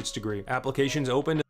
degree. Applications open.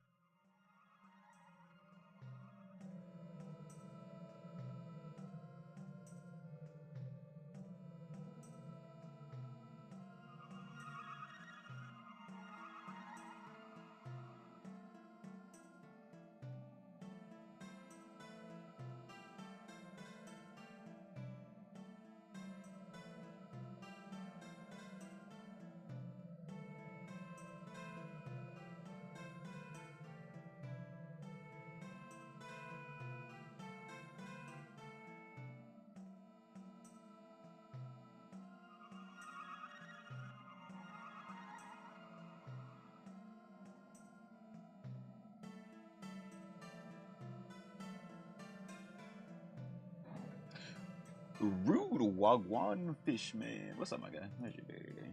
Rude Wagwan Fishman. What's up, my guy? How's your day today?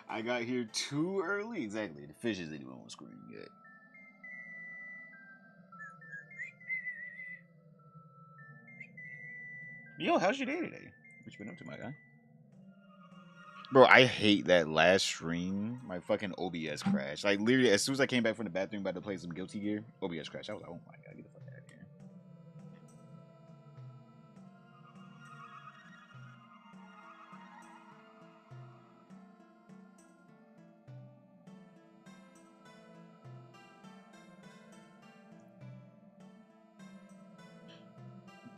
I got here too early. Exactly. The fish isn't even on screen yet. Yo, how's your day today? What you been up to, my guy? Bro, I hate that last stream. My fucking OBS crashed. Like, literally, as soon as I came back from the bathroom about to play some Guilty Gear, OBS crashed. I was like, oh my god, get the fuck out of here.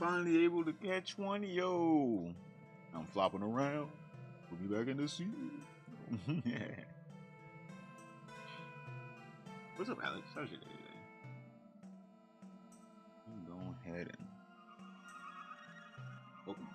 Finally able to catch one, yo. I'm flopping around. Put me back in the sea. What's up, Alex? How's your day today? Go ahead and open.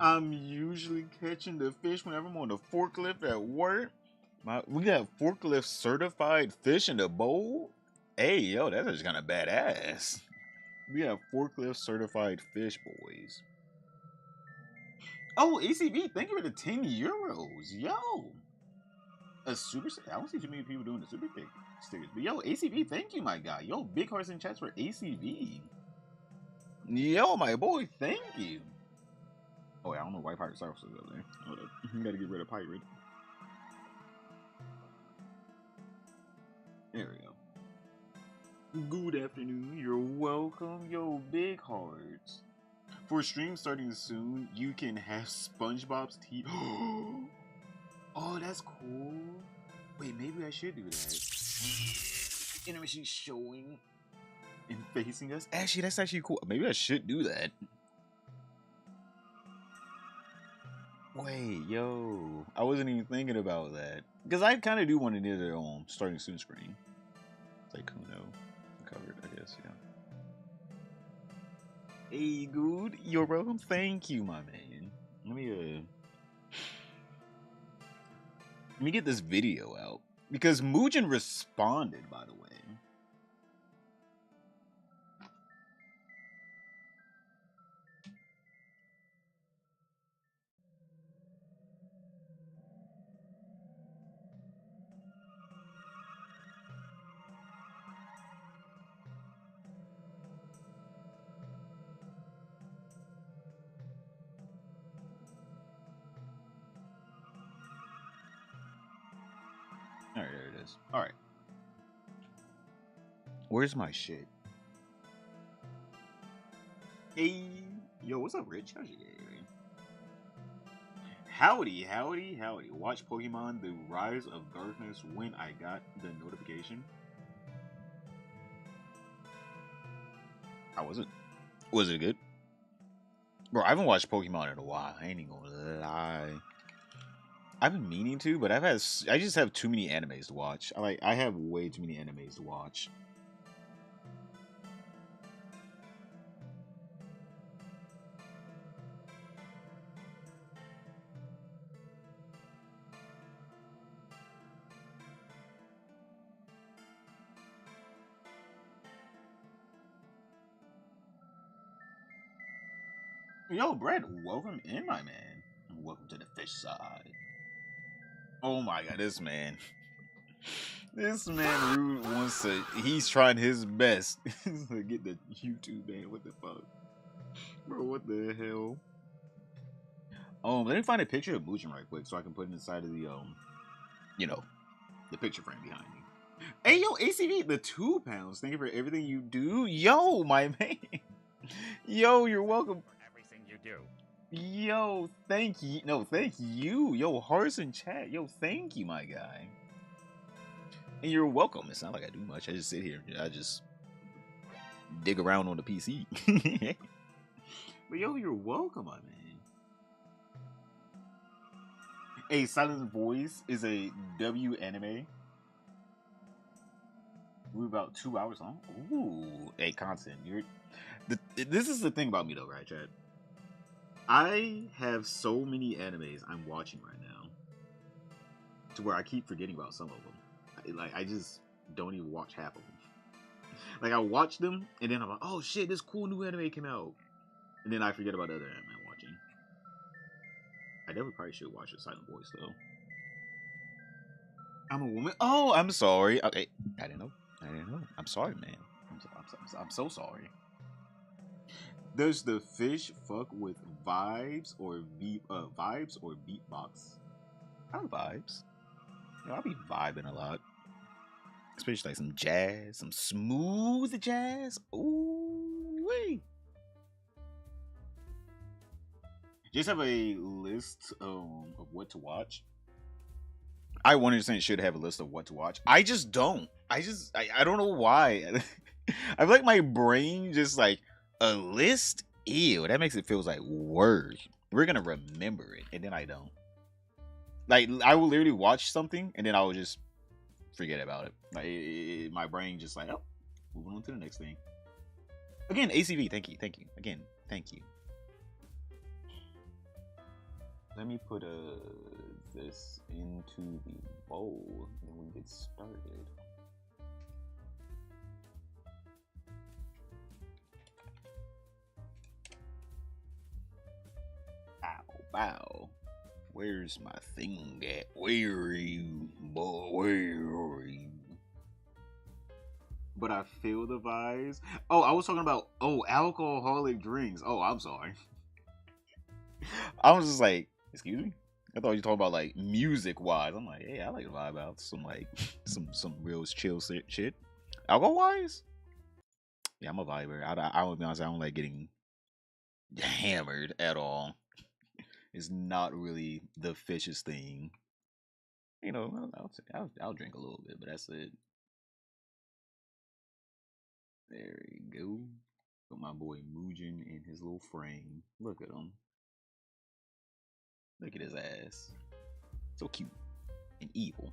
I'm usually catching the fish whenever I'm on the forklift at work. We got forklift certified fish in the bowl. Hey, yo, that's just kind of badass. We have forklift certified fish, boys. Oh, ACV, thank you for the 10 euros. Yo. A super sticker. I don't see too many people doing the super stickers. But yo, ACV, thank you, my guy. Yo, big hearts in chats for ACV. Yo, my boy, thank you. Oh, wait, I don't know why Pirate Service is up there. Hold up. Gotta get rid of Pirate. There we go. Good afternoon. You're welcome. Yo, big hearts. For stream starting soon, you can have SpongeBob's teeth. Oh, that's cool. Wait, maybe I should do that. Animation showing and facing us. Actually, that's actually cool. Maybe I should do that. Wait, yo. I wasn't even thinking about that. Because I kind of do want to do their own starting soon screen. It's like Kuno covered, I guess, yeah. Hey, good. You're welcome. Thank you, my man. Let me get this video out. Because Mujin responded, by the way. Alright, there it is. Alright. Where's my shit? Hey. Yo, what's up, Rich? How's your day? Howdy, howdy, howdy. Watch Pokemon The Rise of Darkness when I got the notification. How was it? Was it good? Bro, I haven't watched Pokemon in a while. I ain't even gonna lie. I've been meaning to, but I just have too many animes to watch. I have way too many animes to watch. Yo, Brett, welcome in, my man. Welcome to the fish side. Oh my god, this man. This man Rude wants to. He's trying his best to get the YouTube ban. What the fuck, bro? What the hell? Let me find a picture of Mujin right quick so I can put it inside of the you know, the picture frame behind me. Hey yo, ACV, the £2. Thank you for everything you do. Yo, my man. Yo, you're welcome. For everything you do. Yo, thank you. No, thank you. Yo, hearts in chat. Yo, thank you, my guy. And you're welcome. It's not like I do much. I just sit here. I just dig around on the PC. But yo, you're welcome, my man. A Silent Voice is a W anime. We're about 2 hours long. Ooh, hey, content. This is the thing about me, though, right, Chad? I have so many animes I'm watching right now, to where I keep forgetting about some of them. I just don't even watch half of them. Like, I watch them, and then I'm like, oh shit, this cool new anime came out. And then I forget about the other anime I'm watching. I definitely probably should watch a Silent Voice, though. I'm a woman? Oh, I'm sorry. Okay, I didn't know. I'm sorry, man. I'm so sorry. Does the fish fuck with vibes or beatbox? I like vibes. I'll be vibing a lot. Especially like some jazz, some smooth jazz. Ooh wee. Just have a list of what to watch. I 100% should have a list of what to watch. I just don't. I don't know why. I feel like my brain just like a list. Ew, that makes it feel like words. We're gonna remember it, and then I don't. Like I will literally watch something, and then I will just forget about it. Like my brain just like, oh, moving on to the next thing. Again, ACV, thank you. Again, thank you. Let me put this into the bowl, and then we get started. Ow, bow. Where's my thing at? Where are you, boy? Where are you? But I feel the vibes. Oh, I was talking about alcoholic drinks. Oh, I'm sorry. I was just like, excuse me. I thought you were talking about like music wise. I'm like, hey, I like to vibe out some like some real chill shit. Alcohol wise, yeah, I'm a viber. I will be honest, I don't like getting hammered at all. It's not really the fishest thing. You know, I'll drink a little bit, but that's it. There you go. Put my boy Mujin in his little frame. Look at him. Look at his ass. So cute and evil.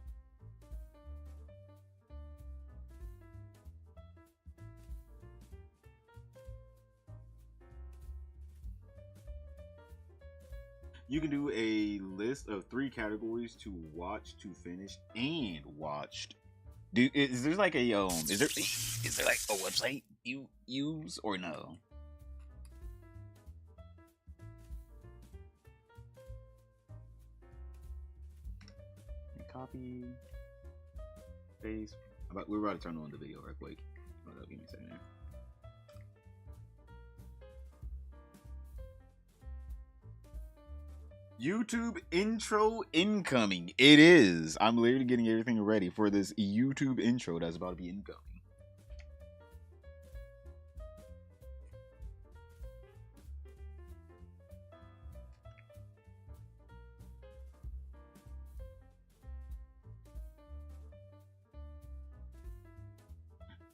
You can do a list of 3 categories to watch, to finish, and watched. Is there like a is there like a website you use or no? Copy, paste. We're about to turn on the video right quick. Hold up, give me a second there. YouTube intro incoming. It is. I'm literally getting everything ready for this YouTube intro that's about to be incoming.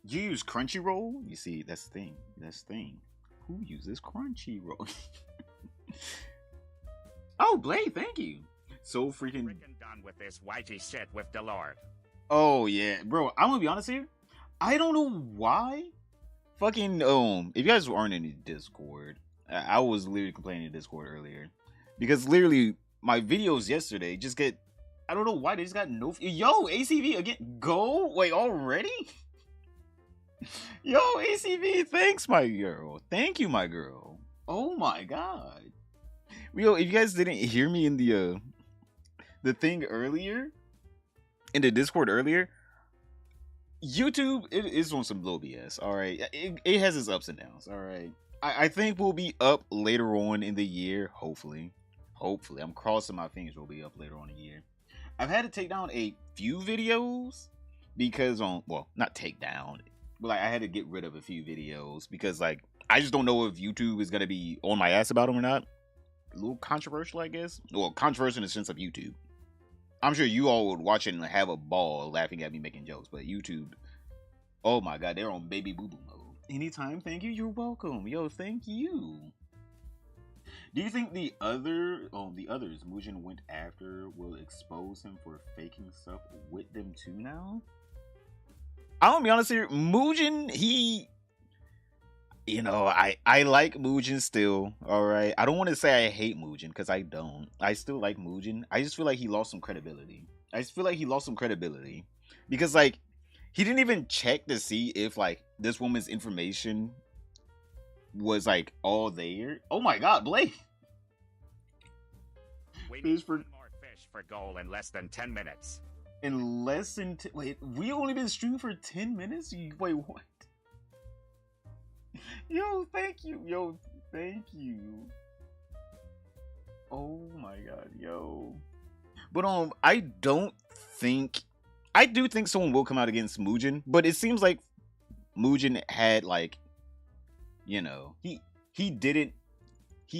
You use Crunchyroll? You see, that's the thing. Who uses Crunchyroll? Oh, Blade, thank you. So freaking done with this YG shit with Delord. Oh yeah, bro. I'm gonna be honest here. I don't know why. Fucking if you guys aren't in the Discord, I was literally complaining in Discord earlier because literally my videos yesterday just get. I don't know why they just got no. Yo, ACV again. Go wait already. Yo, ACV, thanks, my girl. Thank you, my girl. Oh my god. Yo, if you guys didn't hear me in the the thing earlier in the Discord earlier, YouTube it is on some low BS. All right, it has its ups and downs. All right, I think we'll be up later on in the year. Hopefully, I'm crossing my fingers. We'll be up later on in the year. I've had to take down a few videos because not take down, but like I had to get rid of a few videos because like I just don't know if YouTube is gonna be on my ass about them or not. A little controversial, I guess. Well, controversial in the sense of YouTube. I'm sure you all would watch it and have a ball laughing at me making jokes, but YouTube, oh my god, they're on baby boo boo mode. Anytime, thank you. You're welcome. Yo, thank you. Do you think the others Mujin went after will expose him for faking stuff with them too now? I'm gonna be honest here, Mujin, I like Mujin still, alright? I don't want to say I hate Mujin, because I don't. I still like Mujin. I just feel like he lost some credibility. Because, like, he didn't even check to see if, like, this woman's information was, like, all there. Oh my god, Blake! We need one more fish for goal in less than 10 minutes. In less than... Wait, we only been streaming for 10 minutes? Wait, what? Yo, thank you. Oh my god, yo. But I do think someone will come out against Mujin, but it seems like Mujin had like, he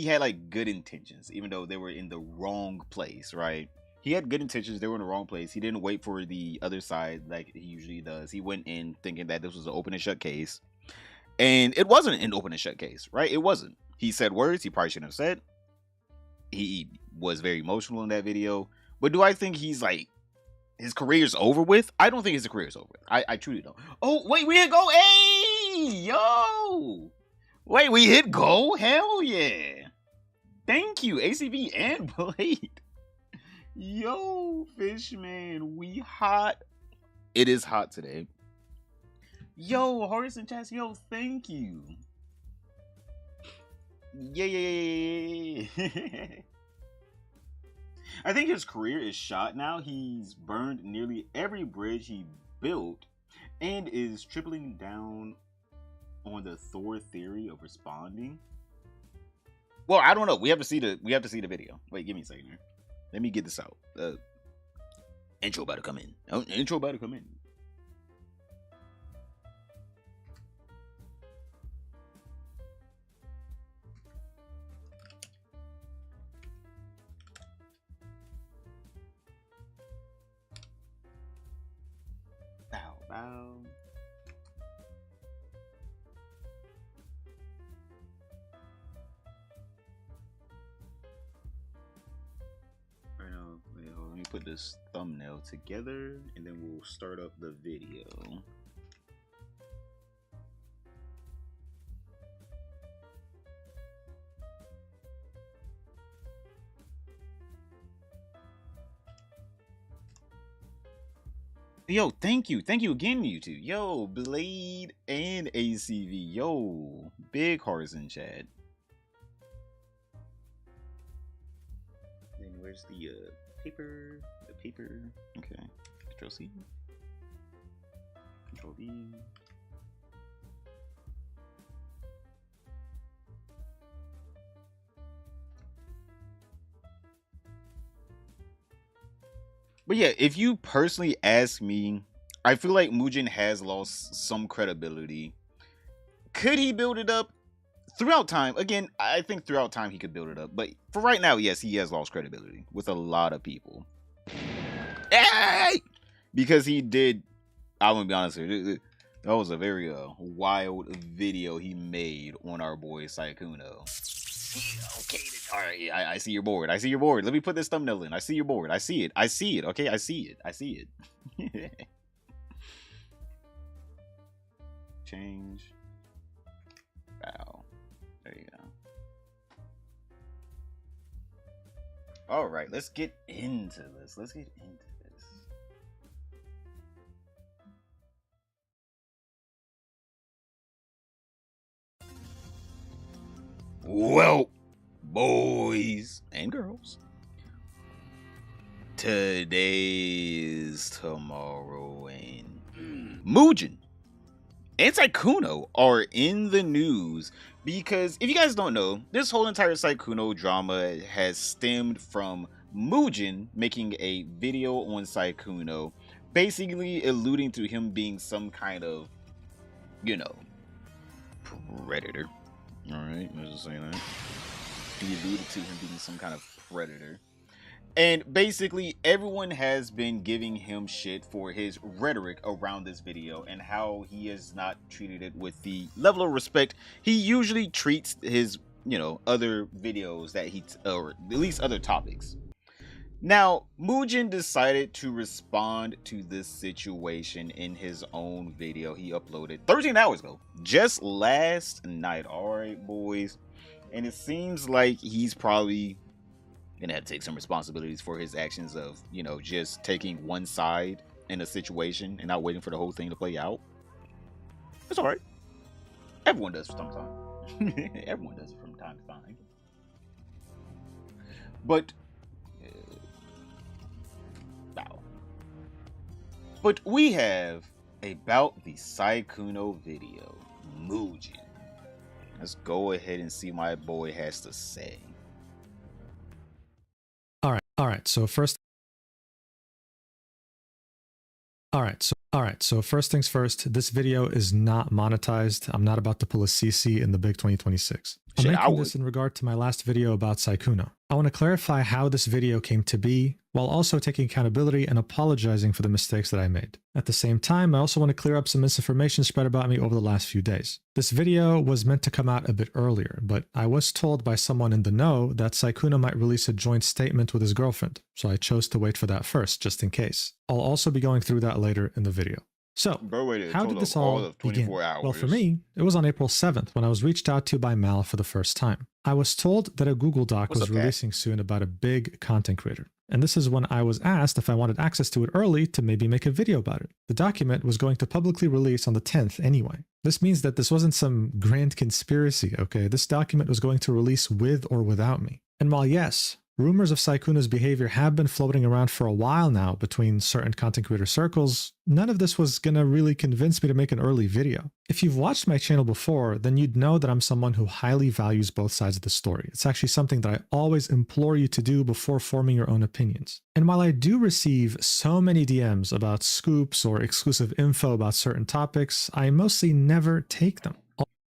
had like good intentions, even though they were in the wrong place, right? He had good intentions, they were in the wrong place. He didn't wait for the other side like he usually does. He went in thinking that this was an open and shut case. And it wasn't an open and shut case, right? It wasn't. He said words he probably shouldn't have said. He was very emotional in that video. But do I think he's like, his career's over with? I don't think his career's over with. I truly don't. Oh, wait, we hit go. Hey, yo. Wait, we hit go? Hell yeah. Thank you, ACV and Blade. Yo, Fishman, we hot. It is hot today. Yo, Horace and Chas, yo, thank you. Yeah. I think his career is shot now. He's burned nearly every bridge he built and is tripling down on the Thor theory of responding. Well, I don't know. We have to see the video. Wait, give me a second here. Let me get this out. Intro about to come in. Bow. Right now, let me put this thumbnail together and then we'll start up the video. Yo, thank you again, you two. Yo, Blade and ACV. Yo, big hearts in chat. Then where's the paper? The paper. Okay. Control C. Control V. But yeah, if you personally ask me, I feel like Mujin has lost some credibility. Could he build it up? Throughout time, again, I think throughout time he could build it up. But for right now, yes, he has lost credibility with a lot of people. Hey! Because he did, I'm going to be honest here, that was a very wild video he made on our boy Saikuno. Okay, all right, I see your board. Let me put this thumbnail in. I see your board. I see it. Okay, I see it. Change. Bow. There you go. All right, let's get into this. Well, boys and girls, Today is tomorrow, and Mujin and Saikuno are in the news because if you guys don't know, this whole entire Saikuno drama has stemmed from Mujin making a video on Saikuno, basically alluding to him being some kind of, predator. Alright, let's just say that. He alluded to him being some kind of predator. And basically, everyone has been giving him shit for his rhetoric around this video and how he has not treated it with the level of respect he usually treats his, other videos that or at least other topics. Now, Mujin decided to respond to this situation in his own video he uploaded 13 hours ago, just last night. Alright, boys. And it seems like he's probably gonna have to take some responsibilities for his actions of, just taking one side in a situation and not waiting for the whole thing to play out. It's alright. Everyone does from time to time. Everyone does it from time to time. But But we have about the Saikuno video, Mujin. Let's go ahead and see what my boy has to say. All right. So first things first, this video is not monetized. I'm not about to pull a CC in the big 2026. I'm making this in regard to my last video about Saikuno. I want to clarify how this video came to be, while also taking accountability and apologizing for the mistakes that I made. At the same time, I also want to clear up some misinformation spread about me over the last few days. This video was meant to come out a bit earlier, but I was told by someone in the know that Saikuno might release a joint statement with his girlfriend, so I chose to wait for that first, just in case. I'll also be going through that later in the video. So, how did this all begin? Well, for me, it was on April 7th when I was reached out to by Mal for the first time. I was told that a Google Doc was releasing soon about a big content creator. And this is when I was asked if I wanted access to it early to maybe make a video about it. The document was going to publicly release on the 10th anyway. This means that this wasn't some grand conspiracy, okay? This document was going to release with or without me. And while yes, rumors of Saikuno's behavior have been floating around for a while now between certain content creator circles, none of this was gonna really convince me to make an early video. If you've watched my channel before, then you'd know that I'm someone who highly values both sides of the story. It's actually something that I always implore you to do before forming your own opinions. And while I do receive so many DMs about scoops or exclusive info about certain topics, I mostly never take them.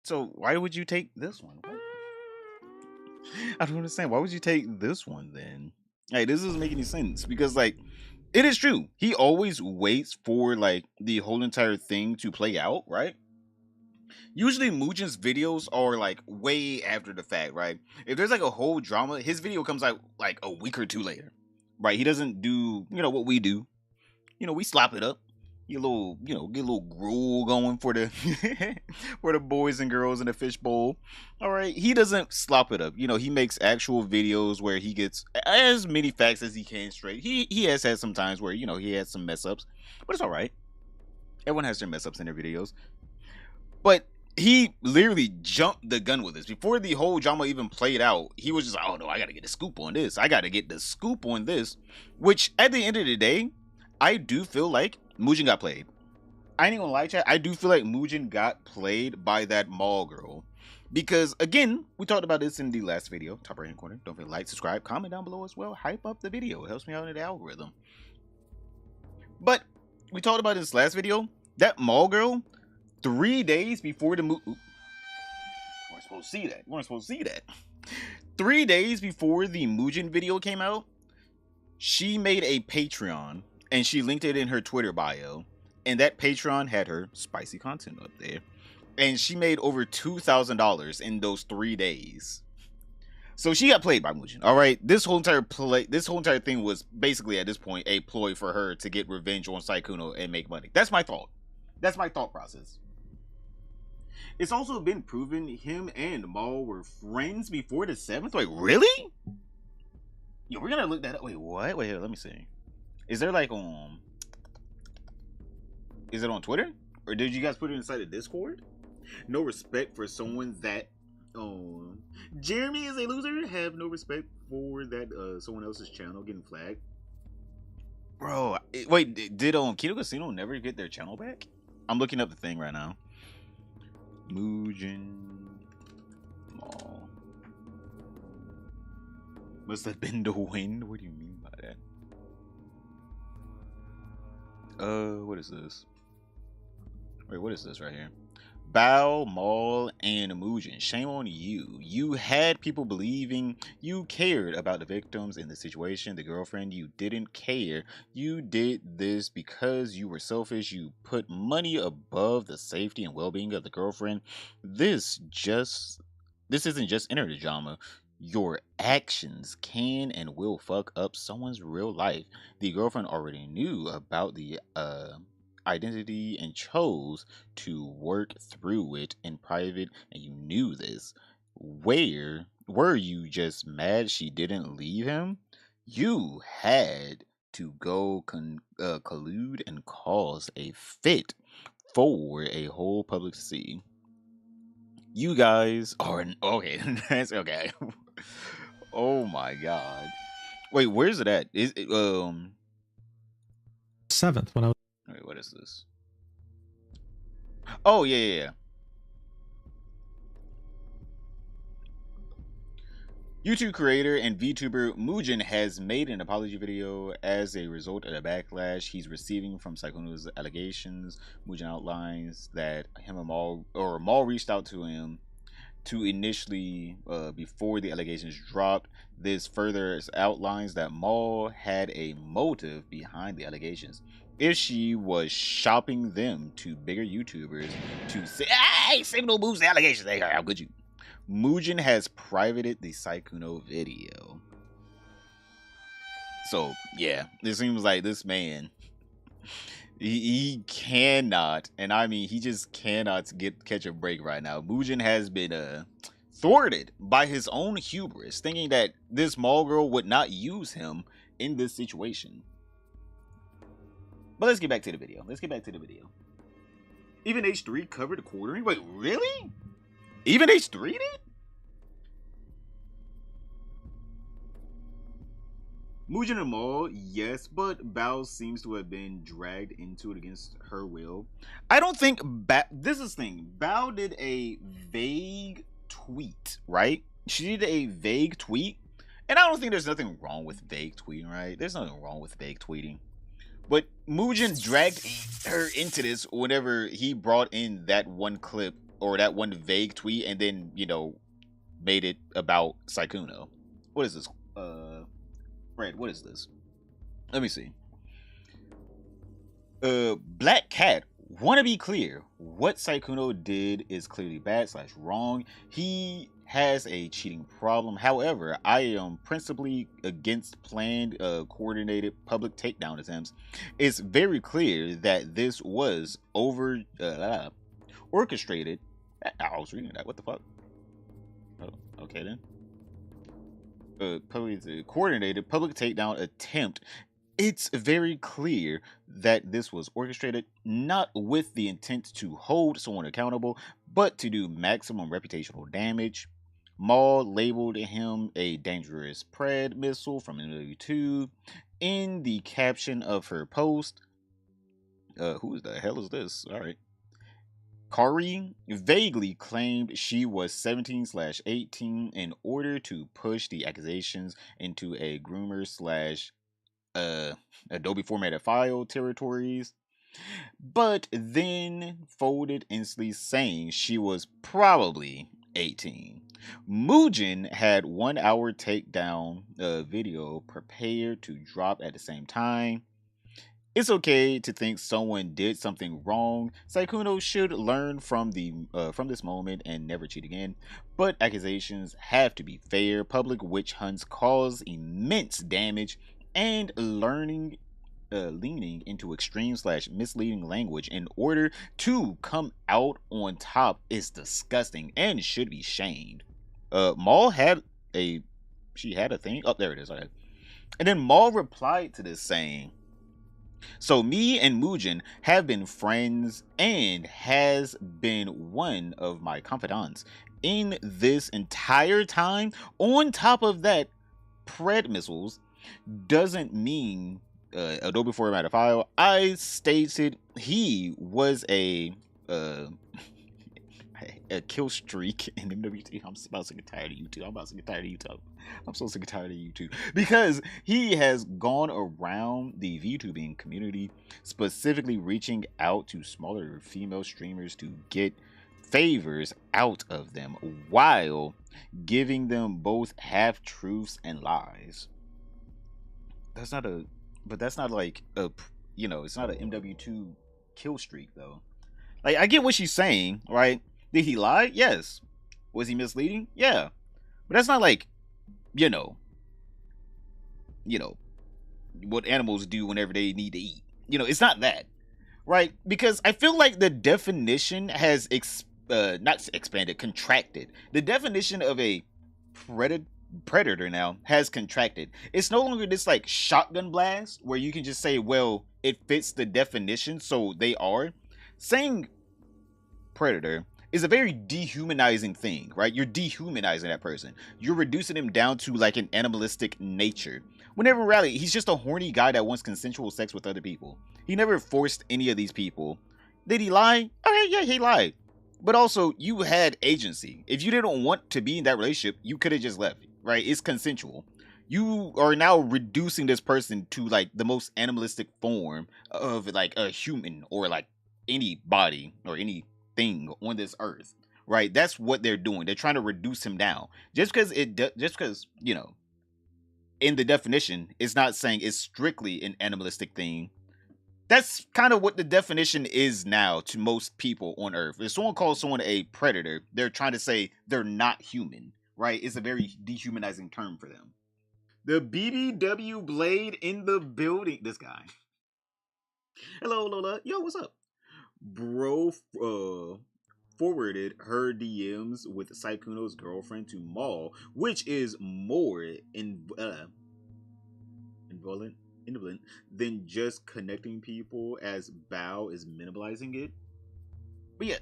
So why would you take this one? I don't understand. Why would you take this one then? Like, this doesn't make any sense because, like, it is true. He always waits for, like, the whole entire thing to play out, right? Usually Mujin's videos are, like, way after the fact, right? If there's, like, a whole drama, his video comes out, like, a week or two later, right? He doesn't do, what we do. We slop it up. Get a little gruel going for the for the boys and girls in the fishbowl. All right, he doesn't slop it up. He makes actual videos where he gets as many facts as he can straight. He has had some times where he has some mess ups, but it's all right. Everyone has their mess ups in their videos. But he literally jumped the gun with this before the whole drama even played out. He was just like, "Oh no, I gotta get the scoop on this. I gotta get the scoop on this." Which at the end of the day, I do feel like Mujin got played. I ain't gonna lie, chat. I do feel like Mujin got played by that mall girl. Because, again, we talked about this in the last video. Top right hand corner. Don't forget to like, subscribe, comment down below as well. Hype up the video. It helps me out in the algorithm. But, we talked about this last video. That mall girl, 3 days before the movie... weren't supposed to see that. We weren't supposed to see that. 3 days before the Mujin video came out, she made a Patreon. And she linked it in her Twitter bio. And that Patreon had her spicy content up there. And she made over $2,000 in those 3 days. So she got played by Mujin. All right. This whole entire thing was basically at this point a ploy for her to get revenge on Saikuno and make money. That's my thought. That's my thought process. It's also been proven him and Maul were friends before the 7th. Wait, really? Yo, we're gonna look that up. Wait, what? Wait, here, let me see. Is there like is it on Twitter? Or did you guys put it inside the Discord? No respect for someone that Jeremy is a loser. Have no respect for that someone else's channel getting flagged. Bro, wait, did Kino Casino never get their channel back? I'm looking up the thing right now. Mujin Mall. Must have been the wind. What do you mean by that? What is this? Wait, what is this right here? Bao, Mall, and Mujin. Shame on you. You had people believing you cared about the victims in the situation. The girlfriend, you didn't care. You did this because you were selfish. You put money above the safety and well-being of the girlfriend. This isn't just internet drama. Your actions can and will fuck up someone's real life. The girlfriend already knew about the identity and chose to work through it in private, and you knew this. Where were you just mad she didn't leave him? You had to go collude and cause a fit for a whole public to see. You guys are okay. That's okay. Oh my god. Wait, where's it at? Is it 7th when I was. Wait, what is this? Oh yeah. YouTube creator and VTuber Mujin has made an apology video as a result of the backlash he's receiving from Sykkuno's allegations. Mujin outlines that him and Maul reached out to him to initially, before the allegations dropped. This further outlines that Maul had a motive behind the allegations. If she was shopping them to bigger YouTubers to say, hey, Signal moves the allegations. Hey, how could you? Mujin has privated the Sykkuno video. So, yeah, it seems like this man, he cannot, and I mean, he just cannot catch a break right now. Mujin has been thwarted by his own hubris, thinking that this mall girl would not use him in this situation. But let's get back to the video. Even H3 covered the quartering? Wait, really? Even H3 did? Mujin and Maul, yes, but Bao seems to have been dragged into it against her will. I don't think this is the thing. Bao did a vague tweet, right? She did a vague tweet, and I don't think there's nothing wrong with vague tweeting, right? There's nothing wrong with vague tweeting. But Mujin dragged her into this whenever he brought in that one clip or that one vague tweet, and then, you know, made it about Sykkuno. What is this? Fred, what is this? Let me see. Black Cat, wanna be clear, what Sykkuno did is clearly bad / wrong. He has a cheating problem. However, I am principally against planned, coordinated public takedown attempts. It's very clear that this was orchestrated. I was reading that. What the fuck? Oh, okay then. Coordinated public takedown attempt. It's very clear that this was orchestrated, not with the intent to hold someone accountable, but to do maximum reputational damage. Maul labeled him a dangerous Pred missile from MW2 in the caption of her post. Who the hell is this? All right. Kari vaguely claimed she was 17/18 in order to push the accusations into a groomer / Adobe formatted file territories, but then folded instantly, saying she was probably 18. Mujin had 1 hour takedown video prepared to drop at the same time. It's okay to think someone did something wrong. Sykkuno should learn from this moment and never cheat again. But accusations have to be fair. Public witch hunts cause immense damage, and leaning into extreme / misleading language in order to come out on top is disgusting and should be shamed. Maul had a thing. Oh, there it is. Okay. And then Maul replied to this saying, so me and Mujin have been friends and has been one of my confidants in this entire time. On top of that, Pred missiles doesn't mean Adobe format file, I stated he was a kill streak in MWT. I'm about to get tired of YouTube. I'm so sick and tired of YouTube because he has gone around the VTubing community, specifically reaching out to smaller female streamers to get favors out of them while giving them both half truths and lies. That's not like a, it's not an MW2 kill streak though. Like, I get what she's saying, right? Did he lie? Yes. Was he misleading? Yeah. But that's not like, you know, what animals do whenever they need to eat. It's not that, right? Because I feel like the definition has not expanded, contracted. The definition of a predator now has contracted. It's no longer this like shotgun blast where you can just say, well, it fits the definition, so they are. Saying predator is a very dehumanizing thing, right? You're dehumanizing that person. You're reducing him down to like an animalistic nature. Whenever in reality, he's just a horny guy that wants consensual sex with other people. He never forced any of these people. Did he lie? Okay, yeah, he lied. But also, you had agency. If you didn't want to be in that relationship, you could have just left, right? It's consensual. You are now reducing this person to like the most animalistic form of like a human or like any body or any thing on this earth, right? That's what they're doing. They're trying to reduce him down. Just because in the definition, it's not saying it's strictly an animalistic thing. That's kind of what the definition is now to most people on earth. If someone calls someone a predator, they're trying to say they're not human, right? It's a very dehumanizing term for them. The BBW Blade in the building. This guy. Hello, Lola. Yo, what's up? Bro forwarded her DMs with Saikuno's girlfriend to Maul, which is more involvent than just connecting people, as Bao is minimalizing it. But yeah,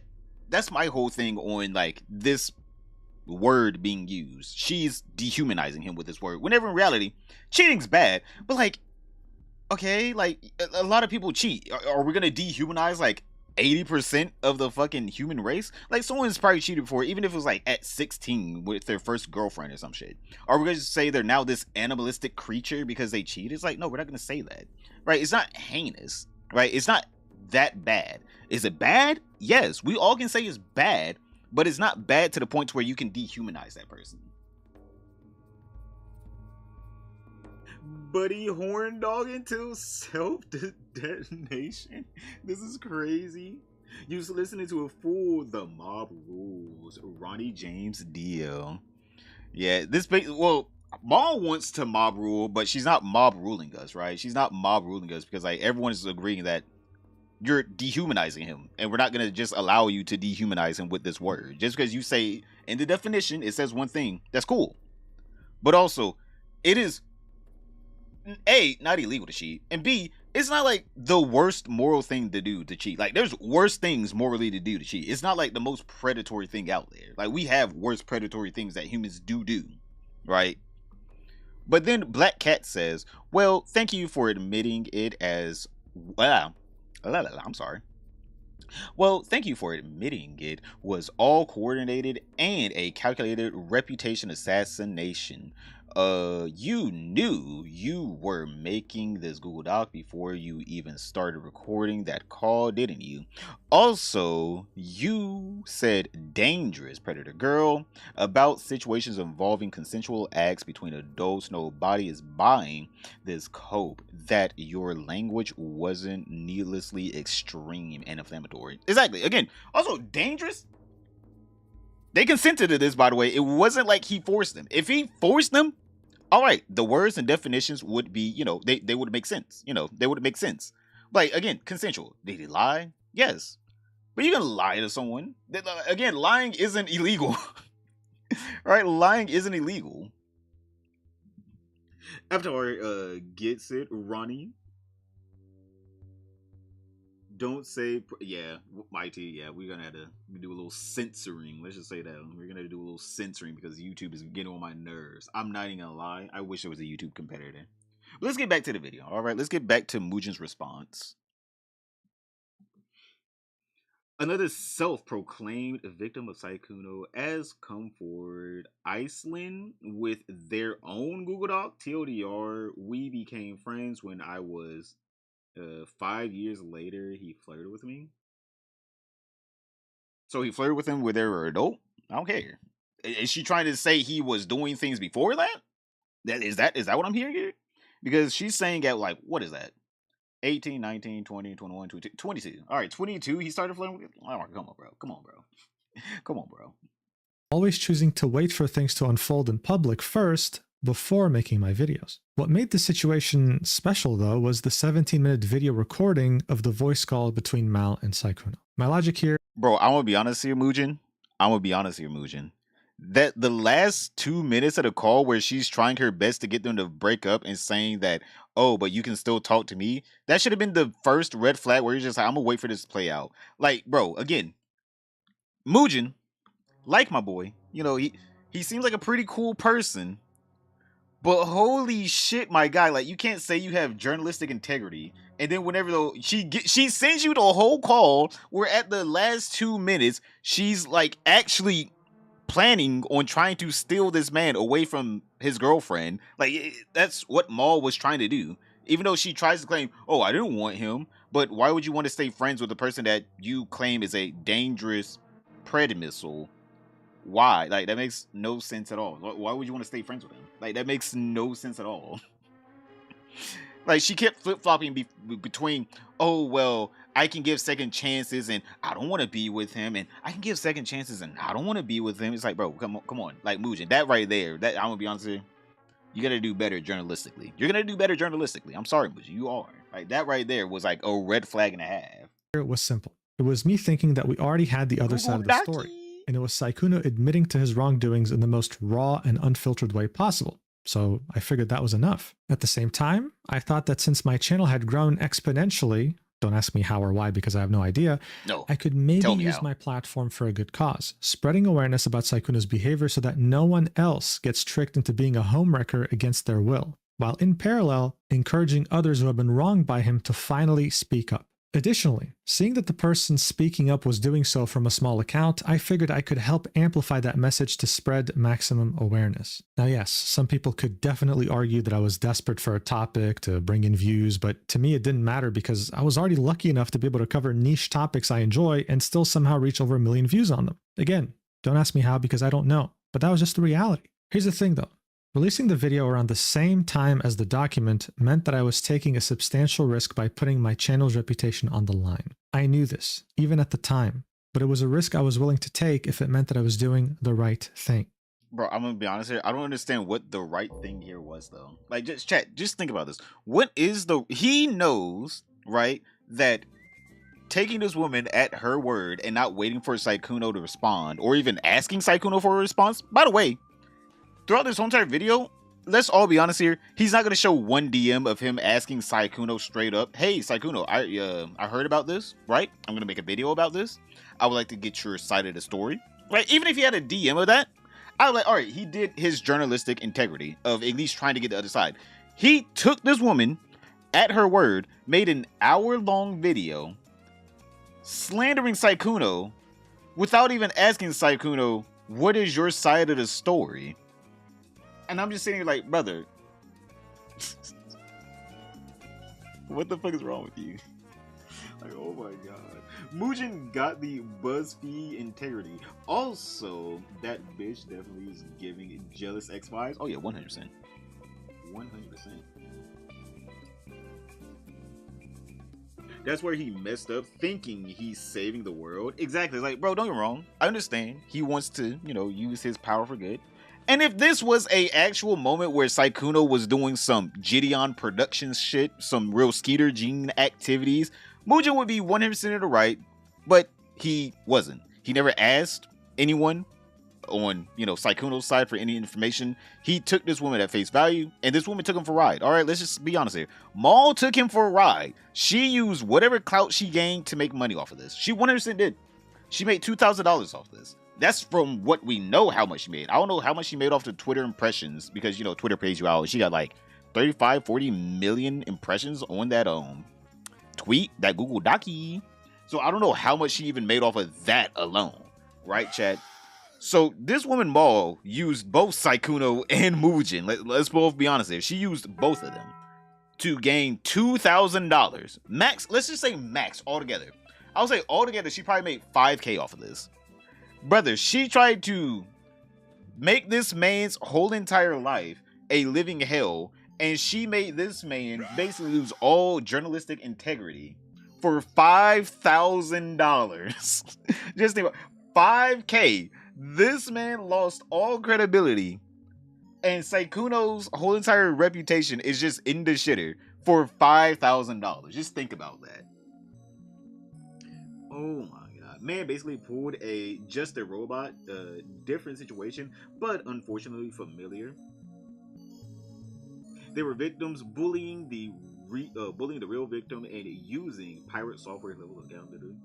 that's my whole thing on like this word being used. She's dehumanizing him with this word, whenever in reality, cheating's bad. But like, okay, like a lot of people cheat. Are we gonna dehumanize like 80% of the fucking human race? Like, someone's probably cheated before, even if it was like at 16 with their first girlfriend or some shit. Are we gonna just say they're now this animalistic creature because they cheat? It's like, no, we're not gonna say that, right? It's not heinous, right? It's not that bad. Is it bad? Yes, we all can say it's bad, but it's not bad to the point where you can dehumanize that person. Buddy horn dog until self-detonation. This is crazy. You was listening to a fool. The mob rules. Ronnie James Dio. Yeah, Maul wants to mob rule, but she's not mob ruling us, right? She's not mob ruling us because like everyone is agreeing that you're dehumanizing him, and we're not gonna just allow you to dehumanize him with this word. Just because you say in the definition it says one thing, that's cool. But also, it is A, not illegal to cheat, and B, it's not like the worst moral thing to do to cheat. Like, there's worse things morally to do to cheat. It's not like the most predatory thing out there. Like, we have worse predatory things that humans do, right? But then Black Cat says, well, thank you for admitting it as I'm sorry. Well, thank you for admitting it was all coordinated and a calculated reputation assassination. You knew you were making this Google Doc before you even started recording that call, didn't you? Also, you said dangerous predator girl about situations involving consensual acts between adults. Nobody is buying this cope that your language wasn't needlessly extreme and inflammatory. Exactly. Again, also dangerous. They consented to this, by the way. It wasn't like he forced them. If he forced them, all right, the words and definitions would be, they would make sense. They would make sense. Like, again, consensual. Did he lie? Yes. But you can lie to someone. Again, lying isn't illegal. Right? Lying isn't illegal. Avatar gets it, Ronnie. Don't say, yeah, Mighty, yeah, we're gonna have to do a little censoring. Let's just say that. We're gonna do a little censoring because YouTube is getting on my nerves. I'm not even gonna lie. I wish there was a YouTube competitor. Let's get back to the video. All right, let's get back to Mujin's response. Another self-proclaimed victim of Saikuno has come forward. Iceland with their own Google Doc. TLDR, we became friends when I was 5 years later. He flirted with me. So he flirted with him when they were adult? I don't care. Is she trying to say he was doing things before that? Is that what I'm hearing here? Because she's saying at like, what is that? 18, 19, 20, 21, 22. 22. All right, 22, he started flirting with... Oh, come on, bro. Come on, bro. Come on, bro. Always choosing to wait for things to unfold in public first before making my videos. What made the situation special, though, was the 17-minute video recording of the voice call between Mal and Saikuno. My logic here... Bro, I'm going to be honest here, Mujin. That the last 2 minutes of the call where she's trying her best to get them to break up and saying that, oh, but you can still talk to me, that should have been the first red flag where you're just like, I'm gonna wait for this to play out. Like, bro, again, Mujin, like my boy, you know, he seems like a pretty cool person, but holy shit, my guy, like, you can't say you have journalistic integrity, and then whenever she sends you the whole call where at the last 2 minutes she's like actually planning on trying to steal this man away from his girlfriend. Like, that's what Maul was trying to do. Even though she tries to claim, oh, I didn't want him, but why would you want to stay friends with a person that you claim is a dangerous predator missile? Why? Like, that makes no sense at all. Why would you want to stay friends with him? Like, that makes no sense at all. Like, she kept flip-flopping between, oh, well, I can give second chances and I don't want to be with him, and I can give second chances and I don't want to be with him. It's like, bro, come on. Like, Mujin, that right there, that I'm going to be honest with you, you got to do better journalistically. You're going to do better journalistically. I'm sorry, Mujin, you are. Like, that right there was like a red flag and a half. It was simple. It was me thinking that we already had the other side of the story, and it was Saikuno admitting to his wrongdoings in the most raw and unfiltered way possible. So I figured that was enough. At the same time, I thought that since my channel had grown exponentially, don't ask me how or why because I have no idea, I could maybe use my platform for a good cause, spreading awareness about Saikuno's behavior so that no one else gets tricked into being a homewrecker against their will, while in parallel, encouraging others who have been wronged by him to finally speak up. Additionally, seeing that the person speaking up was doing so from a small account, I figured I could help amplify that message to spread maximum awareness. Now yes, some people could definitely argue that I was desperate for a topic to bring in views, but to me it didn't matter because I was already lucky enough to be able to cover niche topics I enjoy and still somehow reach over 1 million views on them. Again, don't ask me how because I don't know, but that was just the reality. Here's the thing though. Releasing the video around the same time as the document meant that I was taking a substantial risk by putting my channel's reputation on the line. I knew this, even at the time, but it was a risk I was willing to take if it meant that I was doing the right thing. Bro, I'm gonna be honest here. I don't understand what the right thing here was, though. Like, just think about this. What is he knows, right, that taking this woman at her word and not waiting for Saikuno to respond, or even asking Saikuno for a response. By the way, throughout this whole entire video, let's all be honest here, he's not going to show one DM of him asking Saikuno straight up, hey, Saikuno, I heard about this, right? I'm going to make a video about this. I would like to get your side of the story, right? Even if he had a DM of that, I was like, all right, he did his journalistic integrity of at least trying to get the other side. He took this woman at her word, made an hour-long video slandering Saikuno without even asking Saikuno, what is your side of the story? And I'm just sitting here like, brother, what the fuck is wrong with you? Like, oh my god. Mujin got the BuzzFeed integrity. Also, that bitch definitely is giving jealous X-Files. Oh yeah, 100%. 100%. That's where he messed up, thinking he's saving the world. Exactly. Like, bro, don't get me wrong. I understand. He wants to, you know, use his power for good. And if this was a actual moment where Saikuno was doing some Gideon Productions shit, some real Skeeter Gene activities, Mujin would be 100% of the right, but he wasn't. He never asked anyone on, you know, Saikuno's side for any information. He took this woman at face value, and this woman took him for a ride. All right, let's just be honest here. Maul took him for a ride. She used whatever clout she gained to make money off of this. She 100% did. She made $2,000 off this. That's from what we know how much she made. I don't know how much she made off the Twitter impressions because, you know, Twitter pays you out. She got like 35, 40 million impressions on that tweet, that Google Docky. So I don't know how much she even made off of that alone, right, Chad? So this woman Maul used both Sykkuno and Mujin. Let's both be honest here. She used both of them to gain $2,000 max. Let's just say max altogether. I would say altogether she probably made 5K off of this. Brother, she tried to make this man's whole entire life a living hell, and she made this man basically lose all journalistic integrity for $5,000. Just think about 5K. This man lost all credibility, and Sykkuno's whole entire reputation is just in the shitter for $5,000. Just think about that. Oh my god. Man basically pulled just a robot, different situation, but unfortunately familiar. They were victims bullying the real victim and using pirate software level accountability.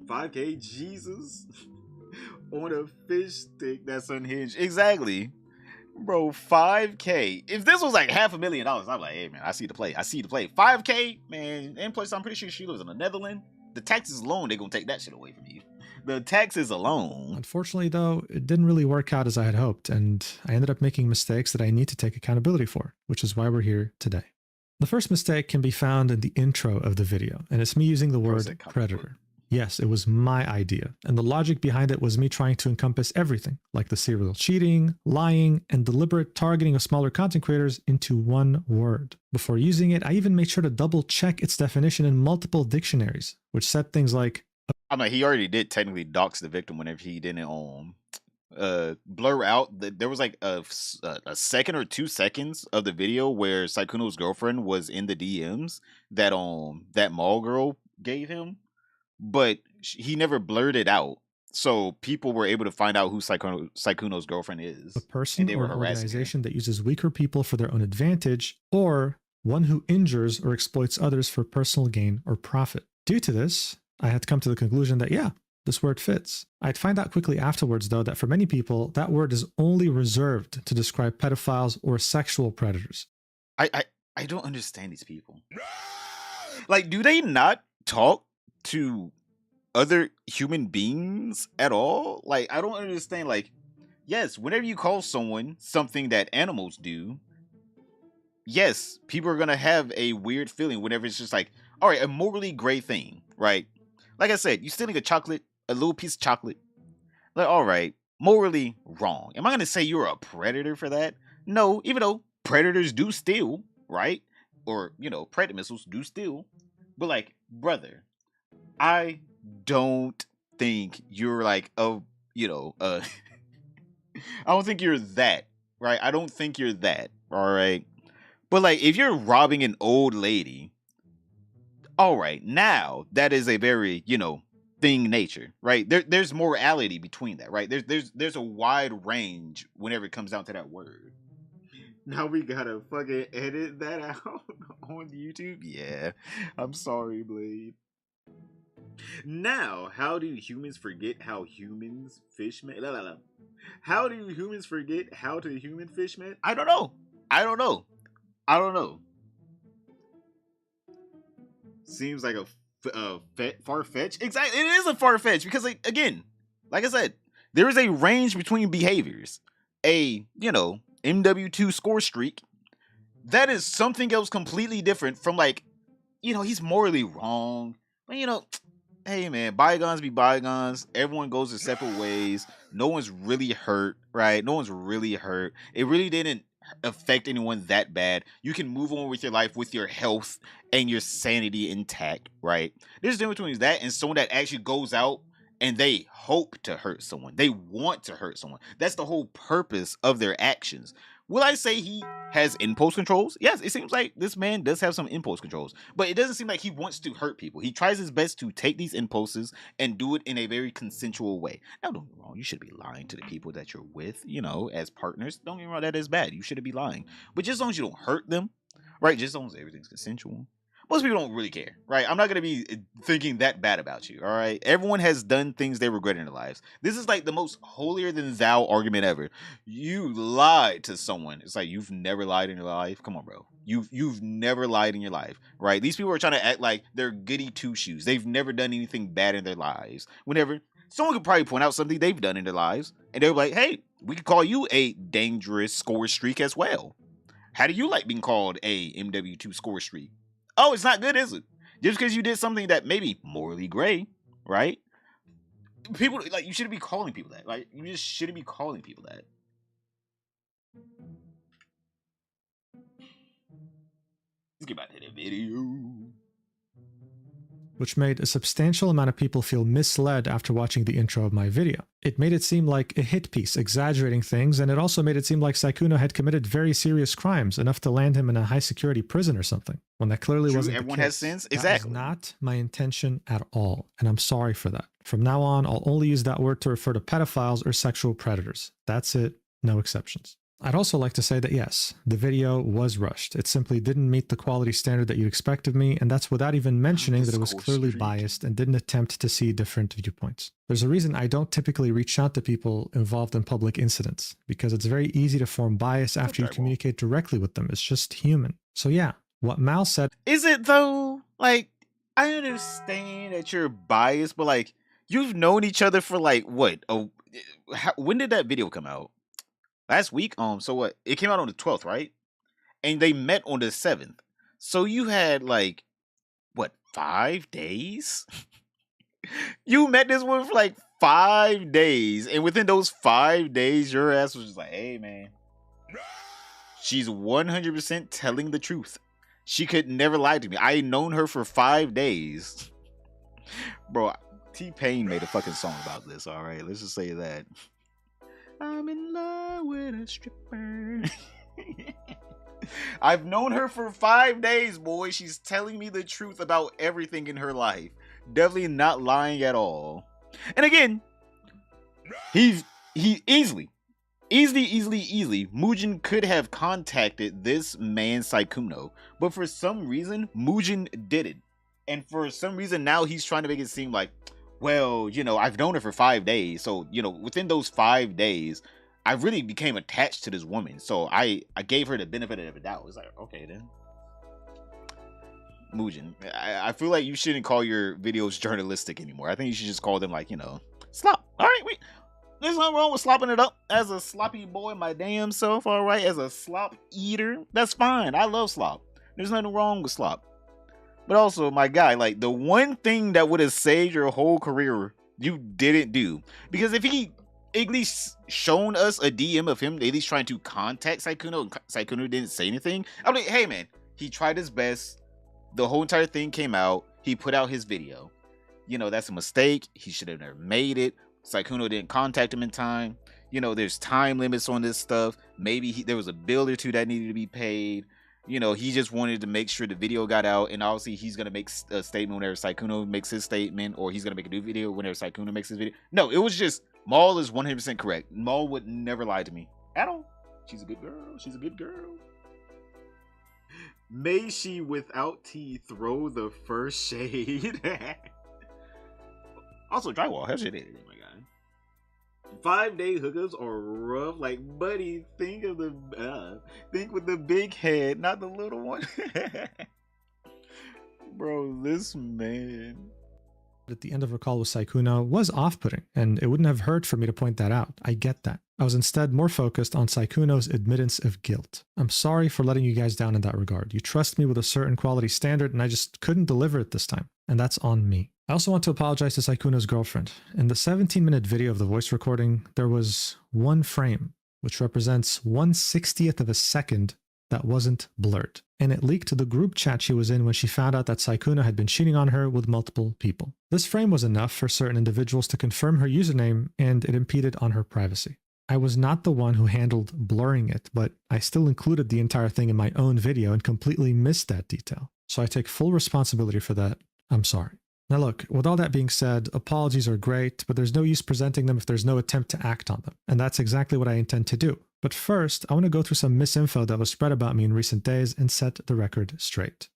5K, Jesus. On a fish stick that's unhinged. Exactly. Bro, 5K. If this was like $500,000, I'm like, hey man, I see the play. 5K, man. And plus, I'm pretty sure she lives in the Netherlands. The taxes alone, they're gonna take that shit away from you. The taxes alone. Unfortunately, though, it didn't really work out as I had hoped, and I ended up making mistakes that I need to take accountability for, which is why we're here today. The first mistake can be found in the intro of the video, and it's me using the word predator. Yes, it was my idea, and the logic behind it was me trying to encompass everything, like the serial cheating, lying, and deliberate targeting of smaller content creators into one word. Before using it, I even made sure to double check its definition in multiple dictionaries, which said things like, I mean, he already did technically dox the victim whenever he didn't blur out. There was like a second or 2 seconds of the video where Sykkuno's girlfriend was in the DMs that mall girl gave him, but he never blurred it out, so people were able to find out who Sykkuno's girlfriend is. A person or an organization that uses weaker people for their own advantage, or one who injures or exploits others for personal gain or profit. Due to this, I had to come to the conclusion that, yeah, this word fits. I'd find out quickly afterwards, though, that for many people, that word is only reserved to describe pedophiles or sexual predators. I don't understand these people. Like, do they not talk to other human beings at all? Like, I don't understand. Like, yes, whenever you call someone something that animals do, yes, people are gonna have a weird feeling whenever it's just like, all right, a morally gray thing, right? Like I said, you stealing a little piece of chocolate, like, all right, morally wrong. Am I gonna say you're a predator for that? No, even though predators do steal, right? Or, predator missiles do steal, but like, brother, I don't think you're like I don't think you're that, right? I don't think you're that, all right? But like, if you're robbing an old lady, all right, now that is a very, thing nature, right? There's morality between that, right? There's a wide range whenever it comes down to that word. Now we gotta fucking edit that out on YouTube? Yeah. I'm sorry, Blade. Now, how do humans forget how humans fish man? How do humans forget how to human fish man? I don't know. Seems like a far-fetched. Exactly, it is a far-fetched because, like, again, like I said, there is a range between behaviors. A MW2 score streak, that is something else completely different from, like, he's morally wrong, but hey man, bygones be bygones. Everyone goes their separate ways. No one's really hurt, right? No one's really hurt. It really didn't affect anyone that bad. You can move on with your life with your health and your sanity intact, right? There's a difference between that and someone that actually goes out and they hope to hurt someone. They want to hurt someone. That's the whole purpose of their actions. Will I say he has impulse controls? Yes, it seems like this man does have some impulse controls, but it doesn't seem like he wants to hurt people. He tries his best to take these impulses and do it in a very consensual way. Now, don't get me wrong, you should be lying to the people that you're with, as partners. Don't get me wrong, that is bad. You shouldn't be lying. But just as long as you don't hurt them, right? Just as long as everything's consensual. most people don't really care, right? I'm not going to be thinking that bad about you, all right? Everyone has done things they regret in their lives. This is like the most holier than thou argument ever. You lied to someone. It's like, you've never lied in your life? Come on, bro. You've never lied in your life, right? These people are trying to act like they're goody two-shoes. They've never done anything bad in their lives. Whenever someone could probably point out something they've done in their lives, and they're like, hey, we could call you a dangerous score streak as well. How do you like being called a MW2 score streak? Oh, it's not good, is it? Just because you did something that maybe morally gray, right? People, like, you shouldn't be calling people that. Like, you just shouldn't be calling people that. Let's get back to the video. Which made a substantial amount of people feel misled after watching the intro of my video. It made it seem like a hit piece, exaggerating things, and it also made it seem like Sykkuno had committed very serious crimes, enough to land him in a high-security prison or something, when that clearly wasn't the case. Everyone has sins? Exactly. That was not my intention at all, and I'm sorry for that. From now on, I'll only use that word to refer to pedophiles or sexual predators. That's it, no exceptions. I'd also like to say that yes, the video was rushed. It simply didn't meet the quality standard that you'd expect of me, and that's without even mentioning that it was clearly biased and didn't attempt to see different viewpoints. There's a reason I don't typically reach out to people involved in public incidents, because it's very easy to form bias after you communicate directly with them. It's just human. So yeah, what Mal said... Is it though? Like, I understand that you're biased, but like, you've known each other for like, what? When did that video come out? Last week? So what? It came out on the 12th, right? And they met on the 7th. So you had like, what, 5 days? You met this one for like 5 days. And within those 5 days, your ass was just like, hey, man. She's 100% telling the truth. She could never lie to me. I had known her for 5 days. Bro, T-Pain made a fucking song about this, all right? Let's just say that. I'm in love with a stripper. I've known her for 5 days, boy. She's telling me the truth about everything in her life. Definitely not lying at all. And again, he easily, Mujin could have contacted this man Sykkuno, but for some reason, Mujin didn't. And for some reason, now he's trying to make it seem like, well, you know, I've known her for 5 days. So, you know, within those 5 days, I really became attached to this woman. So I gave her the benefit of the doubt. It's like, okay, then. Mujin, I feel like you shouldn't call your videos journalistic anymore. I think you should just call them, like, you know, slop. All right, there's nothing wrong with slopping it up as a sloppy boy my damn self, all right? As a slop eater, that's fine. I love slop. There's nothing wrong with slop. But also, my guy, like, the one thing that would have saved your whole career, you didn't do. Because if he at least shown us a DM of him at least trying to contact Sykkuno, and Sykkuno didn't say anything, I'm like, hey, man, he tried his best. The whole entire thing came out. He put out his video. You know, that's a mistake. He should have never made it. Sykkuno didn't contact him in time. You know, there's time limits on this stuff. Maybe there was a bill or two that needed to be paid. You know, he just wanted to make sure the video got out, and obviously he's going to make a statement whenever Sykkuno makes his statement, or he's going to make a new video whenever Sykkuno makes his video. No, it was just, Maul is 100% correct. Maul would never lie to me at all. She's a good girl. She's a good girl. May she, without tea, throw the first shade. Also, drywall. How's your day today, my guy? 5-day hookups are rough. Like, buddy, think with the big head, not the little one. Bro, this man. At the end of her call with Sykkuno was off-putting, and it wouldn't have hurt for me to point that out. I get that. I was instead more focused on Sykkuno's admittance of guilt. I'm sorry for letting you guys down in that regard. You trust me with a certain quality standard, and I just couldn't deliver it this time. And that's on me. I also want to apologize to Sykkuno's girlfriend. In the 17-minute video of the voice recording, there was one frame, which represents 1/60th of a second, that wasn't blurred. And it leaked to the group chat she was in when she found out that Sykkuno had been cheating on her with multiple people. This frame was enough for certain individuals to confirm her username, and it impeded on her privacy. I was not the one who handled blurring it, but I still included the entire thing in my own video and completely missed that detail. So I take full responsibility for that. I'm sorry. Now look, with all that being said, apologies are great, but there's no use presenting them if there's no attempt to act on them. And that's exactly what I intend to do. But first, I want to go through some misinfo that was spread about me in recent days and set the record straight.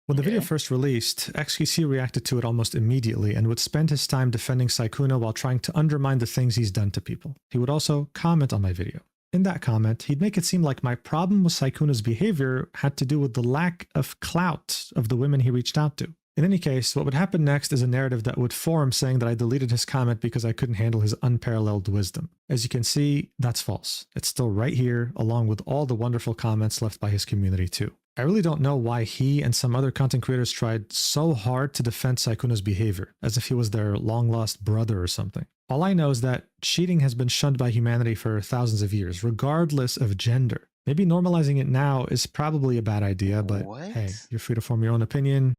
When the Okay. video first released, XQC reacted to it almost immediately and would spend his time defending Sykkuno while trying to undermine the things he's done to people. He would also comment on my video. In that comment, he'd make it seem like my problem with Sykkuno's behavior had to do with the lack of clout of the women he reached out to. In any case, what would happen next is a narrative that would form saying that I deleted his comment because I couldn't handle his unparalleled wisdom. As you can see, that's false. It's still right here, along with all the wonderful comments left by his community too. I really don't know why he and some other content creators tried so hard to defend Sykkuno's behavior, as if he was their long-lost brother or something. All I know is that cheating has been shunned by humanity for thousands of years, regardless of gender. Maybe normalizing it now is probably a bad idea, but hey, you're free to form your own opinion.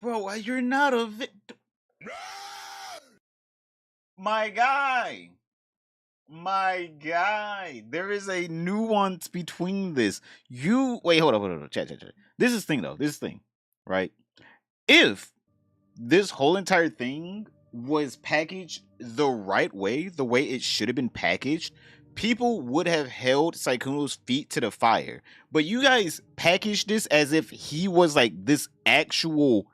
Bro, you're not a victim. My guy. My guy. There is a nuance between this. Wait, hold on. Chat. This is thing though. This is thing. Right? If this whole entire thing was packaged the right way, the way it should have been packaged, people would have held Sykkuno's feet to the fire. But you guys packaged this as if he was like this actual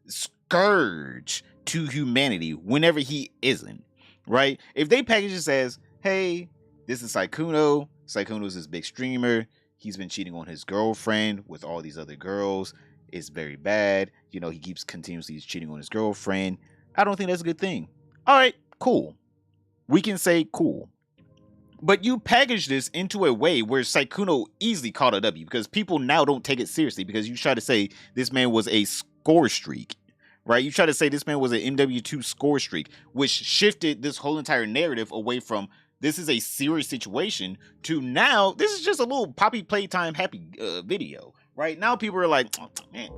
scourge to humanity whenever he isn't, right? If they package this as, hey, this is Sykkuno. Sykkuno's this big streamer. He's been cheating on his girlfriend with all these other girls. It's very bad. You know, he keeps continuously cheating on his girlfriend. I don't think that's a good thing. All right, cool. We can say cool. But you package this into a way where Sykkuno easily caught a W because people now don't take it seriously because you try to say this man was a score streak, right? You try to say this man was an MW2 score streak, which shifted this whole entire narrative away from this is a serious situation to now this is just a little poppy playtime happy video, right? Now people are like, oh, man,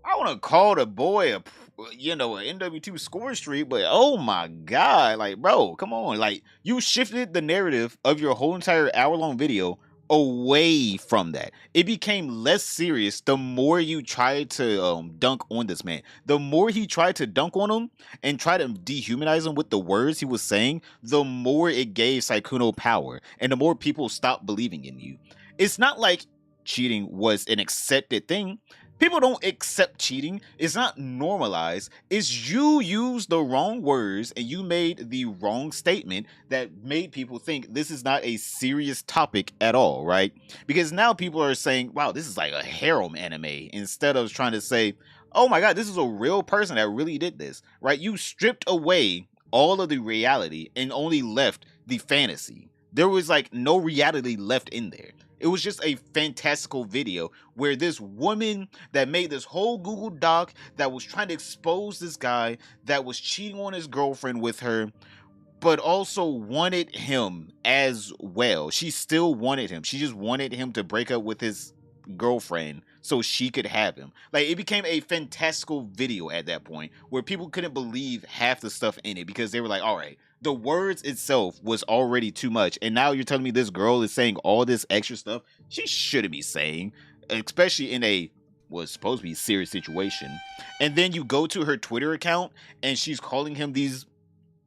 I want to call the boy an MW2 score streak, but oh my god, like, bro, come on, like, you shifted the narrative of your whole entire hour-long video away from that. It became less serious the more you tried to dunk on this man. The more he tried to dunk on him and try to dehumanize him with the words he was saying, the more it gave Sykkuno power, and the more people stopped believing in you. It's not like cheating was an accepted thing. People don't accept cheating. It's not normalized. It's you used the wrong words and you made the wrong statement that made people think this is not a serious topic at all, right? Because now people are saying, wow, this is like a harem anime, instead of trying to say, oh my god, this is a real person that really did this, right? You stripped away all of the reality and only left the fantasy. There was like no reality left in there. It was just a fantastical video where this woman that made this whole Google Doc that was trying to expose this guy that was cheating on his girlfriend with her, but also wanted him as well. She still wanted him. She just wanted him to break up with his girlfriend so she could have him. Like, it became a fantastical video at that point where people couldn't believe half the stuff in it because they were like, all right, the words itself was already too much, and now you're telling me this girl is saying all this extra stuff she shouldn't be saying, especially in a was supposed to be serious situation. And then you go to her Twitter account and she's calling him these,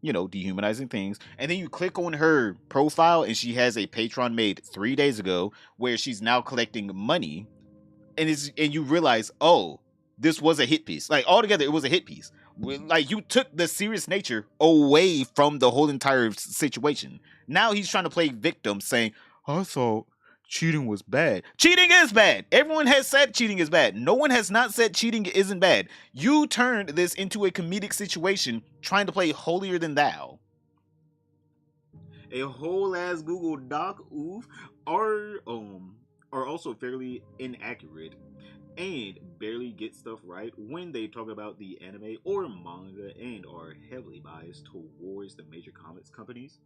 dehumanizing things. And then you click on her profile and she has a Patreon made 3 days ago where she's now collecting money, and you realize, oh, this was a hit piece. Like, altogether, it was a hit piece. Like, you took the serious nature away from the whole entire situation. Now he's trying to play victim, saying, I thought cheating was bad. Cheating is bad. Everyone has said cheating is bad. No one has not said cheating isn't bad. You turned this into a comedic situation, trying to play holier than thou. A whole ass Google Doc, are also fairly inaccurate and barely get stuff right when they talk about the anime or manga and are heavily biased towards the major comics companies.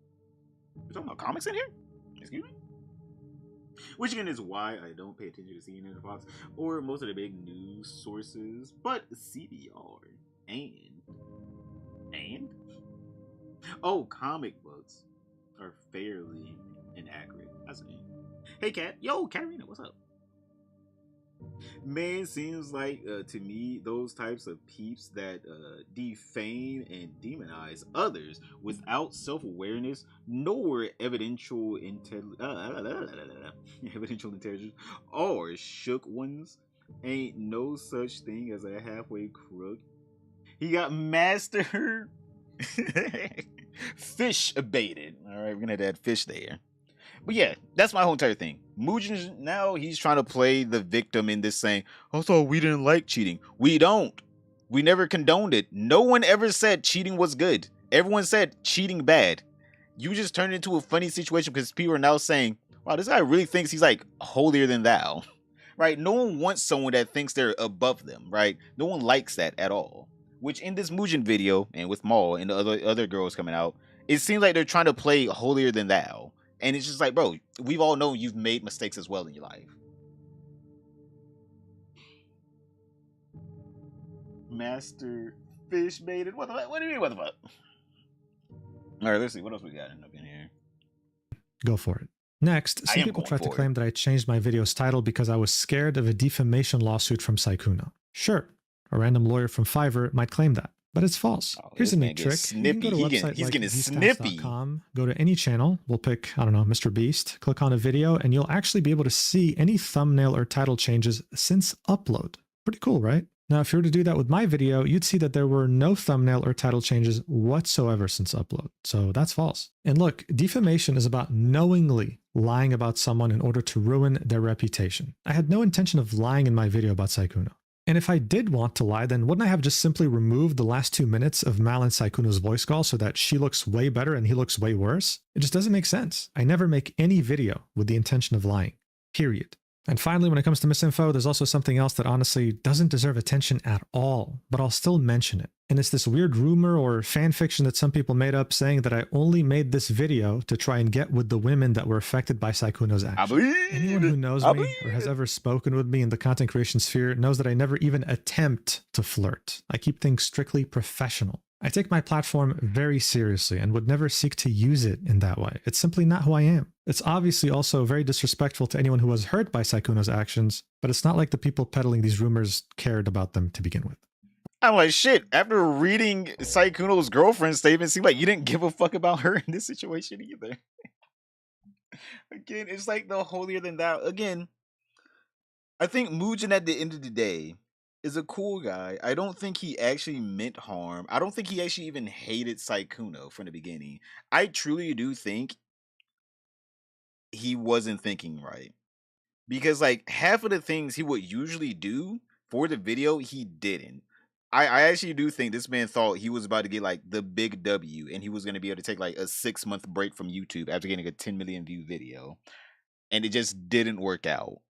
We're talking about comics in here? Excuse me? Which again is why I don't pay attention to CNN and Fox or most of the big news sources, but CBR and comic books are fairly inaccurate. That's me. Hey Kat, Katarina, what's up? Man, seems like to me those types of peeps that defame and demonize others without self-awareness nor evidential intelligence are shook ones Ain't no such thing as a halfway crook. He got master fish baited. All right, we're gonna add fish there. But yeah, that's my whole entire thing. Mujin, now he's trying to play the victim in this, saying, "I thought we didn't like cheating." We don't. We never condoned it. No one ever said cheating was good. Everyone said cheating bad. You just turned it into a funny situation because people are now saying, "Wow, this guy really thinks he's like holier than thou." Right? No one wants someone that thinks they're above them, right? No one likes that at all. Which in this Mujin video, and with Maul and the other girls coming out, it seems like they're trying to play holier than thou. And it's just like, bro, we've all known you've made mistakes as well in your life. Master fish baited? What do you mean, what the fuck? All right, let's see. What else we got up in here? Go for it. Next, some people tried to claim that I changed my video's title because I was scared of a defamation lawsuit from Sykkuno. Sure, a random lawyer from Fiverr might claim that, but it's false. Here's a neat trick. Snippy. You can go to a website he's getting snippy. Go to any channel. We'll pick, I don't know, Mr. Beast. Click on a video, and you'll actually be able to see any thumbnail or title changes since upload. Pretty cool, right? Now, if you were to do that with my video, you'd see that there were no thumbnail or title changes whatsoever since upload. So that's false. And look, defamation is about knowingly lying about someone in order to ruin their reputation. I had no intention of lying in my video about Sykkuno. And if I did want to lie, then wouldn't I have just simply removed the last 2 minutes of Mal and Sykkuno's voice call so that she looks way better and he looks way worse? It just doesn't make sense. I never make any video with the intention of lying. Period. And finally, when it comes to misinfo, there's also something else that honestly doesn't deserve attention at all, but I'll still mention it. And it's this weird rumor or fan fiction that some people made up saying that I only made this video to try and get with the women that were affected by Sykkuno's actions. Anyone who knows me or has ever spoken with me in the content creation sphere knows that I never even attempt to flirt. I keep things strictly professional. I take my platform very seriously and would never seek to use it in that way. It's simply not who I am. It's obviously also very disrespectful to anyone who was hurt by Sykkuno's actions, but it's not like the people peddling these rumors cared about them to begin with. I'm like, shit, after reading Sykkuno's girlfriend's statement, it seemed like you didn't give a fuck about her in this situation either. Again, it's like the holier than thou. Again, I think Mujin at the end of the day is a cool guy. I don't think he actually meant harm. I don't think he actually even hated Sykkuno from the beginning. I truly do think he wasn't thinking right. Because like half of the things he would usually do for the video, he didn't. I actually do think this man thought he was about to get like the big W and he was going to be able to take like a 6-month break from YouTube after getting a 10 million view video. And it just didn't work out.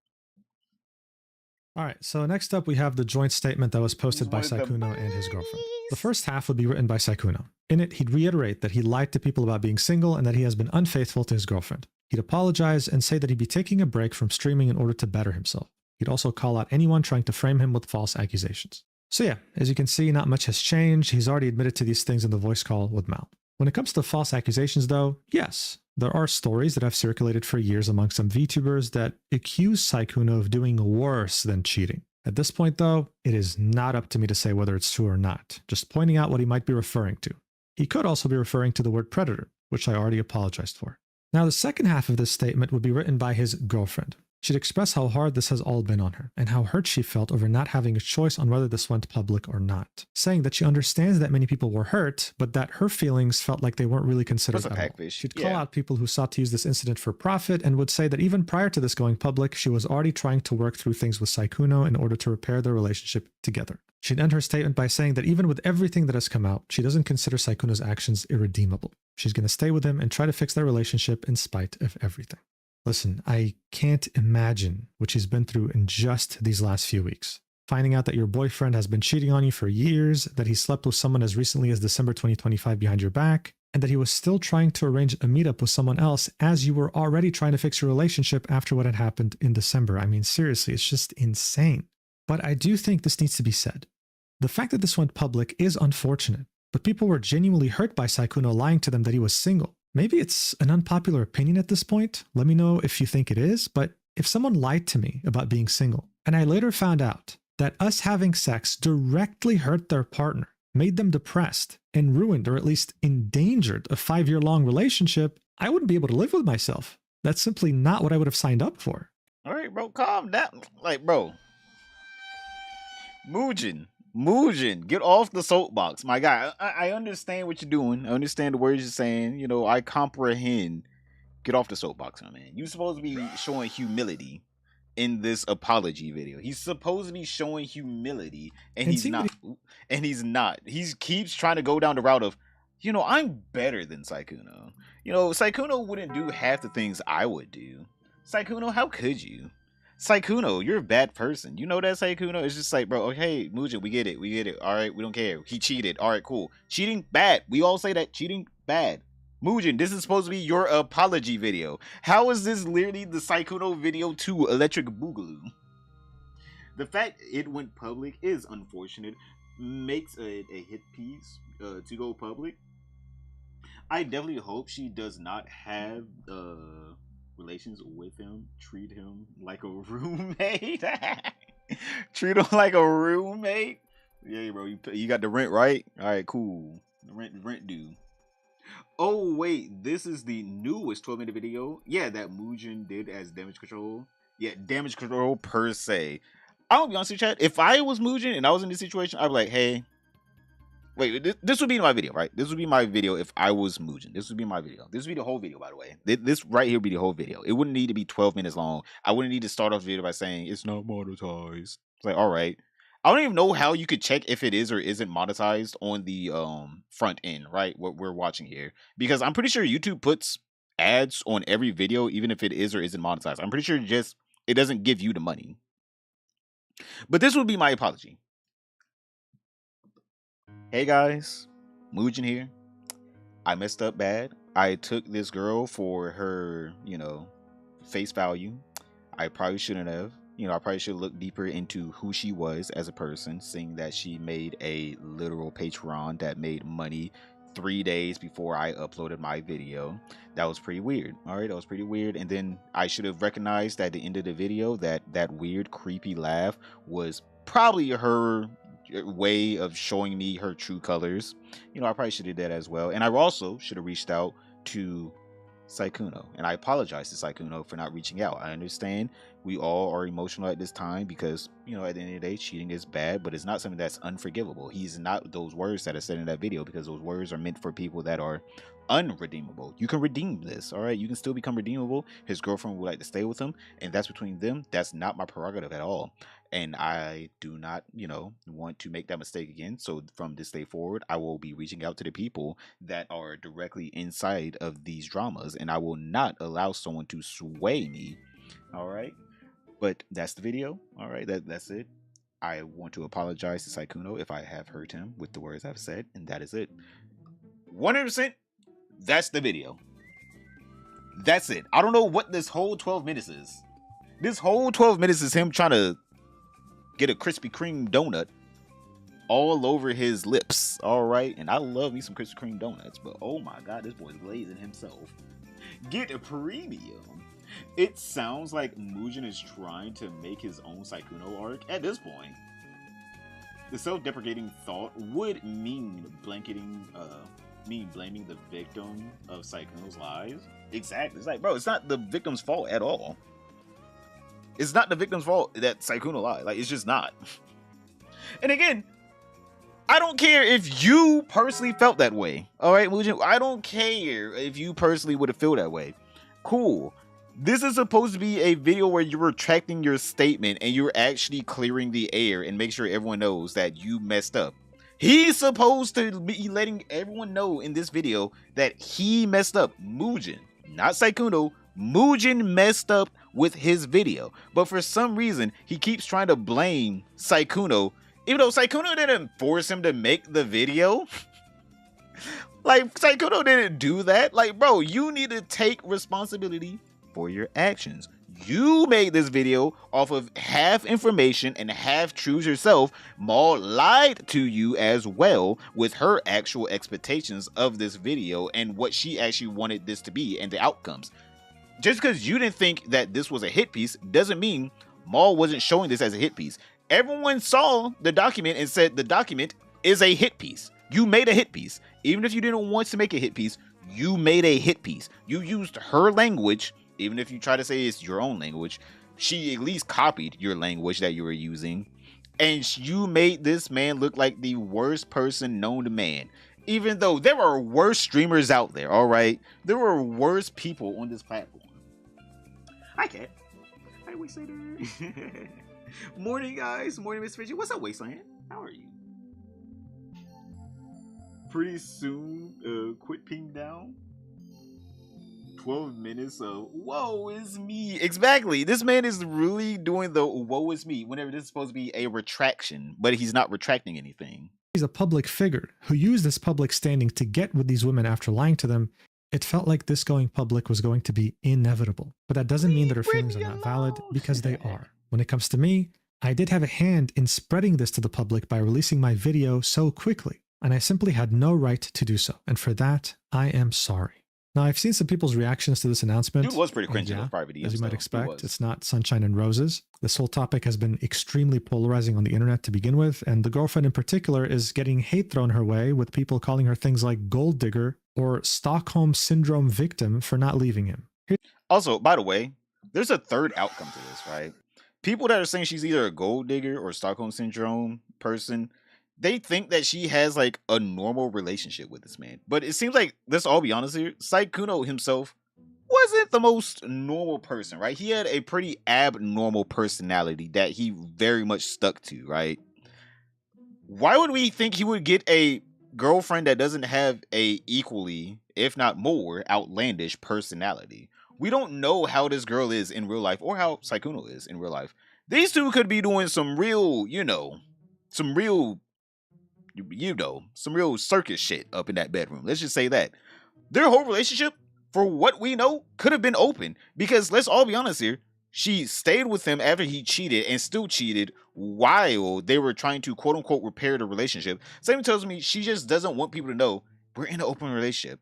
All right, so next up we have the joint statement that was posted by Sykkuno and his girlfriend. The first half would be written by Sykkuno. In it, he'd reiterate that he lied to people about being single and that he has been unfaithful to his girlfriend. He'd apologize and say that he'd be taking a break from streaming in order to better himself. He'd also call out anyone trying to frame him with false accusations. So yeah, as you can see, not much has changed. He's already admitted to these things in the voice call with Mal. When it comes to false accusations though, yes, there are stories that have circulated for years among some VTubers that accuse Sykkuno of doing worse than cheating. At this point though, it is not up to me to say whether it's true or not, just pointing out what he might be referring to. He could also be referring to the word predator, which I already apologized for. Now the second half of this statement would be written by his girlfriend. She'd express how hard this has all been on her, and how hurt she felt over not having a choice on whether this went public or not, saying that she understands that many people were hurt, but that her feelings felt like they weren't really considered at all. She'd call out people who sought to use this incident for profit, and would say that even prior to this going public, she was already trying to work through things with Sykkuno in order to repair their relationship together. She'd end her statement by saying that even with everything that has come out, she doesn't consider Sykkuno's actions irredeemable. She's going to stay with him and try to fix their relationship in spite of everything. Listen, I can't imagine what she's been through in just these last few weeks. Finding out that your boyfriend has been cheating on you for years, that he slept with someone as recently as December 2025 behind your back, and that he was still trying to arrange a meetup with someone else as you were already trying to fix your relationship after what had happened in December. I mean, seriously, it's just insane. But I do think this needs to be said. The fact that this went public is unfortunate, but people were genuinely hurt by Sykkuno lying to them that he was single. Maybe it's an unpopular opinion at this point. Let me know if you think it is, but if someone lied to me about being single, and I later found out that us having sex directly hurt their partner, made them depressed, and ruined or at least endangered a 5-year-long relationship, I wouldn't be able to live with myself. That's simply not what I would have signed up for. All right, bro, calm down. Like, bro, Mujin, get off the soapbox, my guy. I understand what you're doing. I understand the words you're saying. You know, I comprehend. Get off the soapbox, my man. You're supposed to be showing humility in this apology video. He's supposed to be showing humility, and he's not. And he's not. He keeps trying to go down the route of, you know, I'm better than Sykkuno. You know, Sykkuno wouldn't do half the things I would do. Sykkuno, how could you? Sykkuno, you're a bad person. You know that, Sykkuno? It's just like, bro, okay, Mujin, we get it. We get it. All right, we don't care. He cheated. All right, cool. Cheating, bad. We all say that. Cheating, bad. Mujin, this is supposed to be your apology video. How is this literally the Sykkuno video to Electric Boogaloo? The fact it went public is unfortunate. Makes a hit piece to go public. I definitely hope she does not have relations with him. Treat him like a roommate. Treat him like a roommate. Yeah, bro, you got the rent right? All right, cool. The rent due. Oh wait, this is the newest 12-minute video. Yeah, that Mujin did as damage control. Yeah, damage control per se. I'll be honest with you, chat. If I was Mujin and I was in this situation, I'd be like, hey, wait, this would be my video, right? This would be my video if I was Mujin. This would be my video. This would be the whole video, by the way. This right here would be the whole video. It wouldn't need to be 12 minutes long. I wouldn't need to start off the video by saying it's not monetized. It's like, all right. I don't even know how you could check if it is or isn't monetized on the front end, right? What we're watching here. Because I'm pretty sure YouTube puts ads on every video, even if it is or isn't monetized. I'm pretty sure it doesn't give you the money. But this would be my apology. Hey guys, Mujin here. I messed up bad. I took this girl for her, you know, face value. I probably shouldn't have. You know, I probably should look deeper into who she was as a person, seeing that she made a literal Patreon that made money 3 days before I uploaded my video. That was pretty weird. All right, that was pretty weird. And then I should have recognized at the end of the video that that weird, creepy laugh was probably her way of showing me her true colors. You know, I probably should have did that as well. And I also should have reached out to Sykkuno, and I apologize to Sykkuno for not reaching out. I understand we all are emotional at this time because, you know, at the end of the day, cheating is bad, but it's not something that's unforgivable. He's not those words that are said in that video, because those words are meant for people that are unredeemable. You can redeem this, all right? You can still become redeemable. His girlfriend would like to stay with him, and that's between them. That's not my prerogative at all. And I do not, you know, want to make that mistake again. So from this day forward, I will be reaching out to the people that are directly inside of these dramas, and I will not allow someone to sway me. All right. But that's the video. All right. That's it. I want to apologize to Sykkuno if I have hurt him with the words I've said, and that is it. 100%. That's the video. That's it. I don't know what this whole 12 minutes is. This whole 12 minutes is him trying to get a Krispy Kreme donut all over his lips. All right. And I love me some Krispy Kreme donuts, but oh my God, this boy's glazing himself. Get a premium. It sounds like Mujin is trying to make his own Sykkuno arc at this point. The self-deprecating thought would mean blaming the victim of Sykkuno's lies. Exactly. It's like, bro, it's not the victim's fault at all. It's not the victim's fault that Sykkuno lied. Like, it's just not. And again, I don't care if you personally felt that way. All right, Mujin, I don't care if you personally would have felt that way. Cool. This is supposed to be a video where you're retracting your statement and you're actually clearing the air and make sure everyone knows that you messed up. He's supposed to be letting everyone know in this video that he messed up. Mujin, not Sykkuno. Mujin messed up with his video. But for some reason, he keeps trying to blame Sykkuno, even though Sykkuno didn't force him to make the video. Like, Sykkuno didn't do that. Like, bro, you need to take responsibility for your actions. You made this video off of half information and half truths yourself. Maul lied to you as well with her actual expectations of this video and what she actually wanted this to be and the outcomes. Just because you didn't think that this was a hit piece doesn't mean Maul wasn't showing this as a hit piece. Everyone saw the document and said the document is a hit piece. You made a hit piece. Even if you didn't want to make a hit piece, you made a hit piece. You used her language. Even if you try to say it's your own language, she at least copied your language that you were using. and you made this man look like the worst person known to man. Even though there are worse streamers out there, all right? There are worse people on this platform. Hi, Cat. Hi, Wastelander. Morning, guys. Morning, Miss Fidget. What's up, Wasteland? How are you? Pretty soon, quit ping down. 12 minutes of woe is me. Exactly. This man is really doing the woe is me whenever this is supposed to be a retraction, but he's not retracting anything. He's a public figure who used this public standing to get with these women after lying to them. It felt like this going public was going to be inevitable, but that doesn't mean that her feelings are not valid, because they are. When it comes to me, I did have a hand in spreading this to the public by releasing my video so quickly, and I simply had no right to do so, and for that, I am sorry. Now, I've seen some people's reactions to this announcement. Dude was pretty cringy in those private videos, as you might expect, it's not sunshine and roses. This whole topic has been extremely polarizing on the internet to begin with, and the girlfriend in particular is getting hate thrown her way, with people calling her things like gold digger or Stockholm Syndrome victim for not leaving him. Also, by the way, there's a third outcome to this, right? People that are saying she's either a gold digger or Stockholm Syndrome person, they think that she has like a normal relationship with this man. But it seems like, let's all be honest here, Sykkuno himself wasn't the most normal person, right? He had a pretty abnormal personality that he very much stuck to, right? Why would we think he would get a girlfriend that doesn't have a equally, if not more, outlandish personality? We don't know how this girl is in real life or how Sykkuno is in real life. These two could be doing some real, some real circus shit up in that bedroom. Let's just say that. Their whole relationship, for what we know, could have been open. Because let's all be honest here, she stayed with him after he cheated and still cheated while they were trying to quote unquote repair the relationship. Something tells me she just doesn't want people to know we're in an open relationship.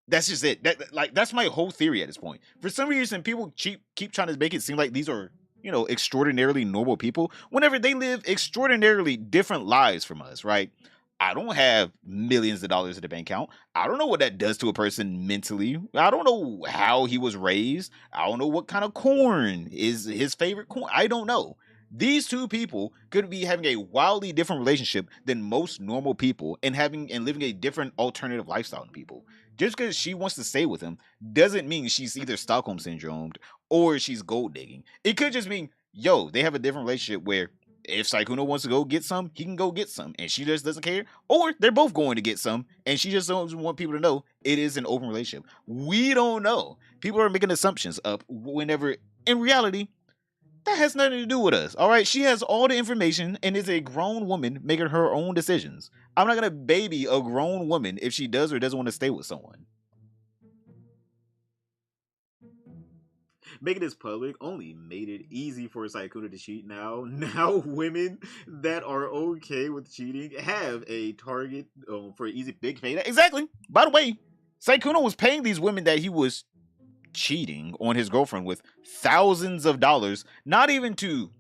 That's just it. That's my whole theory at this point. For some reason, people keep trying to make it seem like these are, extraordinarily normal people whenever they live extraordinarily different lives from us, right? I don't have millions of dollars in the bank account. I don't know what that does to a person mentally. I don't know how he was raised. I don't know what kind of corn is his favorite corn. I don't know. These two people could be having a wildly different relationship than most normal people and living a different alternative lifestyle than people. Just because she wants to stay with him doesn't mean she's either Stockholm Syndromed or she's gold digging. It could just mean, they have a different relationship where if Sykkuno wants to go get some, he can go get some, and she just doesn't care. Or they're both going to get some, and she just doesn't want people to know it is an open relationship. We don't know. People are making assumptions up whenever, in reality, that has nothing to do with us, all right? She has all the information and is a grown woman making her own decisions. I'm not going to baby a grown woman if she does or doesn't want to stay with someone. Making this public only made it easy for Sykkuno to cheat now. Now women that are okay with cheating have a target for an easy big payday. Exactly. By the way, Sykkuno was paying these women that he was cheating on his girlfriend with thousands of dollars, not even to,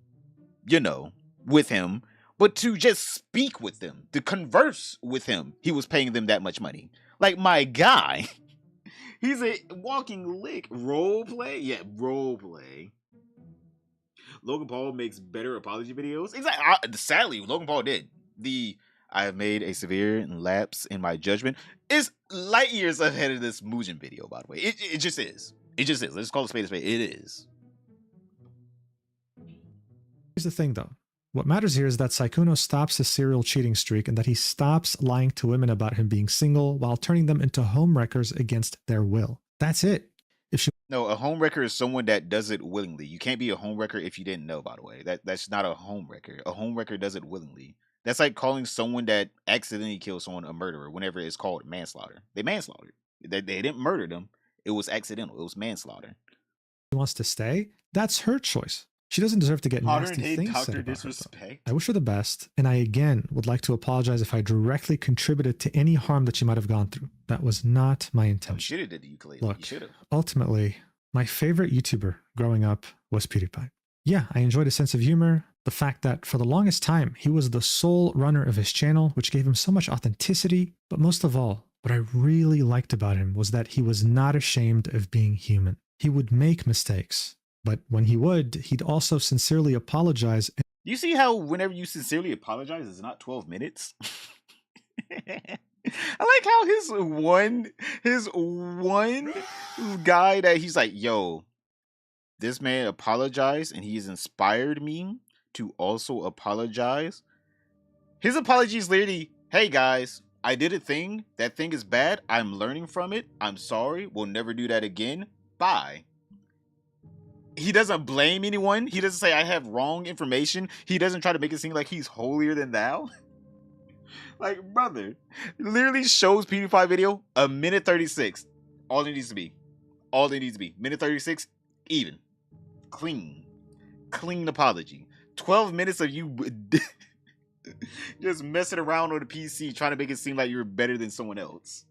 with him, but to just speak with them, to converse with him. He was paying them that much money. Like, my guy, he's a walking lick. Role play? Yeah, role play. Logan Paul makes better apology videos. Exactly. Sadly, Logan Paul did. I have made a severe lapse in my judgment is light years ahead of this Mujin video, by the way. It just is. It just is. Let's call it a spade a spade. It is. Here's the thing, though. What matters here is that Sykkuno stops his serial cheating streak and that he stops lying to women about him being single while turning them into homewreckers against their will. That's it. No, a homewrecker is someone that does it willingly. You can't be a homewrecker if you didn't know, by the way. That's not a homewrecker. A homewrecker does it willingly. That's like calling someone that accidentally killed someone a murderer whenever it's called manslaughter. They manslaughtered. They didn't murder them. It was accidental. It was manslaughter. She wants to stay. That's her choice. She doesn't deserve to get nasty things said about disrespect. her. I wish her the best, and I again would like to apologize if I directly contributed to any harm that she might have gone through. That was not my intention. You should have did the ukulele. Look, you should have. Ultimately, my favorite YouTuber growing up was PewDiePie. Yeah, I enjoyed his sense of humor, the fact that for the longest time, he was the sole runner of his channel, which gave him so much authenticity, but most of all, what I really liked about him was that he was not ashamed of being human. He would make mistakes, but when he would, he'd also sincerely apologize You see how whenever you sincerely apologize, it's not 12 minutes? I like how his one guy that he's like, yo, this man apologized and he's inspired me to also apologize. His apology is literally, hey guys, I did a thing. That thing is bad. I'm learning from it. I'm sorry. We'll never do that again. Bye. He doesn't blame anyone. He doesn't say I have wrong information. He doesn't try to make it seem like he's holier than thou. Like, brother, literally shows PewDiePie video, a minute 36. All it needs to be. All it needs to be. Minute 36, even. Clean. Clean apology. 12 minutes of you just messing around on the PC trying to make it seem like you're better than someone else.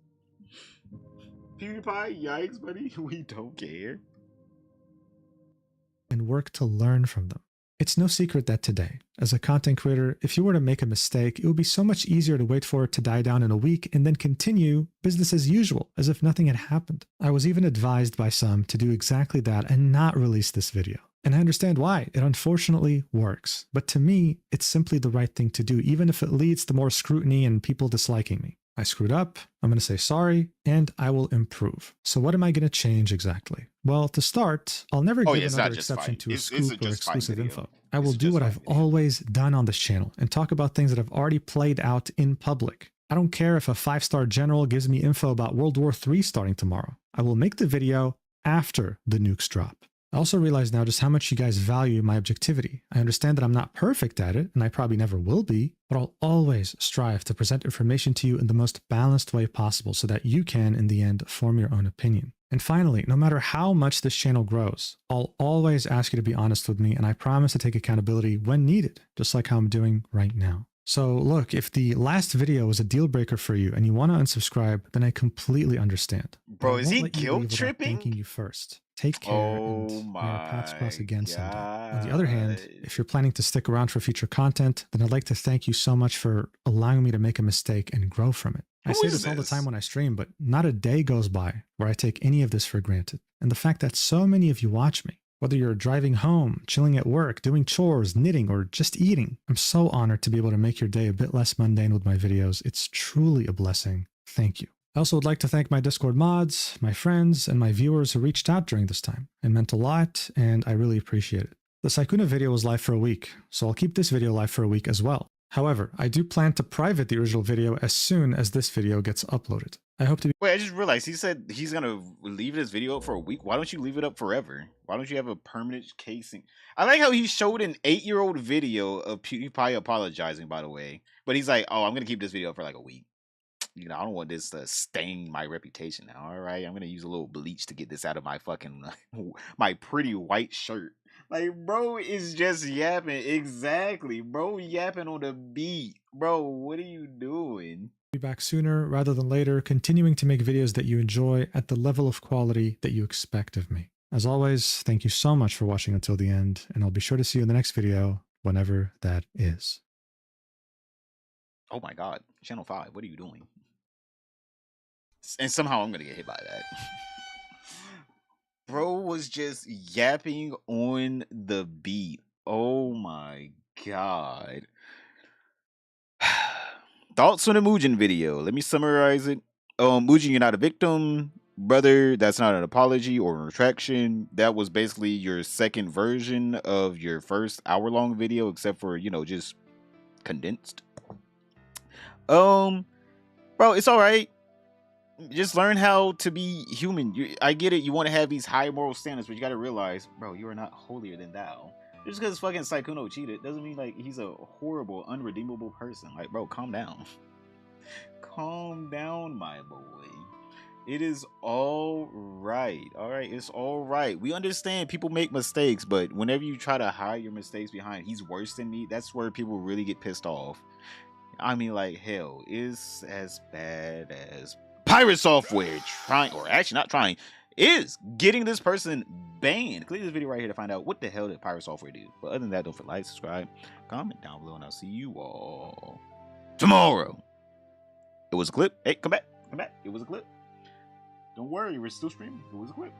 PewDiePie, yikes, buddy. We don't care. And work to learn from them. It's no secret that today, as a content creator, if you were to make a mistake, it would be so much easier to wait for it to die down in a week and then continue business as usual, as if nothing had happened. I was even advised by some to do exactly that and not release this video. And I understand why. It unfortunately works. But to me, it's simply the right thing to do, even if it leads to more scrutiny and people disliking me. I screwed up, I'm going to say sorry, and I will improve. So what am I going to change exactly? Well, to start, I'll never give another exception to a scoop or exclusive info. I will do what I've always done on this channel and talk about things that have already played out in public. I don't care if a 5-star general gives me info about World War III starting tomorrow. I will make the video after the nukes drop. I also realize now just how much you guys value my objectivity. I understand that I'm not perfect at it, and I probably never will be, but I'll always strive to present information to you in the most balanced way possible so that you can, in the end, form your own opinion. And finally, no matter how much this channel grows, I'll always ask you to be honest with me, and I promise to take accountability when needed, just like how I'm doing right now. So look, if the last video was a deal breaker for you and you want to unsubscribe, then I completely understand. Bro, is he guilt tripping? Thanking you first. Take care, and may our paths cross again someday. On the other hand, if you're planning to stick around for future content, then I'd like to thank you so much for allowing me to make a mistake and grow from it. I say this all the time when I stream, but not a day goes by where I take any of this for granted. And the fact that so many of you watch me, whether you're driving home, chilling at work, doing chores, knitting, or just eating, I'm so honored to be able to make your day a bit less mundane with my videos. It's truly a blessing. Thank you. I also would like to thank my Discord mods, my friends, and my viewers who reached out during this time. It meant a lot, and I really appreciate it. The Sykkuno video was live for a week, so I'll keep this video live for a week as well. However, I do plan to private the original video as soon as this video gets uploaded. I hope to be— Wait, I just realized he said he's gonna leave this video up for a week. Why don't you leave it up forever? Why don't you have a permanent casing? I like how he showed an 8-year-old video of PewDiePie apologizing, by the way. But he's like, oh, I'm gonna keep this video up for like a week. You know, I don't want this to stain my reputation now. All right, I'm gonna use a little bleach to get this out of my fucking my pretty white shirt. Like, bro is just yapping. Exactly, bro, yapping on the beat. Bro, what are you doing? Be back sooner rather than later, continuing to make videos that you enjoy at the level of quality that you expect of me. As always, thank you so much for watching until the end, and I'll be sure to see you in the next video, whenever that is. Oh my god, Channel 5, what are you doing? And somehow I'm gonna get hit by that. Bro was just yapping on the beat. Oh my god. Thoughts on the Mujin video. Let me summarize it. Mujin, you're not a victim. Brother, that's not an apology or a retraction. That was basically your second version of your first hour-long video, except for, you know, just condensed. Bro, it's alright. Just learn how to be human. I get it. You want to have these high moral standards, but you got to realize, bro, you are not holier than thou. Just because fucking Sykkuno cheated doesn't mean like he's a horrible, unredeemable person. Like, bro, calm down. Calm down, my boy. It is all right. All right, it's all right. We understand people make mistakes, but whenever you try to hide your mistakes behind he's worse than me, that's where people really get pissed off. I mean, like, hell, it's as bad as Pirate Software trying, or actually not trying, is getting this person banned. Click this video right here to find out what the hell did Pirate Software do. But other than that, don't forget to like, subscribe, comment down below, and I'll see you all tomorrow. It was a clip. Hey, come back. Come back. It was a clip. Don't worry, we're still streaming. It was a clip.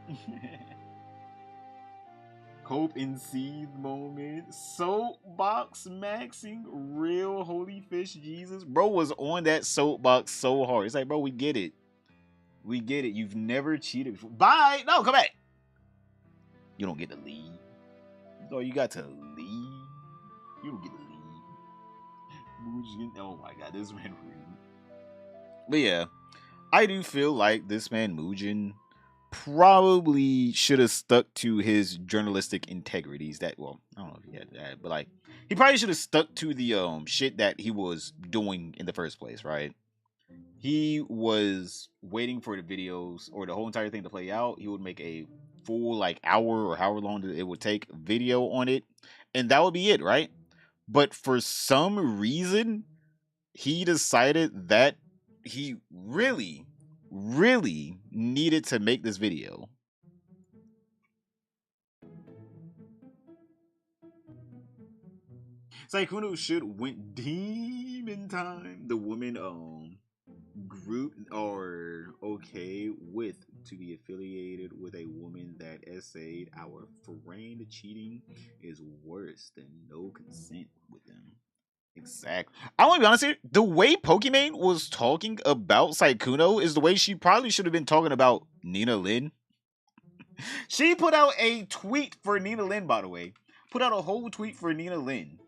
Hope and seethe moment. Soapbox maxing. Real holy fish Jesus. Bro was on that soapbox so hard. It's like, bro, we get it. We get it. You've never cheated before. Bye. No, come back. You don't get to leave. No, you got to leave. You don't get to leave. Mujin. Oh my god, this man rude. But yeah, I do feel like this man Mujin probably should have stuck to his journalistic integrities. That, well, I don't know if he had that, but like he probably should have stuck to the shit that he was doing in the first place, right? He was waiting for the videos or the whole entire thing to play out. He would make a full like hour or however long it would take video on it, and that would be it, right? But for some reason, he decided that he really, really needed to make this video. Sykkuno should went demon time. The women group are okay with to be affiliated with a woman that essayed our friend cheating is worse than no consent with them. Exactly. I want to be honest here. The way Pokimane was talking about Sykkuno is the way she probably should have been talking about Nina Lin. She put out a tweet for Nina Lin, by the way. Put out a whole tweet for Nina Lin.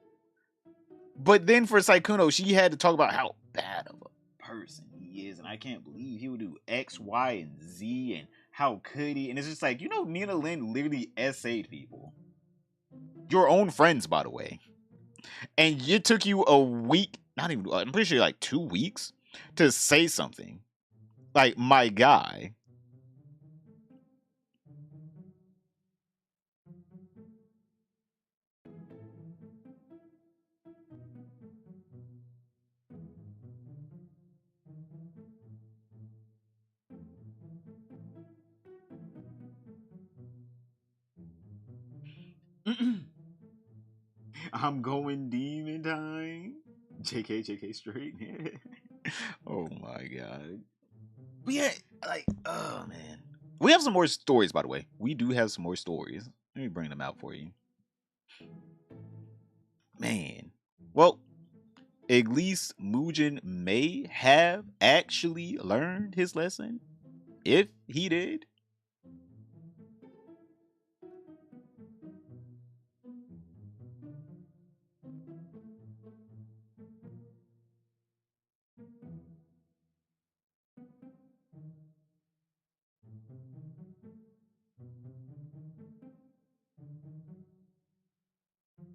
But then for Sykkuno, she had to talk about how bad of a person he is. And I can't believe he would do X, Y, and Z. And how could he? And it's just like, you know, Nina Lin literally essayed people. Your own friends, by the way. And it took you a week, not even, I'm pretty sure like 2 weeks to say something. Like, my guy. I'm going demon time. JK straight. Oh my god. But yeah, like, oh man. We have some more stories, by the way. We do have some more stories. Let me bring them out for you. Man. Well, at least Mujin may have actually learned his lesson. If he did.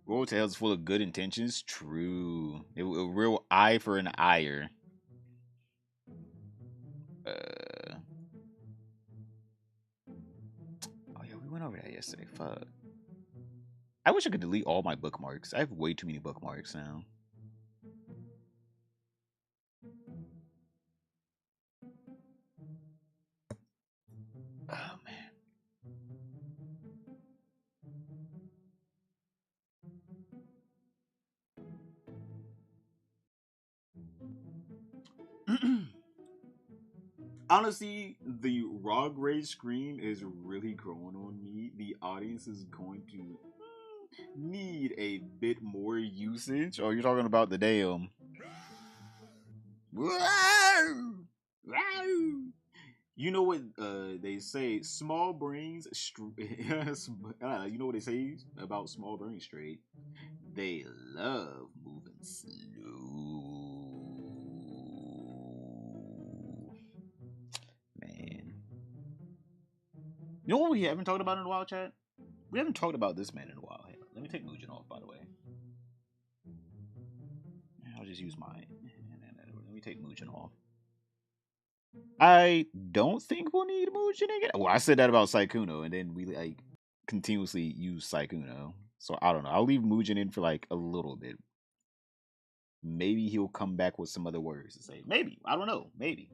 Roll Tales is full of good intentions. True. A real eye for an ire. Oh yeah, we went over that yesterday. Fuck. I wish I could delete all my bookmarks. I have way too many bookmarks now. Oh man. Honestly, the Rog Rage scream is really growing on me. The audience is going to need a bit more usage. Oh, you're talking about the damn. You know what they say? Small brains. You know what they say about small brains straight? They love moving slow. Man. You know what we haven't talked about in a while, chat? We haven't talked about this man in a while. Hey, let me take Mujin off, by the way. I'll just use mine. Let me take Mujin off. I don't think we'll need Mujin again. Well, I said that about Sykkuno, and then we like continuously use Sykkuno. So I don't know. I'll leave Mujin in for like a little bit. Maybe he'll come back with some other words to say. Maybe. I don't know. Maybe.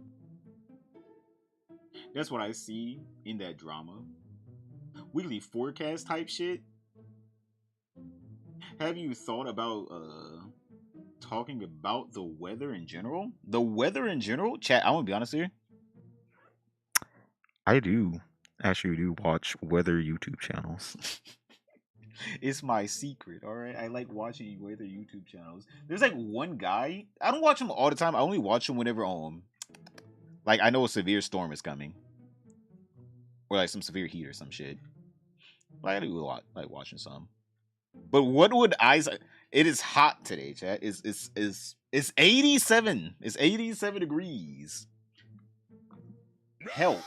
That's what I see in that drama. Weekly forecast type shit. Have you thought about talking about the weather in general? The weather in general? Chat, I want to be honest here. I do actually watch weather YouTube channels. It's my secret, all right? I like watching you wear their YouTube channels. There's like one guy. I don't watch him all the time. I only watch him whenever like I know a severe storm is coming, or like some severe heat or some shit. Like I do a lot, like watching some. But what would I say? It is hot today, chat. It's 87. It's 87 degrees. Help.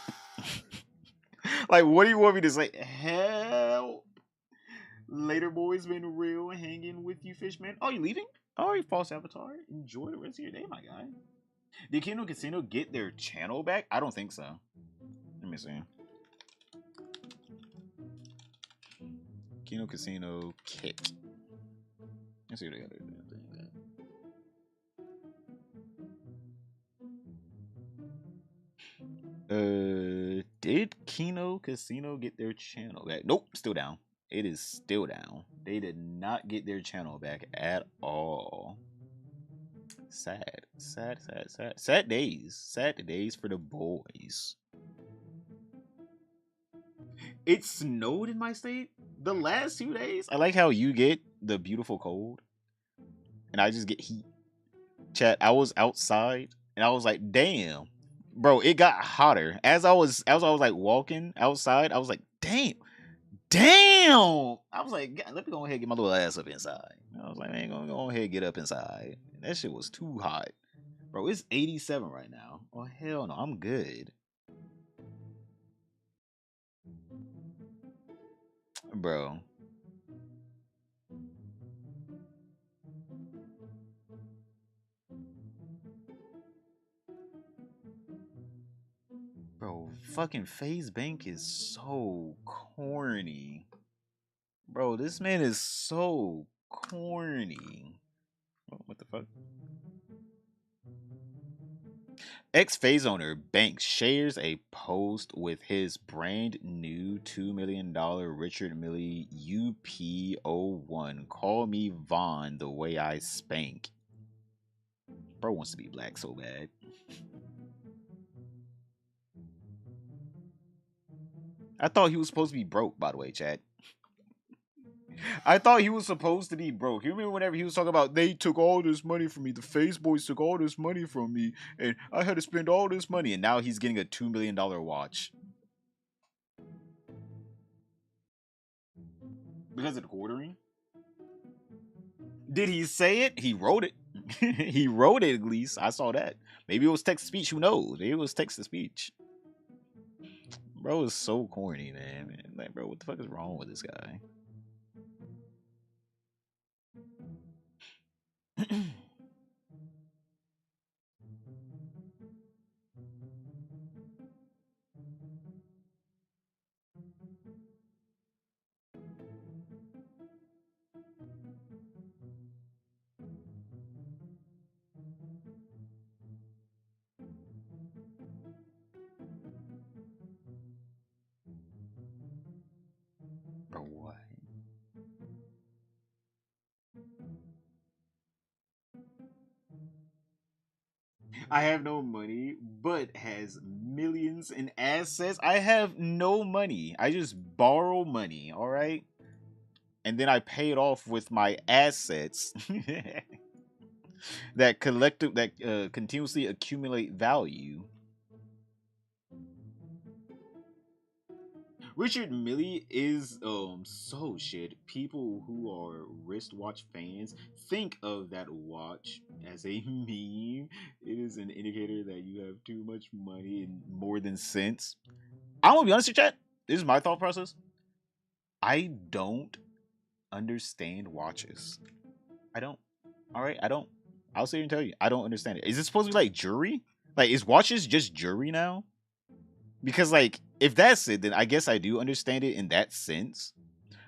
Like, what do you want me to say? Help. Later, boys, been real hanging with you, Fishman. Oh, you leaving? Oh, you false avatar. Enjoy the rest of your day, my guy. Did Kino Casino get their channel back? I don't think so. Let me see. Kino Casino kick. Let's see what they got there. Did Kino Casino get their channel back? Nope, still down. It is still down. They did not get their channel back at all. Sad. Sad days. Sad days for the boys. It snowed in my state the last 2 days. I like how you get the beautiful cold and I just get heat. Chat, I was outside and I was like, damn. Bro, it got hotter. As I was like walking outside, I was like, damn. I was like, God, let me go ahead and get my little ass up inside. I was like, man, go ahead and get up inside. That shit was too hot. Bro, it's 87 right now. Oh, hell no, I'm good. Bro. Bro, fucking FaZe Bank is so corny. Bro, this man is so corny. What the fuck? Ex-FaZe owner Banks shares a post with his brand new $2 million Richard Mille UP01. Call me Vaughn the way I spank. Bro wants to be black so bad. I thought he was supposed to be broke, by the way, chat. I thought he was supposed to be broke. You remember whenever he was talking about, they took all this money from me, the FaZe boys took all this money from me, and I had to spend all this money, and now he's getting a $2 million watch. Because of the quartering? Did he say it? He wrote it. He wrote it, at least. I saw that. Maybe it was text-to-speech. Who knows? Maybe it was text-to-speech. Bro is so corny, man. Like, bro, what the fuck is wrong with this guy? Bro, what? I have no money, but has millions in assets. I have no money. I just borrow money, all right? And then I pay it off with my assets that continuously accumulate value. Richard Mille is so shit. People who are wristwatch fans think of that watch as a meme. It is an indicator that you have too much money and more than sense. I'm gonna be honest with you, chat. This is my thought process. I don't understand watches. I don't. Alright, I don't. I'll sit here and tell you. I don't understand it. Is it supposed to be like jewelry? Like, is watches just jewelry now? Because, like, if that's it, then I guess I do understand it in that sense.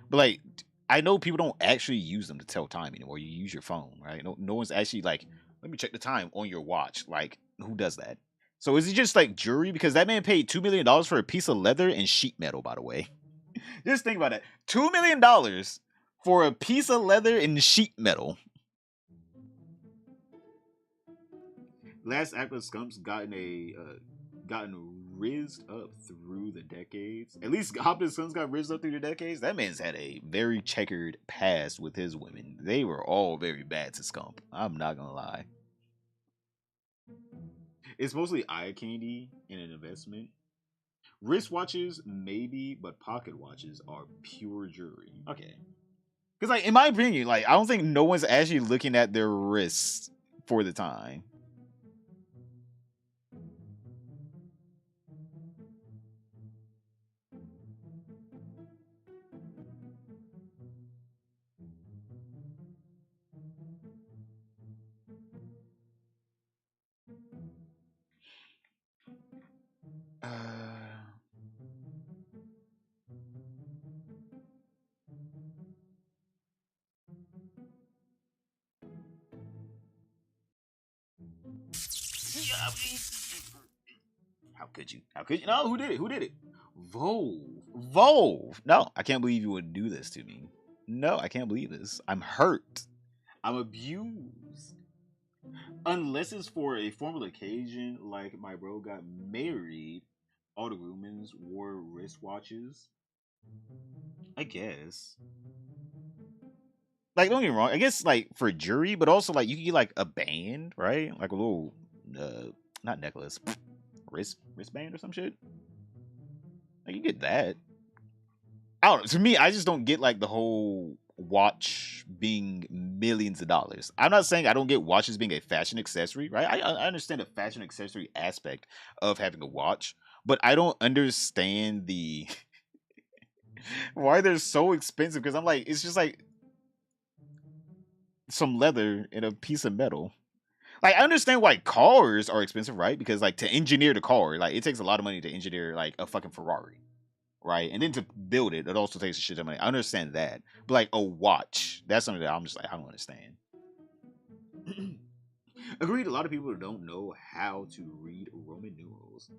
But, like, I know people don't actually use them to tell time anymore. You use your phone, right? No one's actually like, let me check the time on your watch. Like, who does that? So is it just, like, jewelry? Because that man paid $2 million for a piece of leather and sheet metal, by the way. Just think about that. $2 million for a piece of leather and sheet metal. Last act of Skumps gotten a gotten rizzed up through the decades. At least Hopkins' sons got rizzed up through the decades. That man's had a very checkered past with his women. They were all very bad to scump. I'm not gonna lie. It's mostly eye candy and an investment. Wristwatches, maybe, but pocket watches are pure jewelry. Okay. Because, like, in my opinion, like, I don't think no one's actually looking at their wrists for the time. How could you? How could you? No, who did it? Who did it? Volve. No, I can't believe you would do this to me. No, I can't believe this. I'm hurt. I'm abused. Unless it's for a formal occasion, like my bro got married, all the groomens wore wristwatches. I guess. Like, don't get me wrong. I guess, like, for jewelry, but also, like, you can get, like, a band, right? Like a little, not necklace, wristband or some shit. Like, you get that. I don't know. To me, I just don't get, like, the whole watch being millions of dollars. I'm not saying I don't get watches being a fashion accessory, right? I understand the fashion accessory aspect of having a watch, but I don't understand the why they're so expensive. Because I'm like, it's just like some leather and a piece of metal. Like, I understand why cars are expensive, right? Because, like, to engineer the car, like, it takes a lot of money to engineer, like, a fucking Ferrari, right? And then to build it, it also takes a shit ton of money. I understand that. But, like, a watch, that's something that I'm just like, I don't understand. Agreed, a lot of people don't know how to read Roman numerals.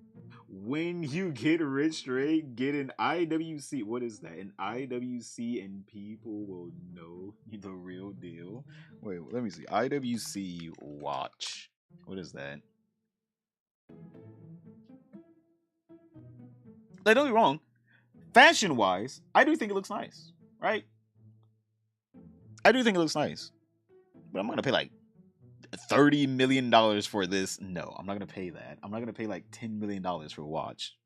When you get rich straight, get an IWC. What is that? An IWC and people will know the real deal. Wait, let me see. IWC watch. What is that? Like, don't get me wrong. Fashion-wise, I do think it looks nice, right? I do think it looks nice. But I'm not going to pay like $30 million for this. No, I'm not going to pay that. I'm not going to pay like $10 million for a watch.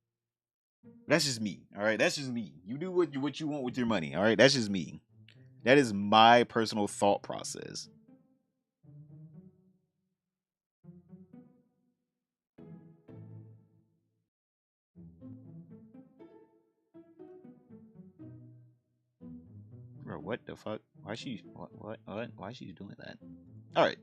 That's just me, all right? That's just me. You do what you want with your money, all right? That's just me. That is my personal thought process. Bro, what the fuck? Why she what? Why is she doing that? All right.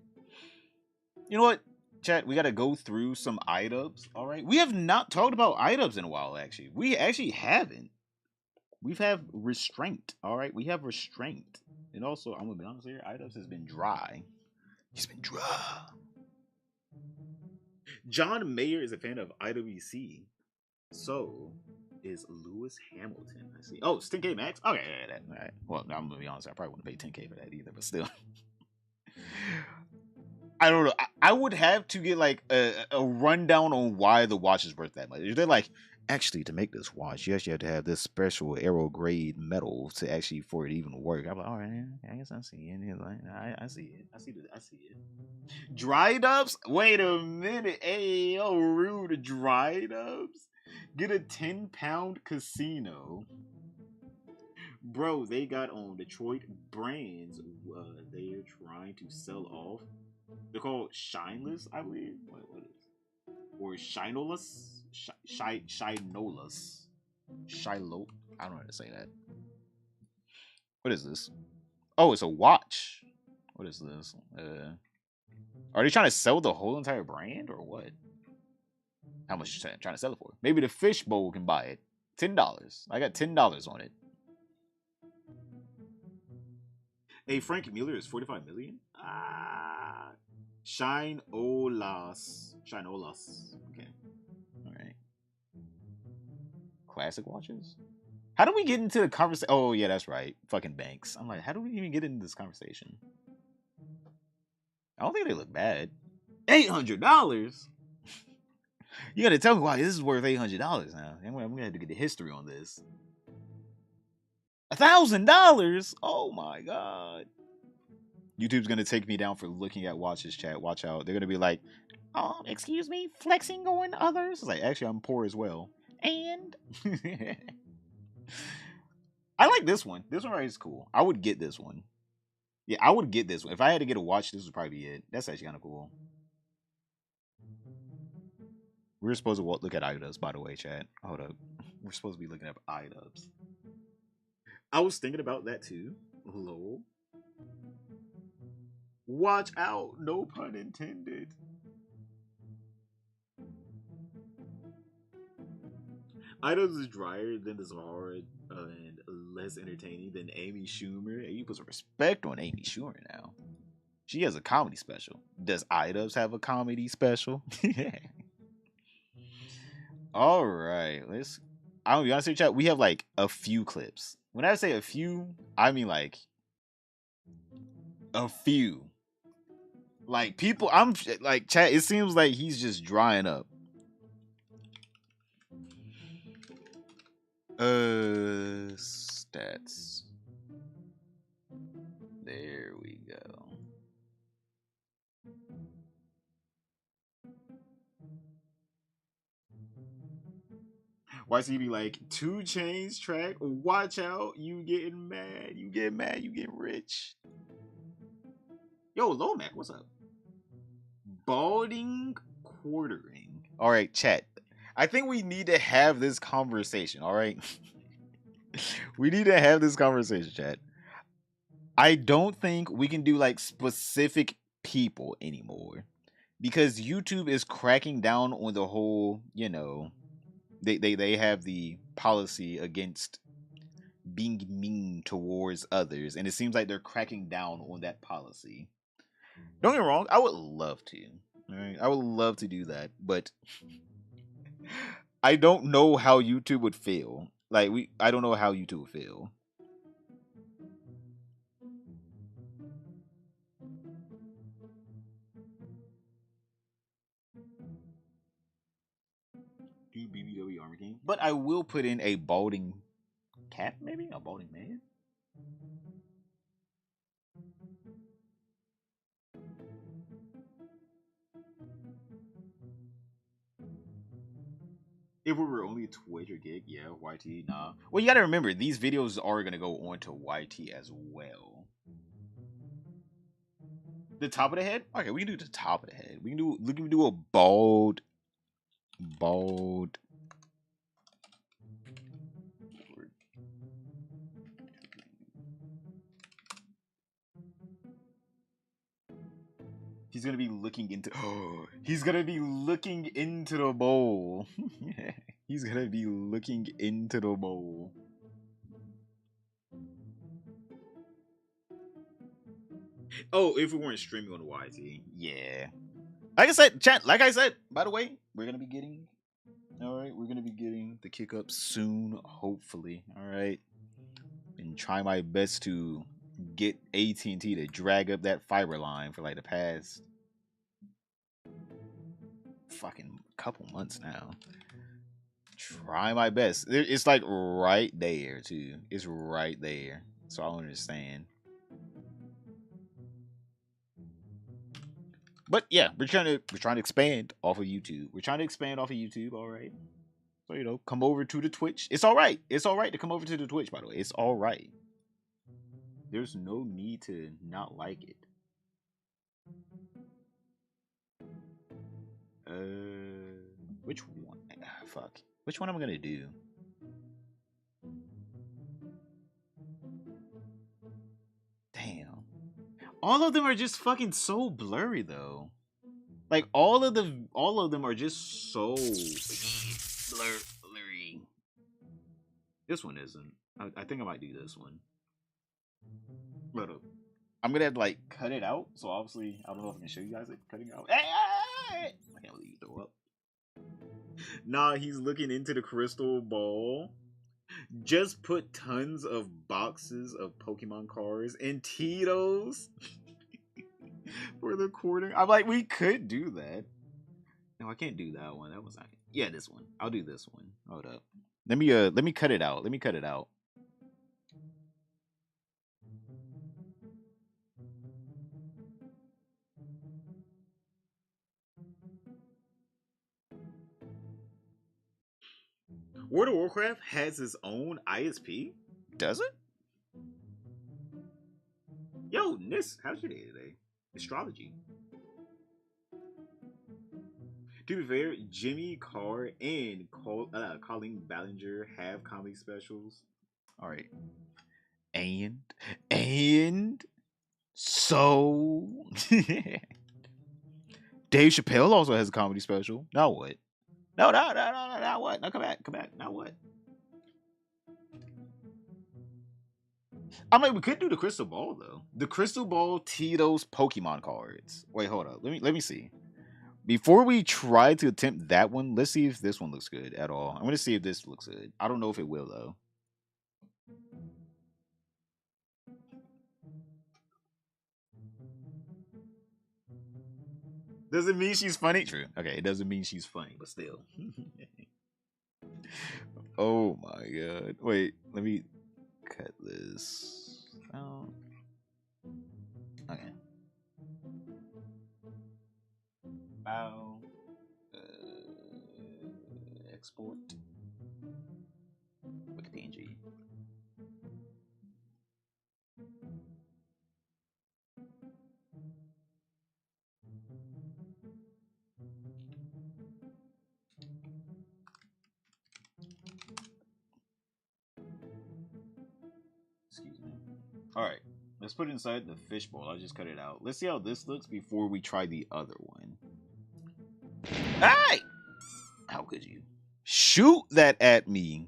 You know what, chat? We got to go through some items. All right. We have not talked about items in a while. Actually, we actually haven't. We've have restraint. All right. We have restraint, and also I'm gonna be honest here. Items has been dry. He's been dry. John Mayer is a fan of IWC. So is Lewis Hamilton. I see. Oh, it's 10K max? Okay, yeah, all right. Well, I'm gonna be honest, I probably wouldn't pay 10K for that either, but still. I don't know. I would have to get like a rundown on why the watch is worth that much. They're like, actually, to make this watch, you actually have to have this special aero grade metal to actually for it to even work. I'm like, all right, I guess I see it. Like, I see it. I see it. Dried ups? Wait a minute. Hey, yo, rude. Dried ups? Get a 10-pound casino. Bro, they got on Detroit brands they're trying to sell off. They're called Shineless, I believe. What is it? Or Shinoless? Shinoless. Shiloh. I don't know how to say that. What is this? Oh, it's a watch. What is this? Are they trying to sell the whole entire brand or what? How much you trying to sell it for? Maybe the fishbowl can buy it. $10. I got $10 on it. Hey, Frank Mueller is 45 million. Shine-O-Las. Okay. All right. Classic watches. How do we get into the conversation? Oh yeah, that's right. Fucking banks. I'm like, how do we even get into this conversation? I don't think they look bad. $800. You gotta tell me why this is worth $800 now. I'm gonna have to get the history on this. $1,000? Oh my god. YouTube's gonna take me down for looking at watches, chat. Watch out. They're gonna be like, excuse me, flexing on others. It's like, actually, I'm poor as well. And I like this one. This one right is cool. I would get this one. Yeah, I would get this one. If I had to get a watch, this would probably be it. That's actually kind of cool. We're supposed to look at iDubbbz, by the way, chat. Hold up. We're supposed to be looking at iDubbbz. I was thinking about that too. Lol. Watch out. No pun intended. iDubbbz is drier than Zahara and less entertaining than Amy Schumer. Hey, you put some respect on Amy Schumer now. She has a comedy special. Does iDubbbz have a comedy special? All right, I'll be honest with you, chat. We have like a few clips. When I say a few, I mean like a few. Like people, I'm like chat. It seems like he's just drying up. Stats. There we go. YCB like 2 Chainz track. Watch out, you getting mad. You get mad, you get rich. Yo, Lomac, what's up? Balding quartering. All right, chat. I think we need to have this conversation, all right? We need to have this conversation, chat. I don't think we can do like specific people anymore because YouTube is cracking down on the whole, you know, they have the policy against being mean towards others, and it seems like they're cracking down on that policy. Don't get me wrong, I would love to. Right? I would love to do that, but I don't know how YouTube would feel. I don't know how YouTube would feel. Do BBW Armor King, but I will put in a balding cat, maybe a balding man. If we were only Twitch or Gig, yeah, YT, nah. Well, you gotta remember, these videos are gonna go on to YT as well. The top of the head? Okay, we can do the top of the head. We can do a bald. He's gonna be looking into. Oh, he's gonna be looking into the bowl. He's gonna be looking into the bowl. Oh, if we weren't streaming on the YT, yeah. Like I said, chat. Like I said, by the way, we're gonna be getting. All right, we're gonna be getting the kick up soon, hopefully. All right, and try my best to get AT&T to drag up that fiber line for like the past fucking couple months now. Try my best. It's like right there too. It's right there, so I don't understand. But yeah, we're trying to expand off of YouTube. All right. So, you know, come over to the Twitch. It's all right. It's all right to come over to the Twitch, by the way. It's all right. There's no need to not like it. Which one? Fuck. Which one am I gonna do? Damn. All of them are just fucking so blurry though. Like all of them are just so blurry. This one isn't. I think I might do this one. Hold up. I'm gonna have to like cut it out. So obviously, I don't know if I can show you guys it cutting out. I can't believe you throw up. Nah, he's looking into the crystal ball. Just put tons of boxes of Pokemon cards and Tito's for the quarter. I'm like, we could do that. No, I can't do that one. That was not. Yeah, this one. I'll do this one. Hold up. Let me cut it out. Let me cut it out. World of Warcraft has its own ISP? Does it? Yo, Nis, how's your day today? Astrology. To be fair, Jimmy Carr and Colleen Ballinger have comedy specials. All right. And so Dave Chappelle also has a comedy special. Now what? No, now what? No, come back. Now what? I mean, we could do the crystal ball though. The crystal ball Tito's Pokemon cards. Wait, hold up. Let me see. Before we try to attempt that one, let's see if this one looks good at all. I'm gonna see if this looks good. I don't know if it will though. Doesn't mean she's funny. True. Okay, it doesn't mean she's funny, but still. Oh my god. Wait, let me cut this out. Okay. Bow. Export. Look at PNG. Excuse me. Alright, let's put it inside the fishbowl. I just cut it out. Let's see how this looks before we try the other one. Hey! How could you? Shoot that at me.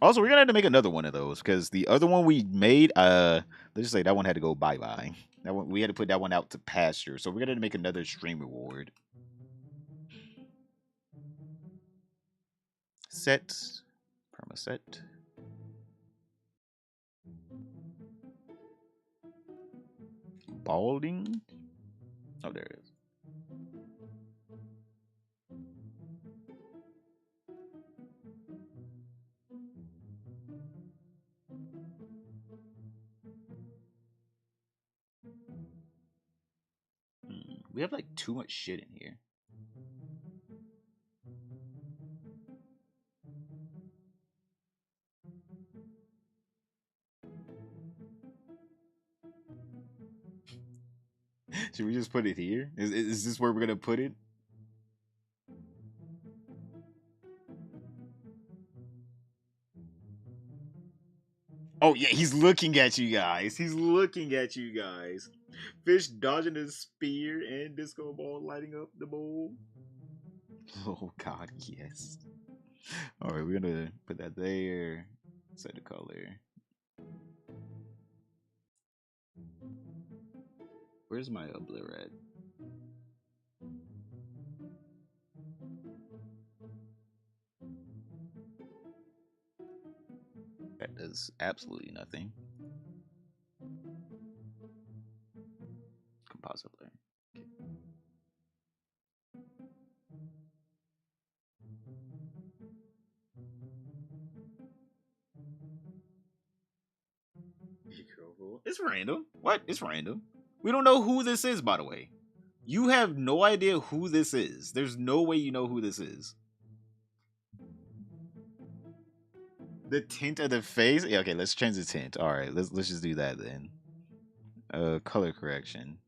Also, we're gonna have to make another one of those because the other one we made, let's just say that one had to go bye-bye. That one we had to put that one out to pasture. So we're gonna make another stream reward. Set. Permaset. Balding. Oh, there it is. We have like too much shit in here. Should we just put it here? Is this where we're gonna put it? Oh yeah, he's looking at you guys. He's looking at you guys. Fish dodging his spear and disco ball lighting up the bowl. Oh god, yes. Alright, we're gonna put that there. Set the color. Where's my blur at? That does absolutely nothing. Composite layer. It's random. What? It's random. We don't know who this is, by the way. You have no idea who this is. There's no way you know who this is. The tint of the face? Yeah, okay, let's change the tint. Alright, let's just do that then. Color correction.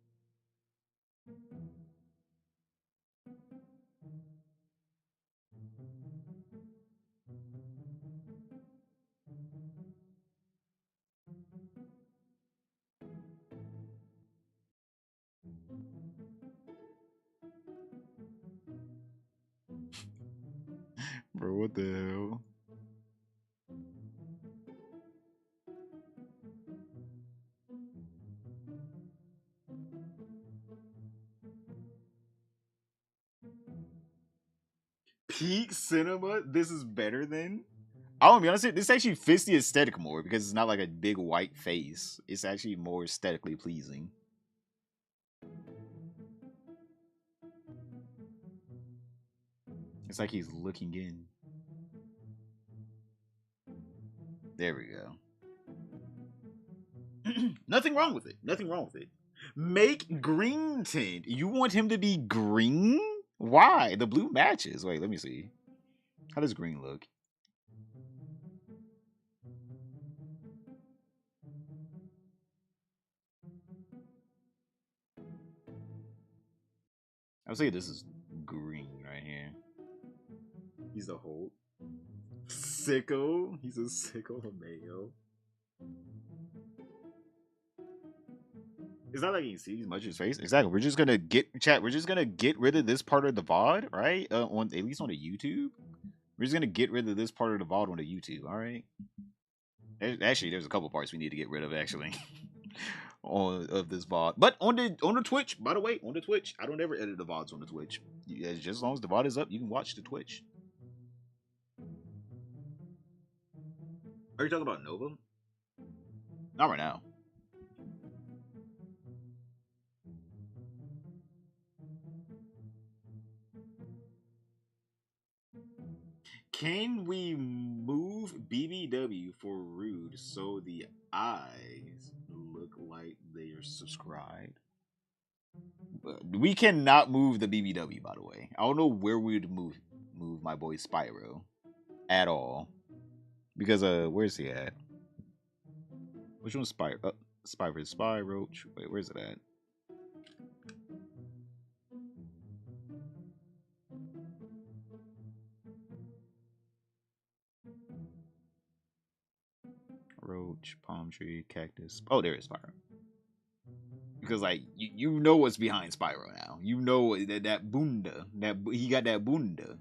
Bro, what the hell? Peak cinema? This is better than? I want to be honest, this actually fits the aesthetic more because it's not like a big white face. It's actually more aesthetically pleasing. It's like he's looking in. There we go. Nothing wrong with it. Nothing wrong with it. Make green tint. You want him to be green? Why? The blue matches. Wait, let me see. How does green look? I would say this is green right here. He's a Hulk. Sicko. He's a sicko Mayo. It's not like you can see much of his face. Exactly. We're just gonna chat. We're just gonna get rid of this part of the VOD, right? On at least on the YouTube. We're just gonna get rid of this part of the VOD on the YouTube. All right. Actually, there's a couple parts we need to get rid of actually of this VOD. But on the Twitch, by the way, on the Twitch, I don't ever edit the VODs on the Twitch. Just as long as the VOD is up, you can watch the Twitch. Are you talking about Nova? Not right now. Can we move BBW for Rude so the eyes look like they are subscribed? We cannot move the BBW, by the way. I don't know where we would move my boy Spyro at all. Because where's he at? Which one's Spyro? Spyro. Wait, where's it at? Roach, palm tree, cactus. Oh, there is Spyro. Because like you know what's behind Spyro now. You know that bunda. That he got that bunda.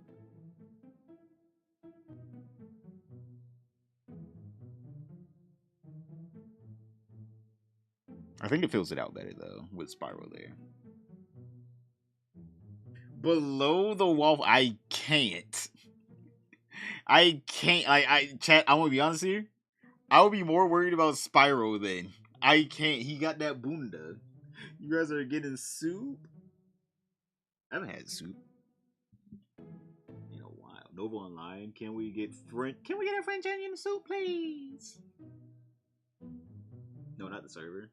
I think it fills it out better though with Spyro there. Below the wall, I can't. I can't. Chat. I want to be honest here. I would be more worried about Spyro then. I can't. He got that bunda. You guys are getting soup. I haven't had soup in a while. Nova Online. Can we get French? Can we get a French onion soup, please? No, not the server.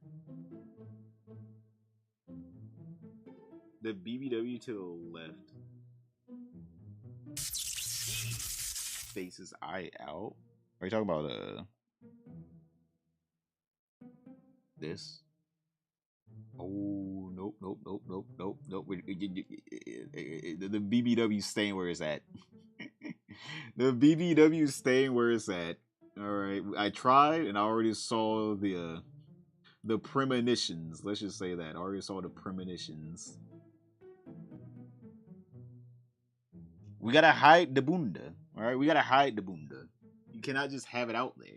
The BBW to the left faces eye out. Are you talking about this? Oh nope. The BBW staying where it's at. The BBW staying where it's at. All right, I tried and I already saw the premonitions. Let's just say that I already saw the premonitions. We gotta hide the bunda. All right, we gotta hide the bunda. You cannot just have it out there.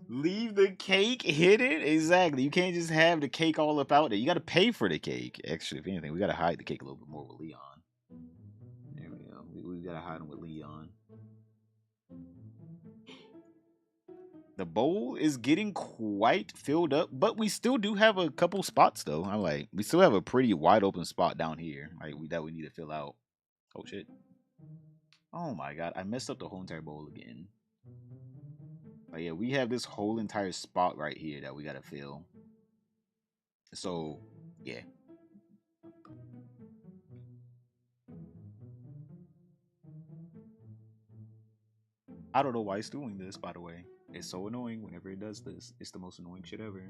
Leave the cake hidden? Exactly. You can't just have the cake all up out there. You gotta pay for the cake. Actually, if anything, we gotta hide the cake a little bit more with Leon. There we go. We gotta hide him with Leon. The bowl is getting quite filled up, but we still do have a couple spots though. I'm like, we still have a pretty wide open spot down here, like that we need to fill out. Oh shit! Oh my god, I messed up the whole entire bowl again. But yeah, we have this whole entire spot right here that we gotta fill. So yeah. I don't know why it's doing this, by the way. It's so annoying whenever it does this. It's the most annoying shit ever.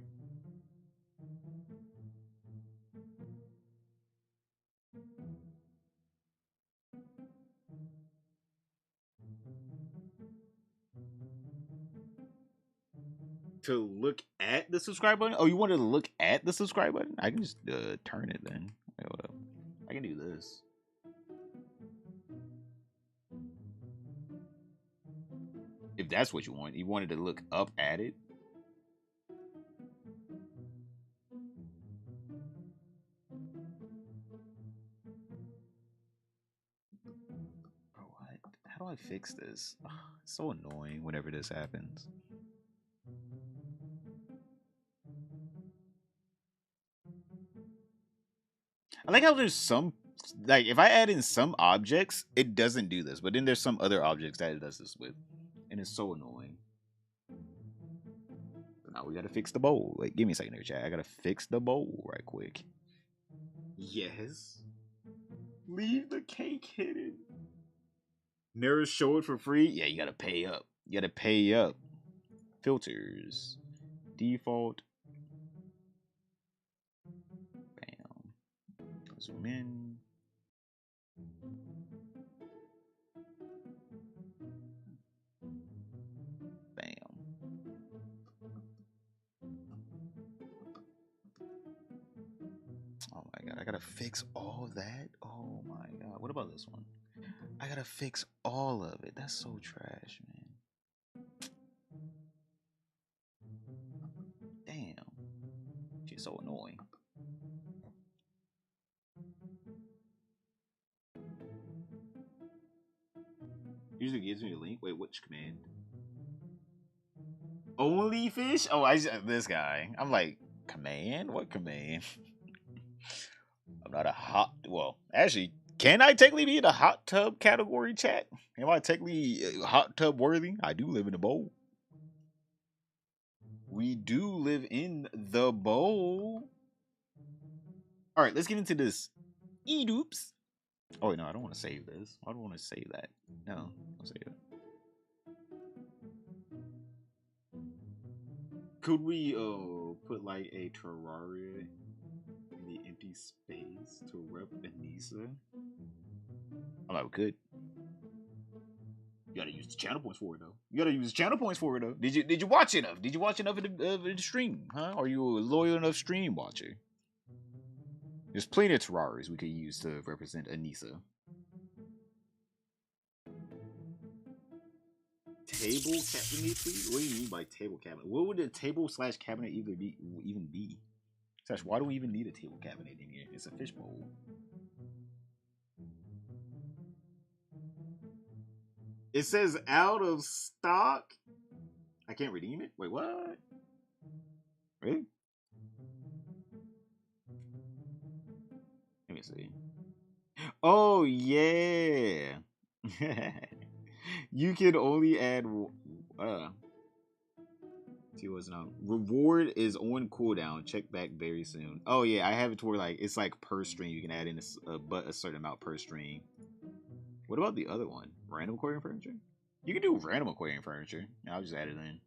To look at the subscribe button? Oh, you wanted to look at the subscribe button? I can just turn it then. Wait, hold up. I can do this. If that's what you want. You wanted to look up at it? Bro, what? How do I fix this? Ugh, it's so annoying whenever this happens. I like how there's some, like, if I add in some objects, it doesn't do this. But then there's some other objects that it does this with. And it's so annoying. So now we gotta fix the bowl. Wait, give me a second here, chat. I gotta fix the bowl right quick. Yes. Leave the cake hidden. Never show it for free? Yeah, you gotta pay up. You gotta pay up. Filters. Default. Bam. Zoom in. Bam. Oh my god, I gotta fix all that? Oh my god. What about this one? I gotta fix all of it. That's so trash, man. Damn. She's so annoying. Usually gives me a link. Wait, which command? Only fish? Oh, this guy. I'm like, command? What command? I'm not a hot. Well, actually, can I technically be in the hot tub category, chat? Am I technically hot tub worthy? I do live in a bowl. We do live in the bowl. All right, let's get into this. Oops. Oh wait, no, I don't want to save this. I don't want to save that. No, I'll save it. Could we put like a Terraria in the empty space to rep Anissa? I'm like, we could. You gotta use the channel points for it though. You gotta use the channel points for it though. Did you watch enough? Did you watch enough of the stream? Huh? Are you a loyal enough stream watcher? There's plenty of Terrarias we could use to represent Anissa. Table cabinet, please? What do you mean by table cabinet? What would a table / cabinet even be? Slash, why do we even need a table cabinet in here? It's a fishbowl. It says out of stock. I can't redeem it? Wait, what? Really? Let me see. Oh, yeah. You can only add see what's now. Reward is on cooldown. Check back very soon. Oh yeah, I have it to where like it's like per stream. You can add in but a certain amount per stream. What about the other one? Random aquarium furniture? You can do random aquarium furniture. I'll just add it in.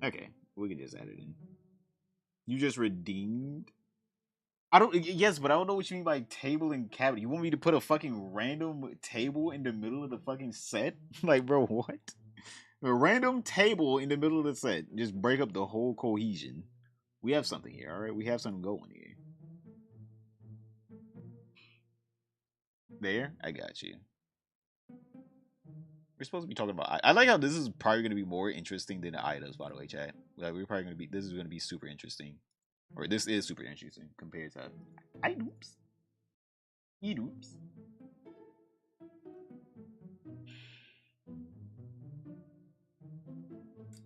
Okay, we can just add it in. You just redeemed? I don't. Yes, but I don't know what you mean by table and cabinet. You want me to put a fucking random table in the middle of the fucking set? Like, bro, what? A random table in the middle of the set. Just break up the whole cohesion. We have something here, all right? We have something going here. There, I got you. We're supposed to be talking about. I like how this is probably going to be more interesting than the items, by the way, chat. Like, we're probably going to be. This is going to be super interesting. Or this is super interesting compared to items. Oops.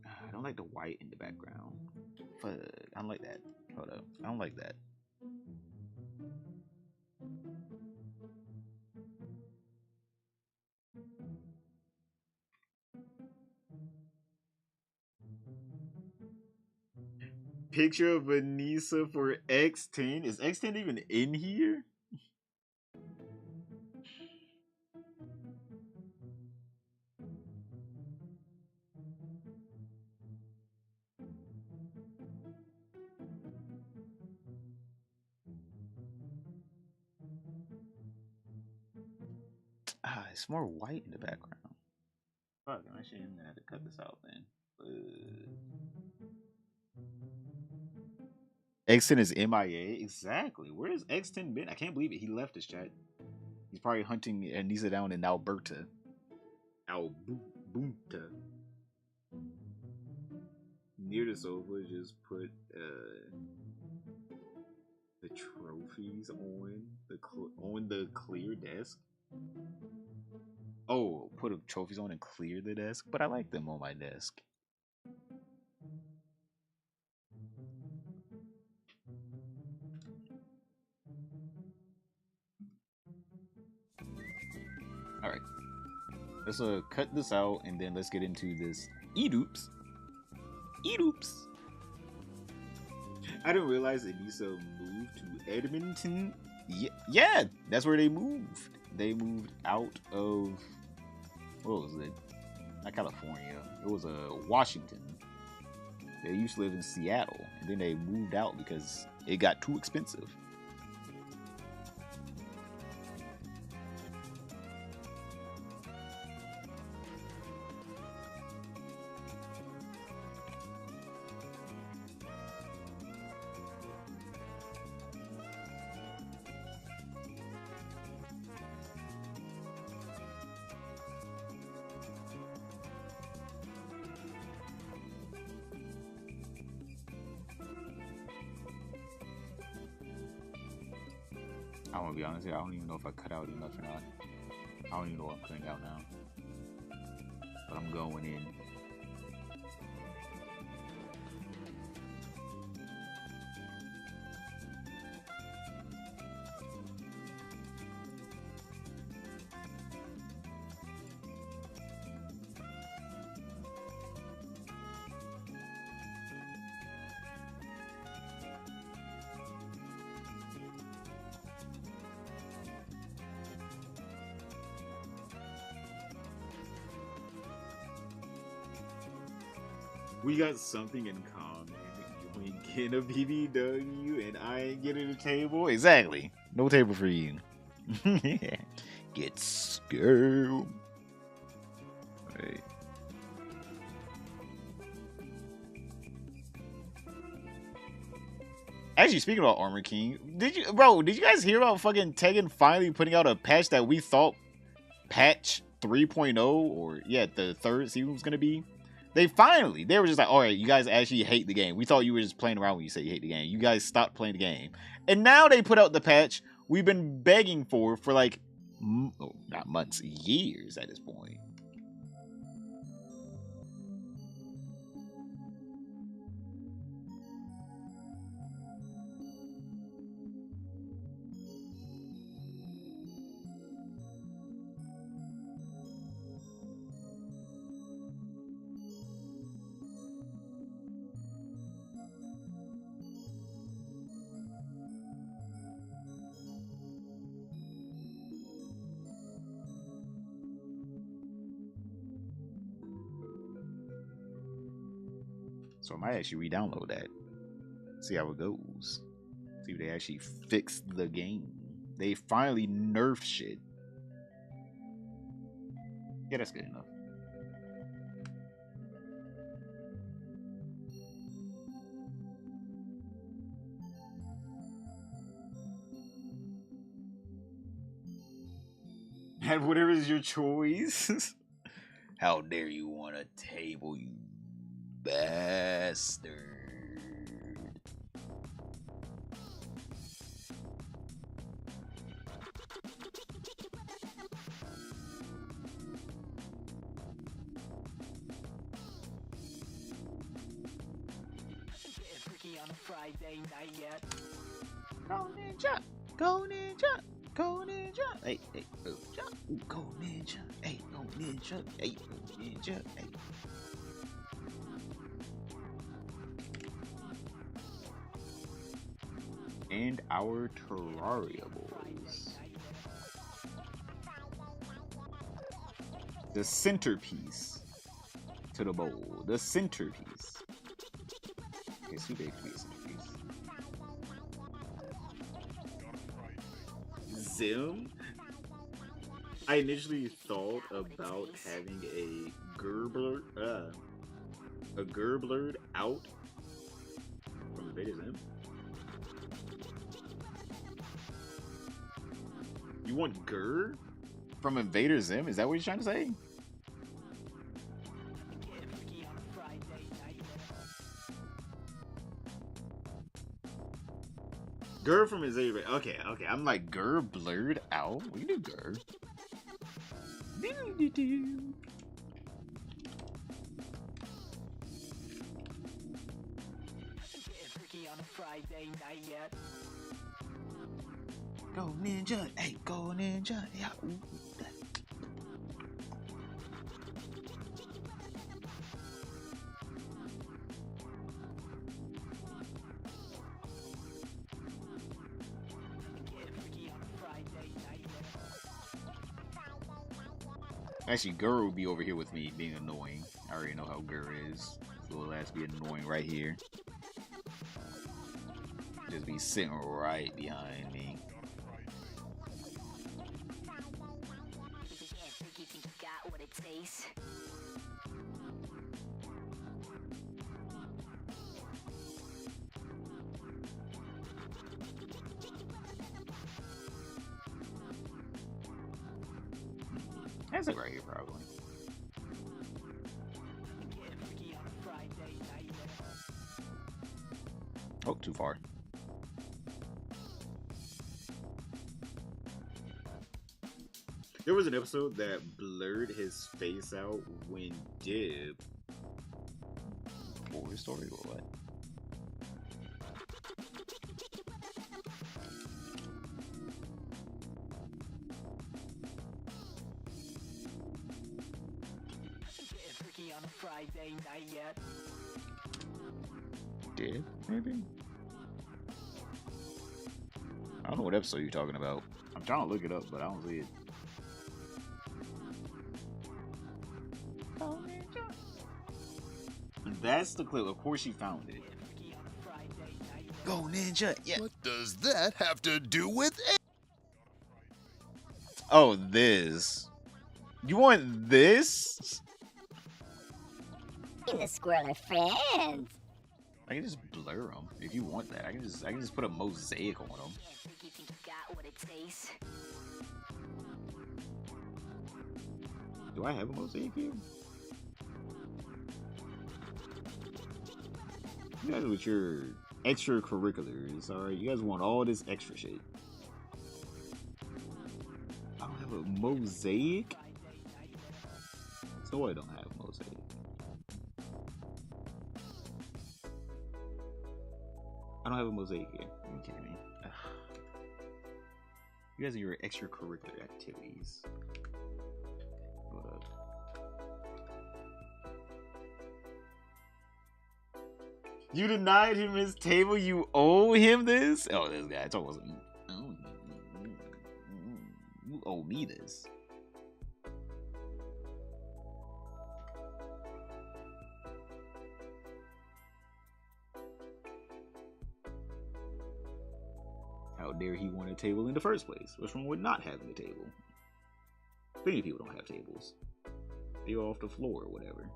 I don't like the white in the background. Fuck. I don't like that. Hold up. I don't like that. Picture of Anissa for X10. Is X10 even in here? It's more white in the background. Fuck, I'm actually gonna have to cut this out then. X10 is MIA? Exactly. Where has X10 been? I can't believe it. He left his chat. He's probably hunting Anissa down in Alberta. Alberta. Near the sofa, just put the trophies on the clear desk. Oh, put trophies on and clear the desk, but I like them on my desk. All right, let's cut this out and then let's get into this edoops. Edoops. I didn't realize Anissa moved to Edmonton. Yeah, that's where they moved. They moved out of, what was it? Not California. It was Washington. They used to live in Seattle, and then they moved out because it got too expensive. I want to be honest here. I don't even know if I cut out enough or not. I don't even know what I'm cutting out now. But I'm going in. We got something in common. You ain't getting a BBW and I ain't getting a table. Exactly. No table for you. Get scared. Right. Actually, speaking about Armor King, did you guys hear about fucking Tekken finally putting out a patch that we thought patch 3.0 or yeah, the third season was gonna be? They were just like, all right, you guys actually hate the game. We thought you were just playing around when you said you hate the game. You guys stopped playing the game. And now they put out the patch we've been begging for like, not months, years at this point. So I might actually re-download that. See how it goes. See if they actually fix the game. They finally nerfed shit. Yeah, that's good enough. And whatever is your choice. How dare you want a table, you bastard. On a Friday night yet. Go ninja, go ninja, go ninja. Hey, hey, go ninja, go ninja. Hey, go ninja, hey, go ninja, hey. And our Terraria boys. The centerpiece to the bowl. The centerpiece. Okay, so they could be a centerpiece. Zim? I initially thought about having a Gerbler out from Invader Zim. You want Gur from Invader Zim? Is that what you're trying to say? Gur from Invader. Okay. I'm like Gur blurred out. We can do Gur. Getting freaky on a Friday night yet. Go ninja, hey, go ninja, yeah. Ooh. Getting freaky on a Friday night yet. Actually, Gur would be over here with me, being annoying. I already know how Gur is. So it'll have to be annoying right here. Just be sitting right behind me. Getting freaky, think you got what it takes. That's it right here, probably. Getting freaky on a Friday night yet. Oh, too far. There was an episode that blurred his face out when Dib. War story or what? Getting freaky on a Friday night yet. Dib, maybe? I don't know what episode you're talking about. I'm trying to look it up, but I don't see it. That's the clip. Of course she found it. Getting freaky on a Friday night yet. Go ninja, yeah. What does that have to do with it? Oh, this. You want this? The squirrel are friends. I can just blur them if you want that. I can just put a mosaic on them. Getting freaky, think you got what it takes. Do I have a mosaic here? You guys with your extracurriculars, alright? You guys want all this extra shit. I don't have a mosaic? So I don't have a mosaic. I don't have a mosaic here. Are you kidding me? Ugh. You guys are your extracurricular activities. Hold up. You denied him his table. You owe him this? Oh, this guy. It's almost. You owe me this. How dare he want a table in the first place? What's wrong with not having a table? Plenty of people don't have tables. They go off the floor or whatever.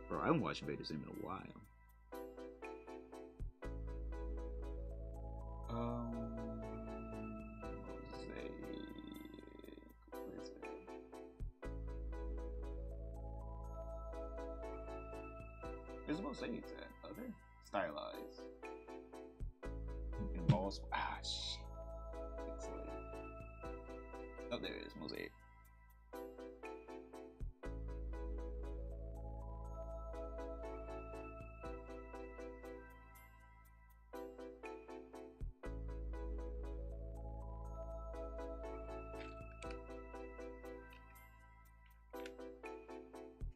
Bro, I haven't watched Vader Sim in a while. There's mosaics at other stylized. Embossed. Ah, shit. Excellent. Oh, there it is. Mosaic.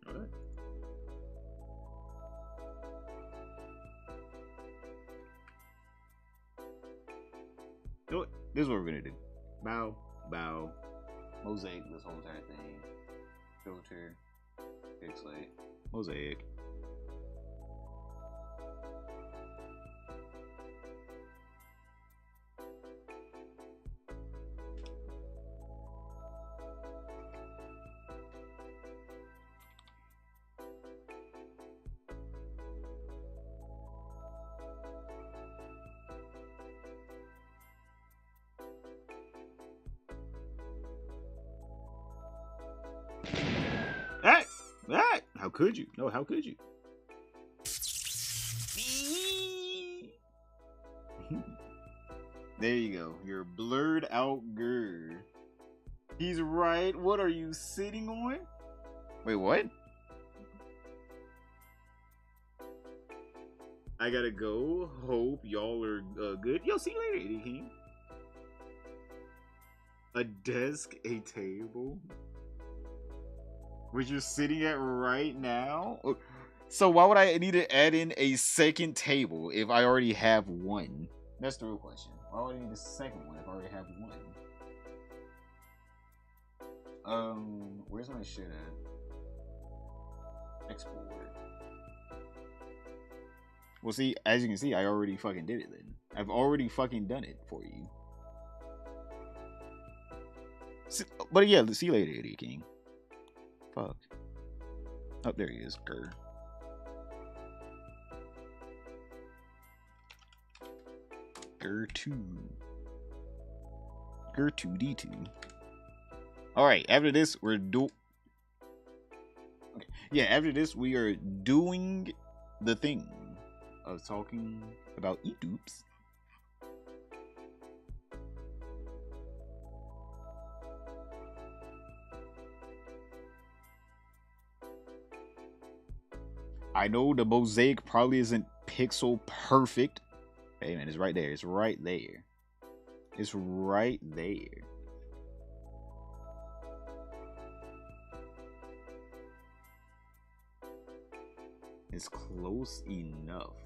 Alright. You know what? This is what we're gonna do. Bow, bow, mosaic, this whole entire thing. Filter, pixelate, mosaic. Hey! Hey! How could you? No, how could you? There you go. Your blurred out Gur. He's right. What are you sitting on? Wait, what? I gotta go. Hope y'all are good. Yo, see you later, Eddie King. A desk, a table. Which you're sitting at right now? So why would I need to add in a second table if I already have one? That's the real question. Why would I need a second one if I already have one? Where's my shit at? Export. Well, see, as you can see, I already fucking did it then. I've already fucking done it for you. But yeah, see you later, Eddie King. Fuck. Oh, there he is, Gur. Gur2. Gur2D2. Alright, after this, we're okay. Yeah, after this, we are doing the thing of talking about YouTubes. I know the mosaic probably isn't pixel perfect. Hey man, it's right there. It's right there. It's right there. It's close enough.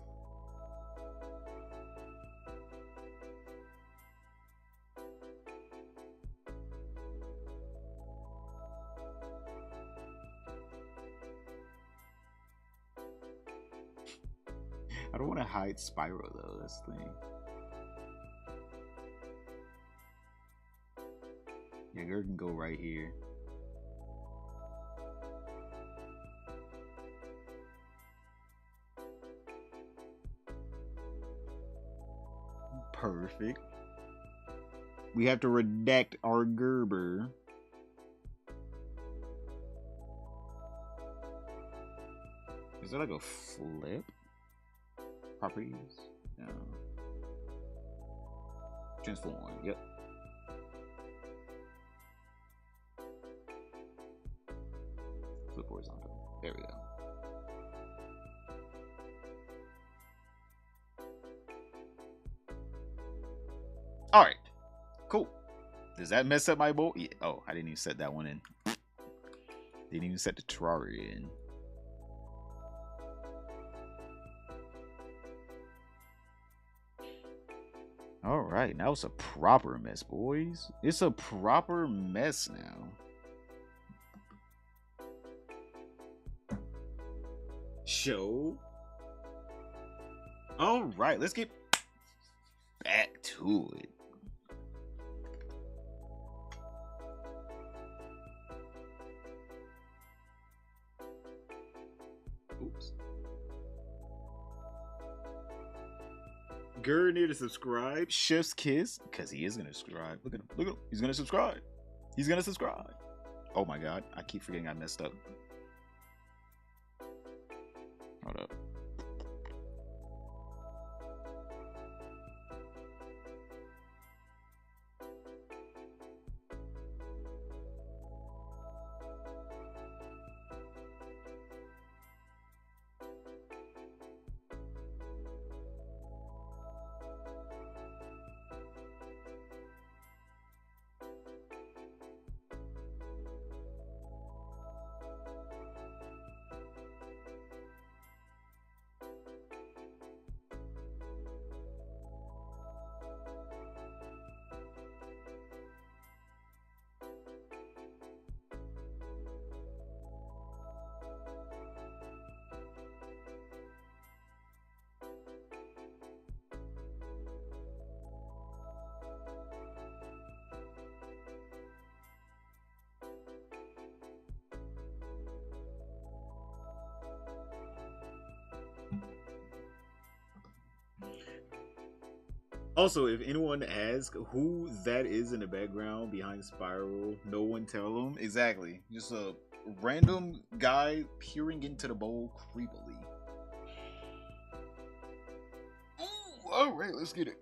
I don't want to hide Spyro though, that's the thing. Yeah, Gur can go right here. Perfect. We have to redact our Gerber. Is there like a flip? Properties? No. Transform, yep. Flip horizontal. There we go. Alright. Cool. Does that mess up my bolt? Yeah. Oh, I didn't even set that one in. Didn't even set the Terraria in. Alright, now it's a proper mess, boys. It's a proper mess now. Show. Alright, let's get back to it. Oops. Gur need to subscribe. Chef's kiss, because he is gonna subscribe. Look at him. Look at him. He's gonna subscribe. He's gonna subscribe. Oh my god, I keep forgetting I messed up. Hold up. Also, if anyone asks who that is in the background behind Spyro, no one tell them. Exactly. Just a random guy peering into the bowl creepily. Ooh, All right, let's get it.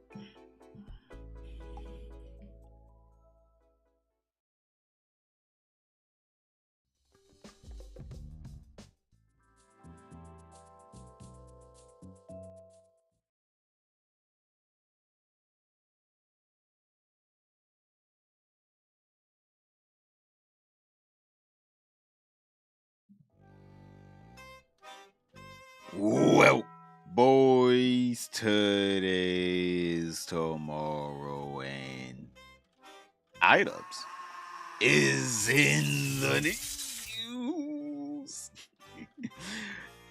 Well, boys, today's tomorrow, and items is in the news.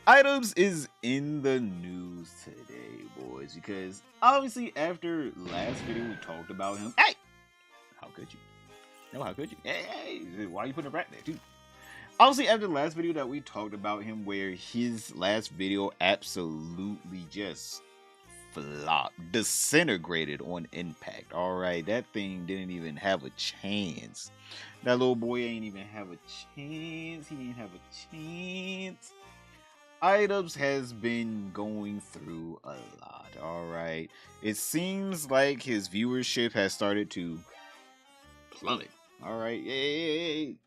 Items is in the news today, boys, because obviously after last video we talked about him. Hey, how could you? No, how could you? Hey, why are you putting a rat there too? Obviously, after the last video that we talked about him, where his last video absolutely just flopped, disintegrated on impact. All right, that thing didn't even have a chance. That little boy ain't even have a chance. He didn't have a chance. Items has been going through a lot. All right, it seems like his viewership has started to plummet. All right, hey.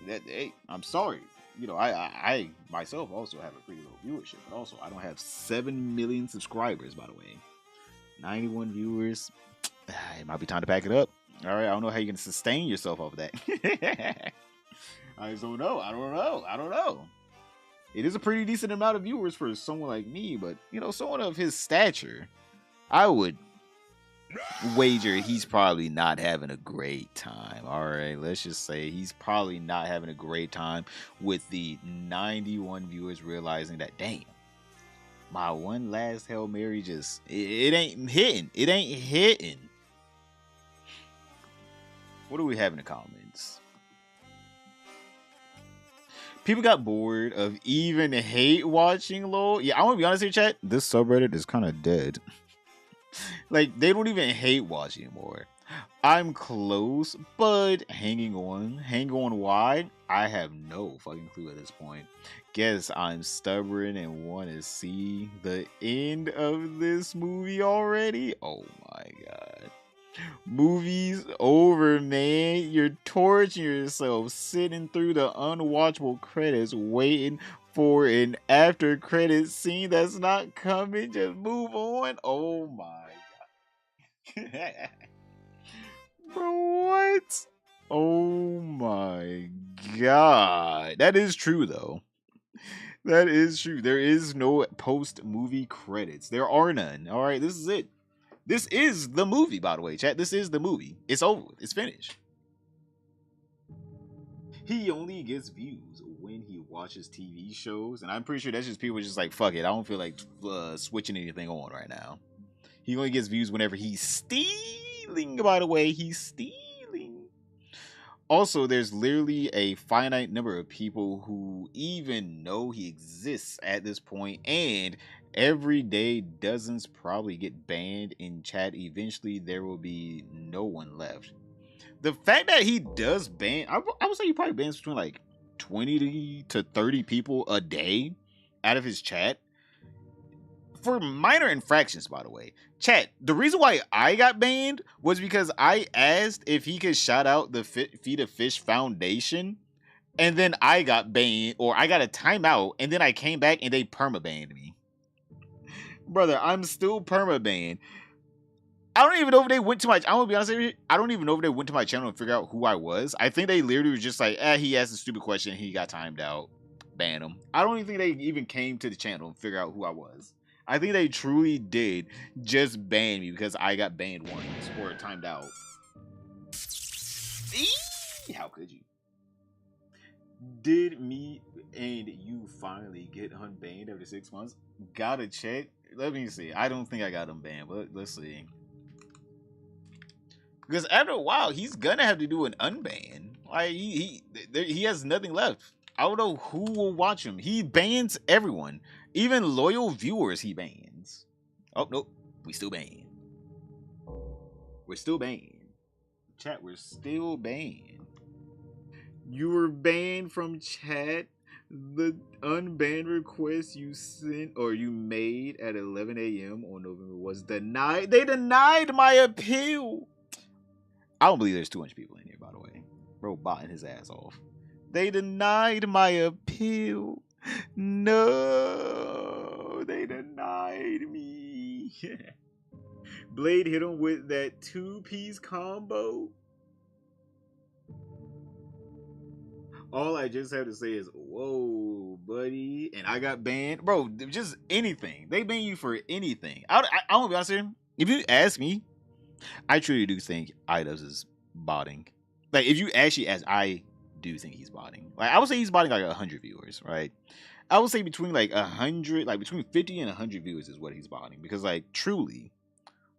Hey, I'm sorry. You know, I myself also have a pretty low viewership, but also I don't have 7 million subscribers, by the way. 91 viewers. It might be time to pack it up. All right, I don't know how you're gonna sustain yourself off of that. I just don't know. I don't know. It is a pretty decent amount of viewers for someone like me, but you know, someone of his stature, I would wager he's probably not having a great time. All right, let's just say he's probably not having a great time with the 91 viewers realizing that, damn, my one last Hail Mary just it ain't hitting. It ain't hitting. What do we have in the comments? People got bored of even hate watching LOL. Yeah, I want to be honest here, chat. This subreddit is kind of dead. Like, they don't even hate watch anymore. I'm close, but hanging on. Hang on why? I have no fucking clue at this point. Guess I'm stubborn and want to see the end of this movie already? Oh my god. Movie's over, man. You're torturing yourself sitting through the unwatchable credits waiting for an after credit scene that's not coming. Just move on. Oh my god. Bro, what? Oh my god. That is true though. That is true. There is no post movie credits. There are none. All right, this is it. This is the movie, by the way, chat. This is the movie. It's over. It's finished. He only gets views when he watches TV shows, and I'm pretty sure that's just people just like, fuck it, I don't feel like switching anything on right now. He only gets views whenever he's stealing, by the way. He's stealing. Also, there's literally a finite number of people who even know he exists at this point, and every day dozens probably get banned in chat. Eventually, there will be no one left. The fact that he does ban, I would say he probably bans between like 20 to 30 people a day out of his chat. For minor infractions, by the way. Chat, the reason why I got banned was because I asked if he could shout out the Feed a Fish Foundation, and then I got banned, or I got a timeout, and then I came back and they perma-banned me. Brother, I'm still perma-banned. I don't even know if they went to my, I'm gonna be honest with you, I don't even know if they went to my channel and figure out who I was. I think they literally was just like, he asked a stupid question, he got timed out, ban him. I don't even think they even came to the channel and figure out who I was. I think they truly did just ban me because I got banned once or timed out. How could you? Did me and you finally get unbanned after 6 months? Gotta check. Let me see. I don't think I got unbanned, but let's see. Because after a while, he's gonna have to do an unban. Like he has nothing left. I don't know who will watch him. He bans everyone. Even loyal viewers he bans. Oh, nope. We still banned. We're still banned. Chat, we're still banned. You were banned from chat. The unbanned request you sent or you made at 11 a.m. on November was denied. They denied my appeal. I don't believe there's 200 people in here, by the way. Bro, botting his ass off. They denied my appeal. No, they denied me. Blade hit him with that 2-piece combo. All I just have to say is, whoa, buddy. And I got banned. Bro, just anything. They ban you for anything. I won't be honest here. If you ask me, I truly do think Idos is botting. Like, if you actually ask, I do think he's botting. Like, I would say he's botting like 100 viewers, right? I would say between like 100, like between 50 and 100 viewers is what he's botting. Because, like, truly,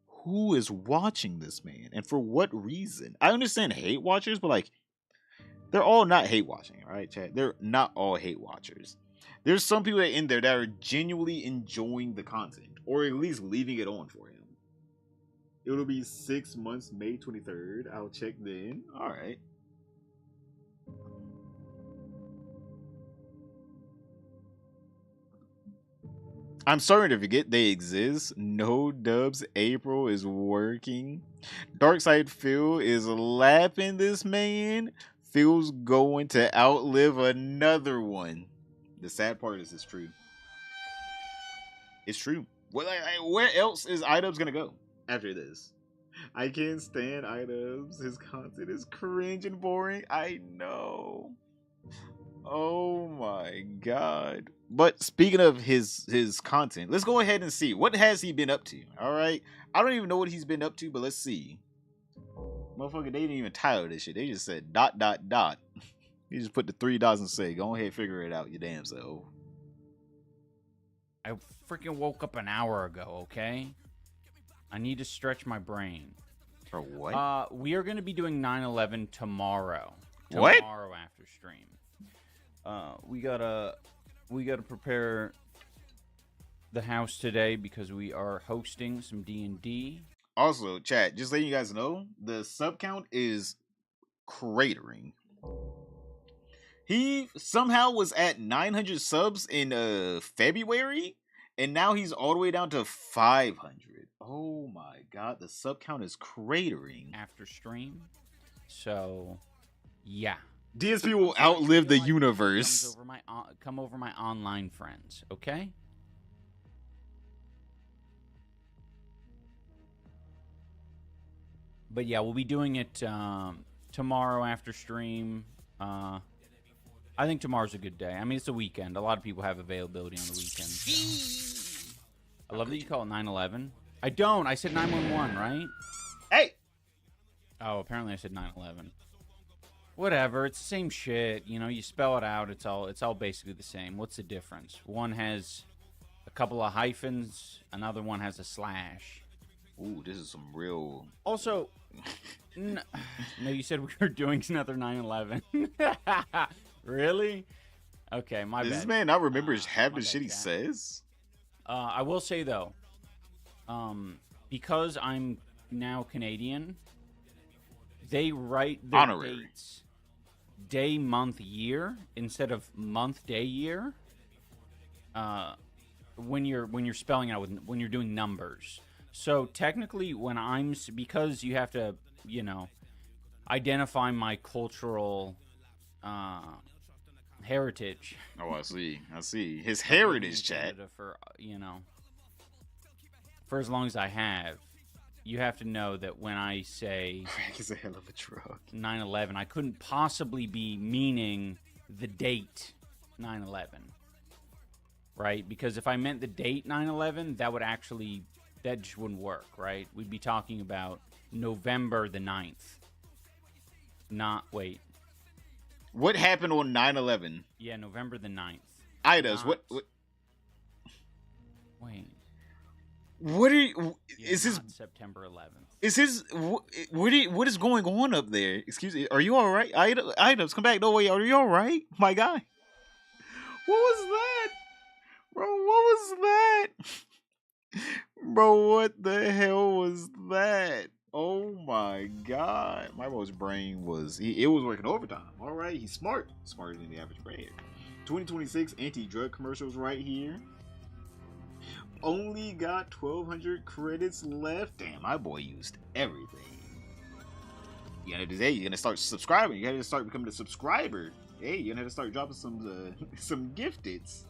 who is watching this man? And for what reason? I understand hate watchers, but like, they're all not hate watching, right, chat? They're not all hate watchers. There's some people in there that are genuinely enjoying the content, or at least leaving it on for him. It'll be 6 months, May 23rd. I'll check then. All right. I'm starting to forget they exist. No dubs. April is working. Darkside Phil is lapping this man. Phil's going to outlive another one. The sad part is it's true. It's true. Where else is Idubbbz gonna go after this? I can't stand Idubbbz. His content is cringe and boring. I know. Oh my god. But speaking of his content, let's go ahead and see. What has he been up to? Alright. I don't even know what he's been up to, but let's see. Motherfucker, they didn't even title this shit. They just said ... He just put the 3 dots and say, go ahead, figure it out, your damn self. I freaking woke up an hour ago, okay? I need to stretch my brain. For what? We are going to be doing 9/11 tomorrow. What? Tomorrow after stream. We gotta prepare the house today because we are hosting some D&D. Also, chat, just letting you guys know, the sub count is cratering. He somehow was at 900 subs in February, and now he's all the way down to 500. Oh my god, the sub count is cratering. After stream. So, yeah. DSP will outlive the universe. Come over my online friends, okay? But yeah, we'll be doing it tomorrow after stream. I think tomorrow's a good day. I mean, it's a weekend. A lot of people have availability on the weekend. So. I love that you call it 9/11. I don't. I said 911, right? Hey! Oh, apparently I said 9/11. Whatever. It's the same shit. You know, you spell it out. It's all basically the same. What's the difference? One has a couple of hyphens. Another one has a slash. Ooh, this is some real... Also, no, you said we were doing another 9/11. Really? Okay, my bad. Does this man not remember half the shit he chat. says? I will say, though, because I'm now Canadian, they write their Honorary. dates day, month, year instead of month, day, year. When you're spelling out when you're doing numbers. So technically, because you have to, you know, identify my cultural heritage. Oh, I see. His heritage, chat. For, you know, for as long as I have, you have to know that when I say Crack is a hell of a drug. 9/11, I couldn't possibly be meaning the date 9/11, right? Because if I meant the date 9/11, that just wouldn't work, right? We'd be talking about November the 9th. Wait. What happened on 9/11? Yeah, November the 9th. Idas, what? Wait. What are you? Yeah, is his September 11th? Is his what is going on up there? Excuse me. Are you all right? Idas, come back. No way. Are you all right, my guy? What was that, bro? What was that, bro? What the hell was that? Oh my god, my bro's brain was it was working overtime. All right, he's smarter than the average brain. 2026 anti-drug commercials right here. Only got 1,200 credits left. Damn, my boy used everything. You're gonna start subscribing. You gotta start becoming a subscriber. Hey, you're gonna have to start dropping some some gifteds.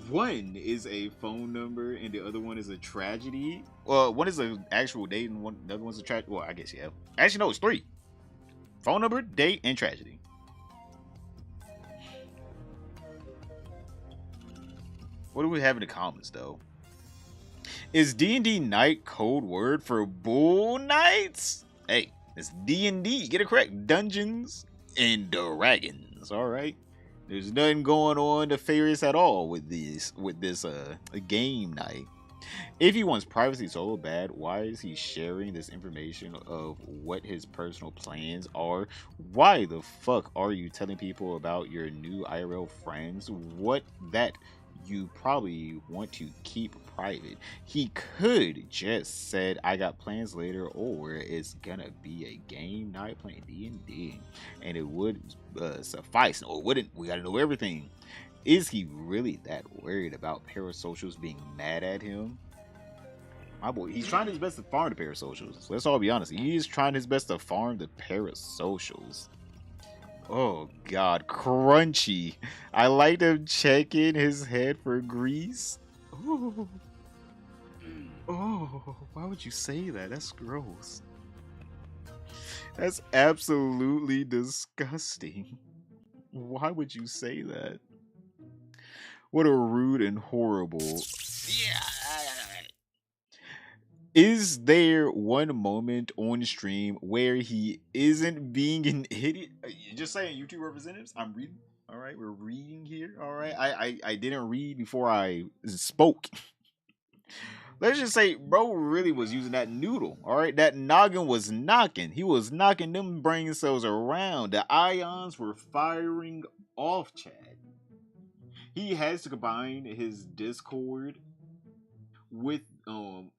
One is a phone number and the other one is a tragedy. Well, one is an actual date and the other one's a tragedy. Well, I guess yeah. Actually, no, it's 3. Phone number, date, and tragedy. What do we have in the comments though? Is D&D night code word for bull nights? Hey, it's D&D. Get it correct. Dungeons and Dragons. All right. There's nothing going on nefarious at all with this game night. If he wants privacy so bad, why is he sharing this information of what his personal plans are? Why the fuck are you telling people about your new IRL friends? What that you probably want to keep private. He could just said I got plans later, or it's gonna be a game night playing D&D, and it would suffice, or wouldn't. We gotta know everything. Is he really that worried about parasocials being mad at him? My boy, he's trying his best to farm the parasocials. Let's all be honest. He is trying his best to farm the parasocials. Oh god, crunchy. I like him checking his head for grease. Oh. Oh, why would you say that? That's gross. That's absolutely disgusting. Why would you say that? What a rude and horrible. Yeah. Is there one moment on stream where he isn't being an idiot? Just saying, YouTube representatives, I'm reading. All right, we're reading here. All right, I didn't read before I spoke. Let's just say, bro really was using that noodle. All right, that noggin was knocking. He was knocking them brain cells around. The ions were firing off, Chad. He has to combine his Discord with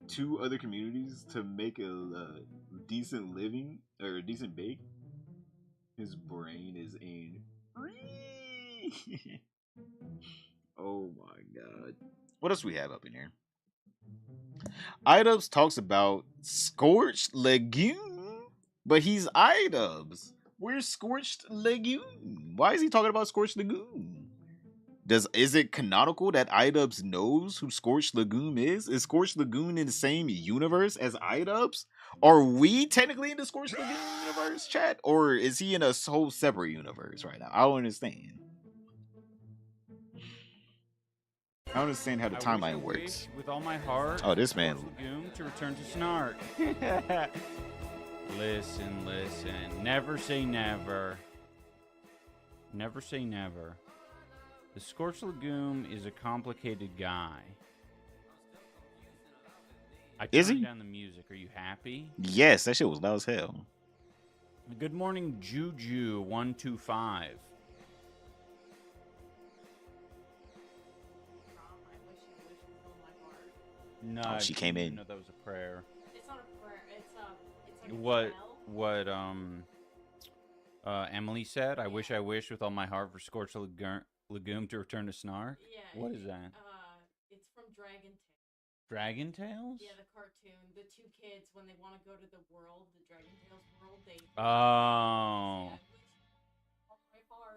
2 other communities to make a decent living or a decent bake. His brain is in. Oh my god. What else we have up in here? Idubs talks about Scorched Lagoon, but he's Idubs. Where's Scorched Lagoon? Why is he talking about Scorched Lagoon? Is it canonical that Idubs knows who Scorched Lagoon is? Is Scorched Lagoon in the same universe as Idubs? Are we technically in the Scorched Lagoon universe, chat? Or is he in a whole separate universe right now? I don't understand. I don't understand how the timeline works. With all my heart. Oh, this man. Lagoon to return to Snark. Listen. Never say never. Never say never. The Scorched Lagoon is a complicated guy. I turned down the music. Are you happy? Yes, that shit was loud as hell. Good morning, Juju125. No, she came in. No, that was a prayer. It's not a prayer. It's like what Emily said. I wish with all my heart for Scorched Lagoon to return to Snark. Yeah. What is that? It's from Dragon Tales. Dragon Tales? Yeah, the cartoon. The 2 kids, when they want to go to the world, the Dragon Tales world, they. Oh.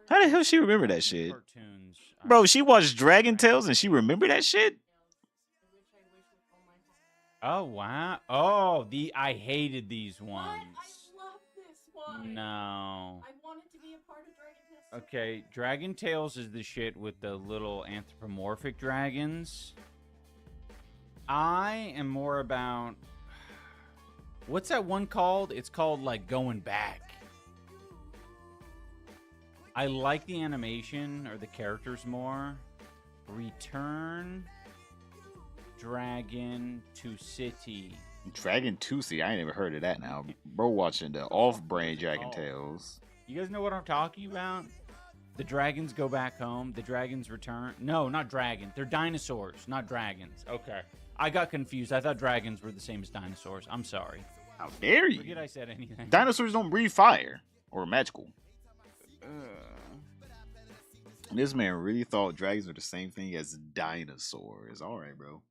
How the hell she remember that shit? Cartoons. Bro, she watched Dragon Tales and she remembered that shit? I wish with all my heart. Oh wow! Oh, I hated these ones. What? I love this one. No. I wanted to be a part of Dragon Tales. Okay, Dragon Tales is the shit with the little anthropomorphic dragons. I am more about what's that one called? It's called like Going Back. I like the animation or the characters more. Return Dragon to City. Dragon to City? I ain't never heard of that now. Bro watching the off-brand Dragon Tales. You guys know what I'm talking about? The dragons go back home. The dragons return. No, not dragons. They're dinosaurs, not dragons. Okay. I got confused. I thought dragons were the same as dinosaurs. I'm sorry. How dare you? Forget I said anything. Dinosaurs don't breathe fire or magical. This man really thought dragons were the same thing as dinosaurs. All right, bro.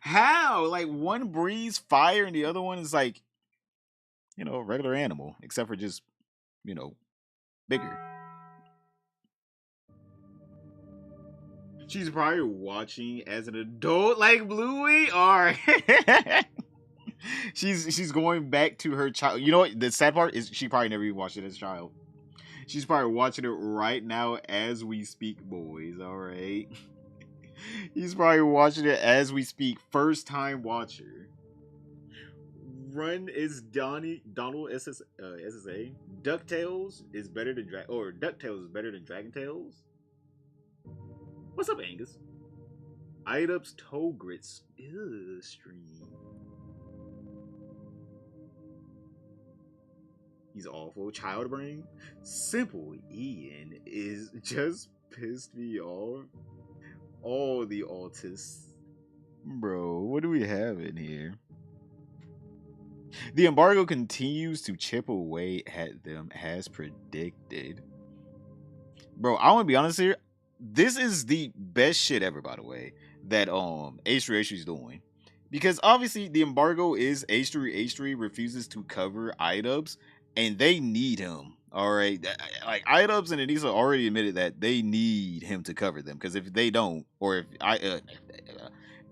How? Like one breathes fire and the other one is like, you know, a regular animal, except for just, you know, bigger. She's probably watching as an adult like Bluey, or she's going back to her child. You know what? The sad part is she probably never even watched it as a child. She's probably watching it right now as we speak, boys. All right. He's probably watching it as we speak. First time watcher. Run is Donald SSA. DuckTales is better than DuckTales is better than Dragon Tales. What's up, Angus? Idup's Toe Grits stream. He's awful. Child brain. Simple Ian is just pissed me off. All the autists. Bro, what do we have in here? The embargo continues to chip away at them as predicted. Bro, I want to be honest here. This is the best shit ever, by the way, that H3 is doing. Because obviously the embargo is H3 refuses to cover IDubs, and they need him. All right, like IDubs and Anissa already admitted that they need him to cover them, because if they don't, or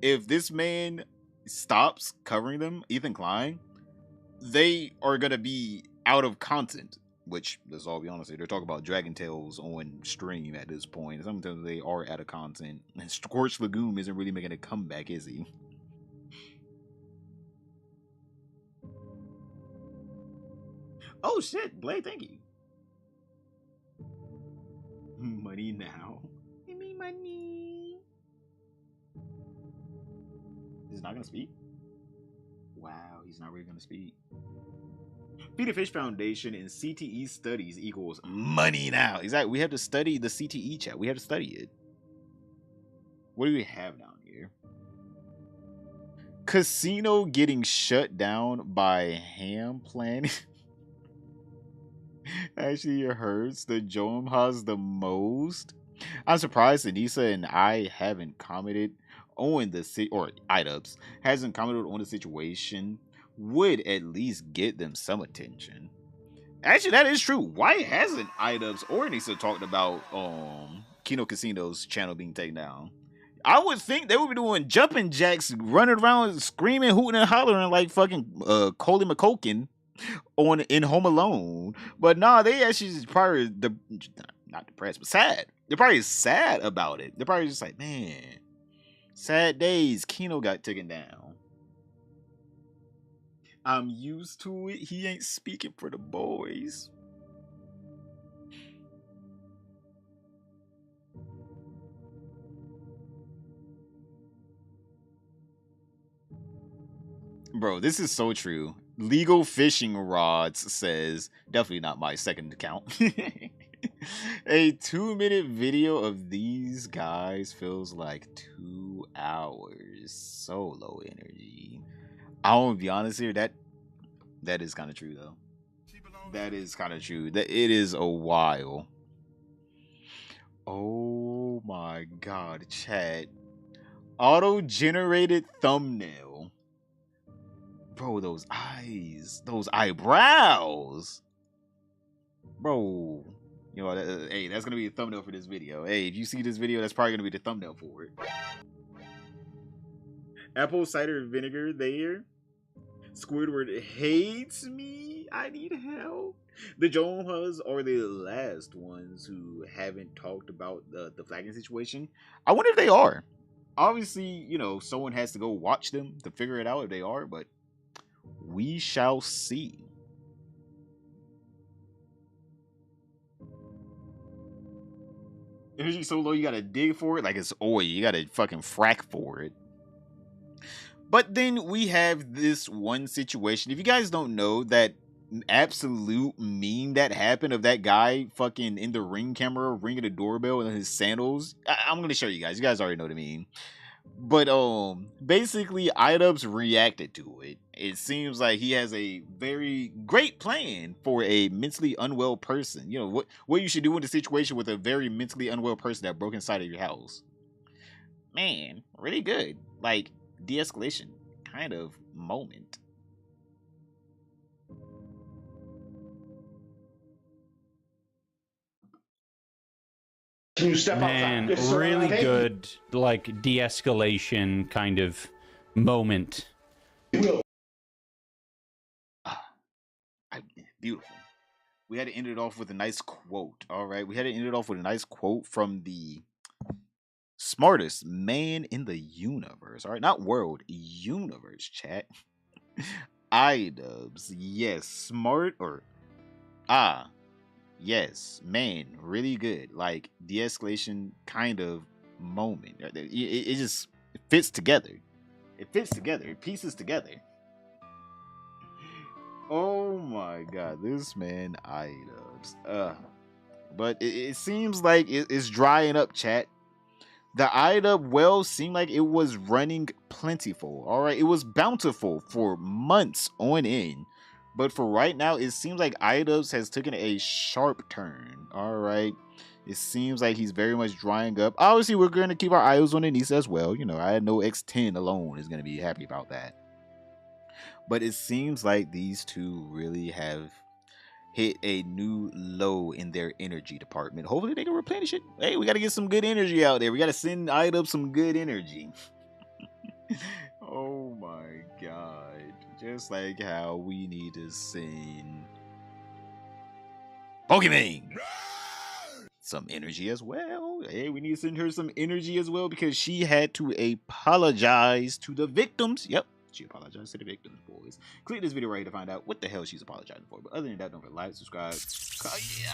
if this man stops covering them, Ethan Klein, they are gonna be out of content. Which, let's all be honest, they're talking about Dragon Tales on stream at this point. Sometimes they are out of content. And Scorched Lagoon isn't really making a comeback, is he? Oh shit, Blade, thank you. Money now. Give me money. He's not gonna speak? Wow, he's not really gonna speak. Feed a Fish Foundation and CTE studies equals money now. Exactly. We have to study the CTE chat. We have to study it. What do we have down here? Casino getting shut down by Ham Plan. Actually, it hurts. The Joam has the most. I'm surprised Anissa and I haven't commented on the or IDubs hasn't commented on the situation. Would at least get them some attention. Actually, that is true. Why hasn't IDubs or Anissa talked about Kino Casino's channel being taken down? I would think they would be doing jumping jacks, running around, screaming, hooting, and hollering like fucking Coley McCulkin in Home Alone. But nah, they actually probably not depressed, but sad. They're probably sad about it. They're probably just like, man, sad days. Kino got taken down. I'm used to it. He ain't speaking for the boys. Bro, this is so true. Legal Fishing Rods says, definitely not my second account. A 2-minute video of these guys feels like 2 hours. So low energy. I want to be honest here, that is kind of true though. That is kind of true. That it is a while. Oh my god, chat. Auto-generated thumbnail. Bro, those eyes, those eyebrows. Bro, you know, hey, that's gonna be a thumbnail for this video. Hey, if you see this video, that's probably gonna be the thumbnail for it. Apple cider vinegar there. Squidward hates me. I need help. The Johas are the last ones who haven't talked about the flagging situation. I wonder if they are. Obviously, you know, someone has to go watch them to figure it out if they are, but we shall see. Energy so low you gotta dig for it like it's oil. You gotta fucking frack for it. But then we have this one situation. If you guys don't know, that absolute meme that happened of that guy fucking in the Ring camera ringing the doorbell in his sandals. I'm going to show you guys. You guys already know the meme. But basically Idubbbz reacted to it. It seems like he has a very great plan for a mentally unwell person. You know what you should do in a situation with a very mentally unwell person that broke inside of your house. Man, really good. Like de-escalation kind of moment. Man, really good, like de-escalation kind of moment. Beautiful. We had to end it off with a nice quote. All right, we had to end it off with a nice quote from the smartest man in the universe. All right, not world, universe. Chat. Idubbbz, yes, smart or yes, man, really good. Like de-escalation kind of moment. It just fits together. It fits together. It pieces together. Oh my god, this man Idubbbz. But it seems like it's drying up, chat. The Idubbbz well seemed like it was running plentiful. All right, it was bountiful for months on end. But for right now, it seems like Idubbbz has taken a sharp turn. All right. It seems like he's very much drying up. Obviously, we're going to keep our eyes on Anissa as well. You know, I know X10 alone is going to be happy about that. But it seems like these two really have hit a new low in their energy department. Hopefully, they can replenish it. Hey, we got to get some good energy out there. We got to send Idubbbz some good energy. Oh my god. Just like how we need to send Pokemon some energy as well. Hey, we need to send her some energy as well because she had to apologize to the victims. Yep, she apologized to the victims, boys. Click this video right here to find out what the hell she's apologizing for. But other than that, don't forget to like, subscribe,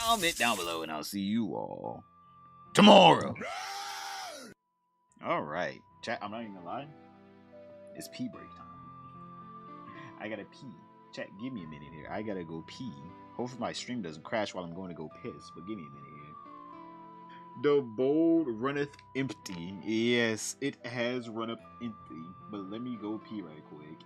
comment down below, and I'll see you all tomorrow. All right, chat. I'm not even gonna lie. It's pee break time. I gotta pee. Chat, give me a minute here. I gotta go pee. Hopefully my stream doesn't crash while I'm going to go piss, but give me a minute here. The bowl runneth empty. Yes, it has run up empty. But let me go pee right quick.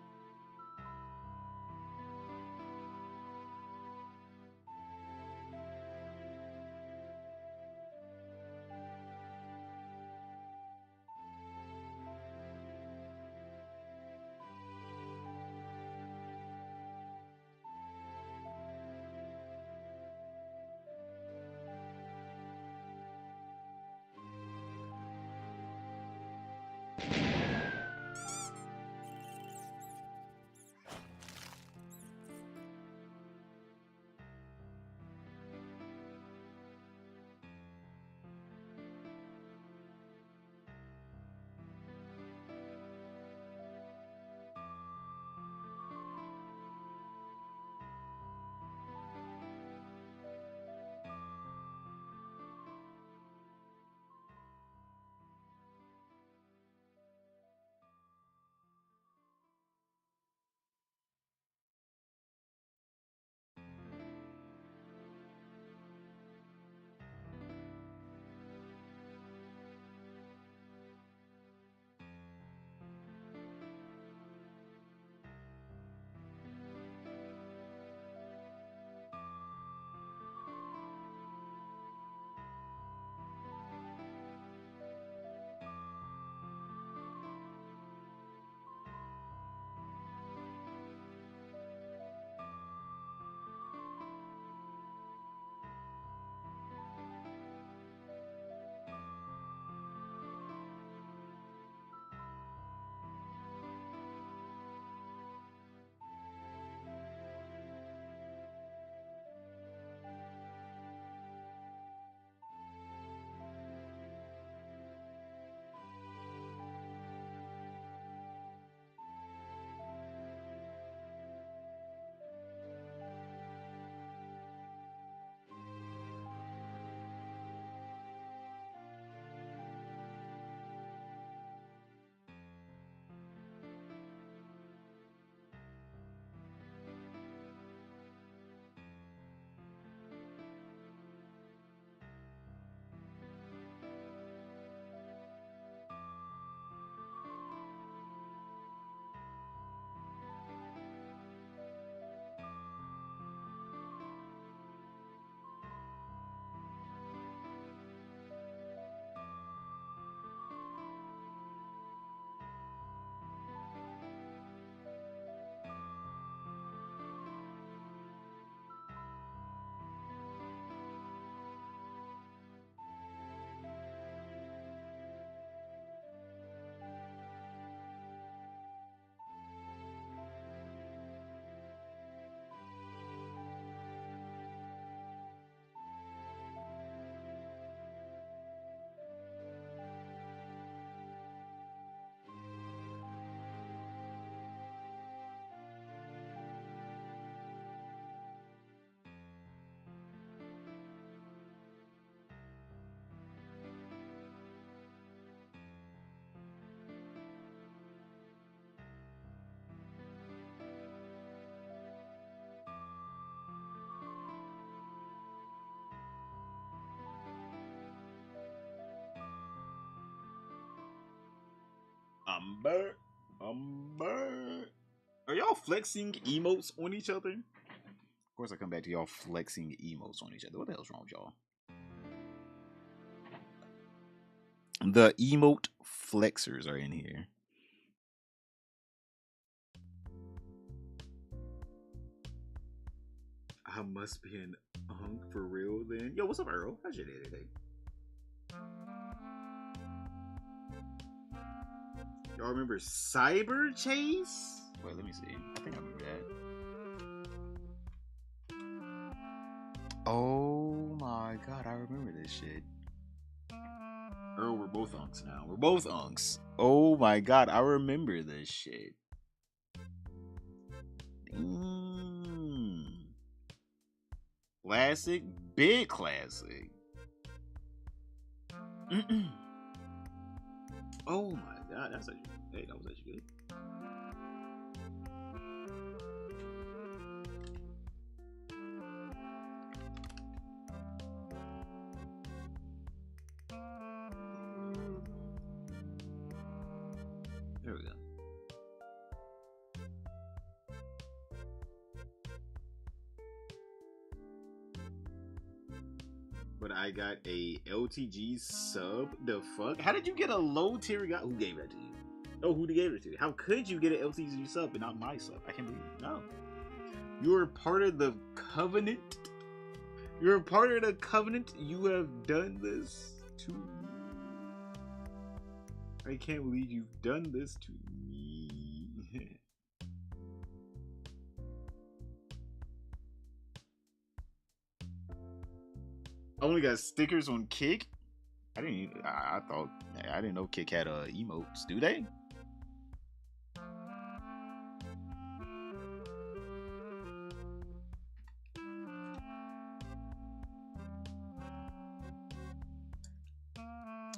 I'm back. I'm back. Are y'all flexing emotes on each other? Of course, I come back to y'all flexing emotes on each other. What the hell's wrong with y'all? The emote flexers are in here. I must be an hunk for real then. Yo, what's up, Earl? How's your day today? Y'all remember Cyber Chase? Wait, let me see. I think I remember that. Oh my god, I remember this shit. Earl, we're both unks now. We're both unks. Oh my god, I remember this shit. Classic, big classic. Oh my god, that's actually, hey, that was actually good. There we go. But I got a LTG sub. The fuck? How did you get a low tier guy? Who gave that to you? Oh, who gave it to you? How could you get an LTG sub and not my sub? I can't believe it. No. You're part of the covenant. You're a part of the covenant. You have done this to me. I can't believe you've done this to me. I only got stickers on Kick. I didn't know Kick had emotes. Do they?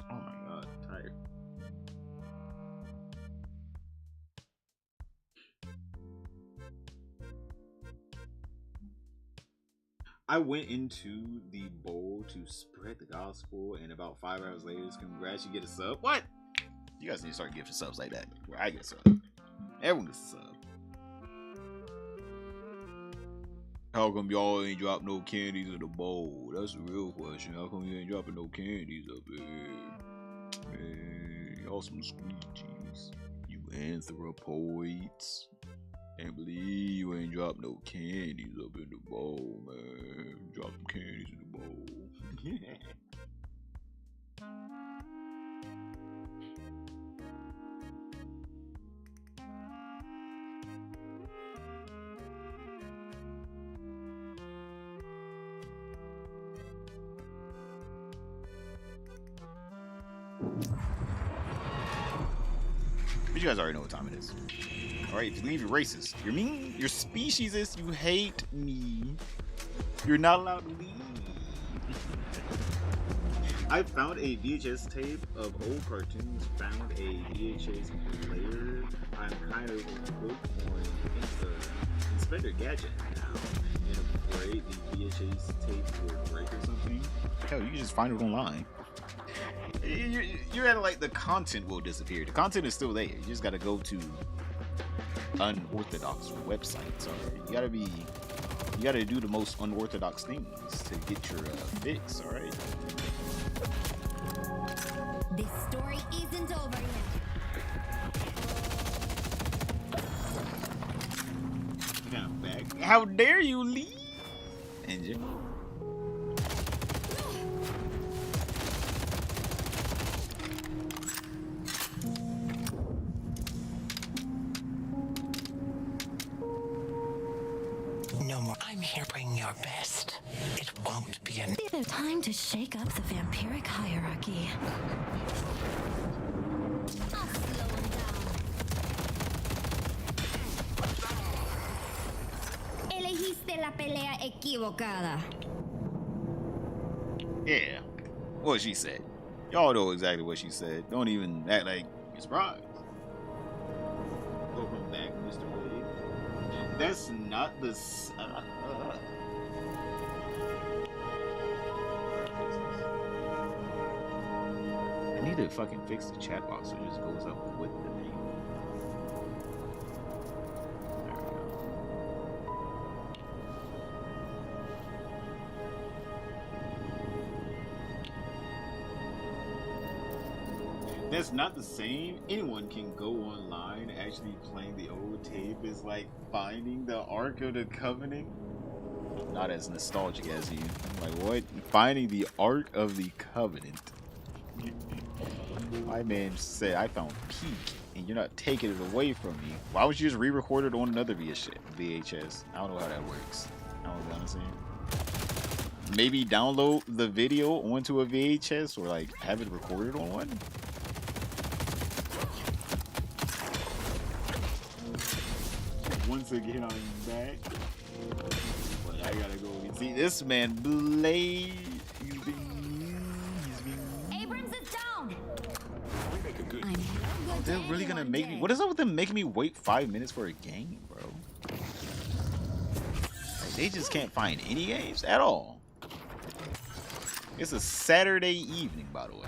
Oh my god, I'm tired. I went into the bowl to spread the gospel, and about 5 hours later, congrats, you get a sub. What? You guys need to start giving subs like that. Where I get a sub. Everyone gets a sub. How come y'all ain't drop no candies in the bowl? That's the real question. How come you ain't dropping no candies up here? Man, y'all some squeegees. You anthropoids. Can't believe you ain't dropped no candies up in the bowl, man. Drop some candies in the bowl. But you guys already know what time it is. Alright, if you leave, you're racist. You're mean, you're speciesist, you hate me. You're not allowed to leave. I found a VHS tape of old cartoons, found a VHS player. I'm kind of hooked on Inspector Gadget now. And I'm afraid the VHS tape will break or something. Hell, you can just find it online. You're at like the content will disappear. The content is still there. You just gotta go to unorthodox websites. Alright, you gotta do the most unorthodox things to get your fix. All right. This story isn't over yet. Now back. How dare you leave? Engine. No more. I'm here bringing your best. It won't be an... It's time to shake up the vampiric hierarchy. I'll slow him down. Elegiste la pelea equivocada. Yeah. What she said. Y'all know exactly what she said. Don't even act like you're surprised. Welcome back, Mr. Wade. That's not the... I need need to fucking fix the chat box so it just goes up with the name. There we go. That's not the same. Anyone can go online. Actually playing the old tape is like finding the Ark of the Covenant. Not as nostalgic as you. Like, what? Finding the Ark of the Covenant. My man said, I found Peak, and you're not taking it away from me. Why would you just re-record it on another VHS? I don't know how that works. I don't know, honestly. Maybe download the video onto a VHS, or like have it recorded on one? Once again, I'm back. But I gotta go and see this man, Blade. Abrams is down. They're really gonna make me. What is up with them making me wait 5 minutes for a game, bro? Like, they just can't find any games at all. It's a Saturday evening, by the way.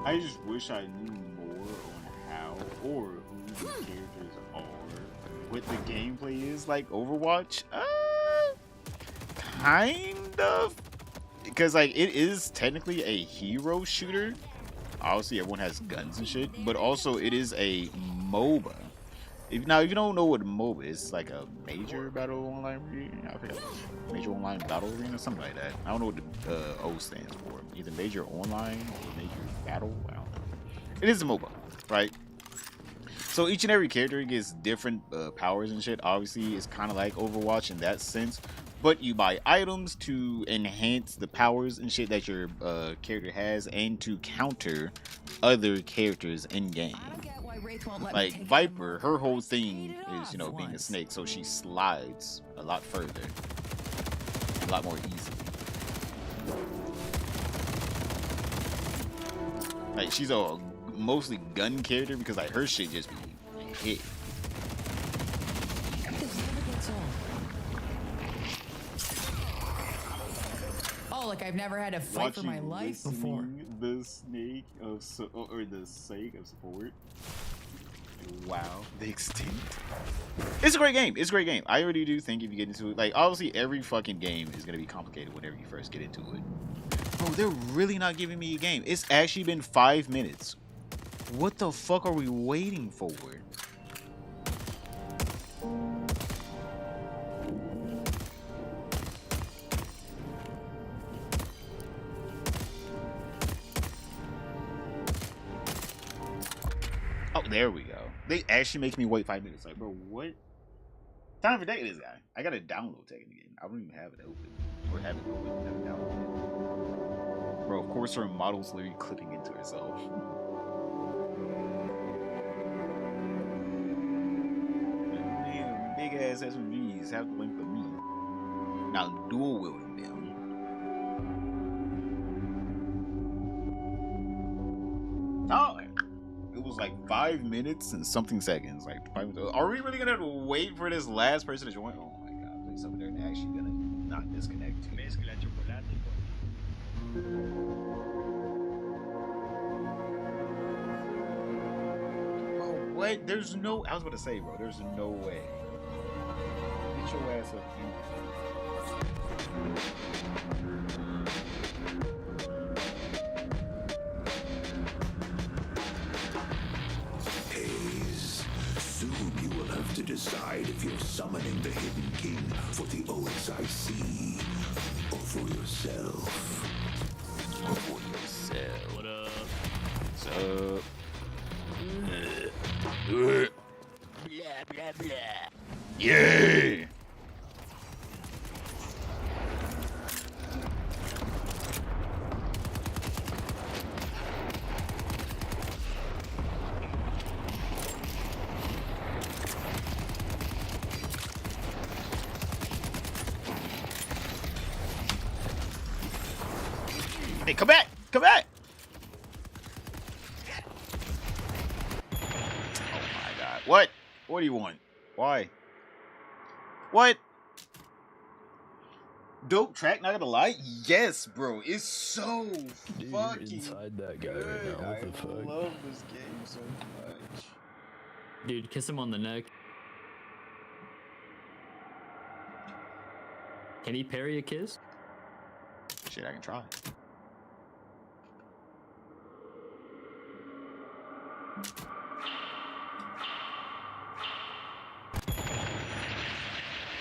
I just wish I knew more on how or who the characters are, what the gameplay is like Overwatch. Kind of, because like it is technically a hero shooter. Obviously, everyone has guns and shit, but also it is a MOBA. If you don't know what MOBA is, it's like a major battle online arena. I forget, major online battle arena, something like that. I don't know what the O stands for. Either major online or major battle. I don't know. It is a MOBA, right? So each and every character gets different powers and shit. Obviously, it's kind of like Overwatch in that sense. But you buy items to enhance the powers and shit that your character has, and to counter other characters in game. Like Viper, her whole thing is, you know, being a snake, so she slides a lot further, a lot more easily. Like, she's a mostly gun character because like her shit just be hit. Oh, like I've never had a fight for my life before. The snake of or the sake of support. Wow, the extent. It's a great game. It's a great game. I already do think if you get into it, like obviously every fucking game is gonna be complicated whenever you first get into it. Bro, they're really not giving me a game. It's actually been 5 minutes. What the fuck are we waiting for? Oh, there we go. They actually make me wait 5 minutes. Like, bro, what? Time for taking this guy. I gotta download taking again. I don't even have it open. Or have it open. Have it downloaded. Bro, of course her model's literally clipping into herself. Damn, big ass SMGs have the length of me. Now dual wielding them. Oh, it was like 5 minutes and something seconds. Like 5 minutes. Are we really gonna have to wait for this last person to join? Oh my god, please somebody they're actually gonna not disconnect. Bro, what? There's no. I was gonna say, bro. There's no way. Get your ass up here. Soon you will have to decide if you're summoning the Hidden King for the OSIC or for yourself. Or for yourself. What up? What's up? Blah, blah, blah. Yeah. Hey, come back! Come back! Oh my god. What? What do you want? Why? What? Dope track, not gonna lie? Yes, bro. It's so fucking inside that guy good. right now. What the fuck? I love this game so much. Dude, kiss him on the neck. Can he parry a kiss? Shit, I can try.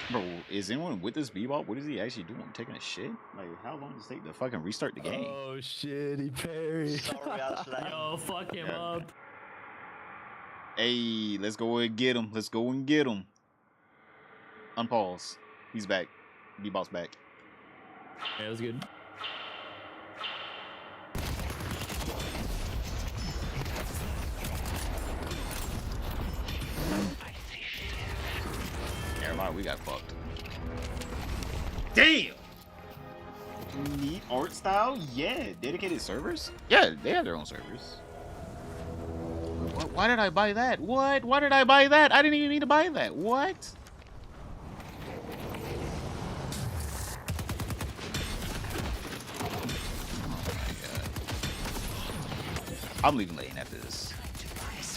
Bro, is anyone with this Bebop? What is he actually doing? Taking a shit? Like, how long does it take to fucking restart the game? Oh shit, he parried. Yo, fuck him up. Hey, let's go and get him. Let's go and get him. Unpause. He's back. Bebop's back. Yeah, that was good. Never mind, we got fucked. Damn! Neat art style? Yeah. Dedicated servers? Yeah, they have their own servers. Why did I buy that? What? Why did I buy that? I didn't even need to buy that. What? I'm leaving lane after this.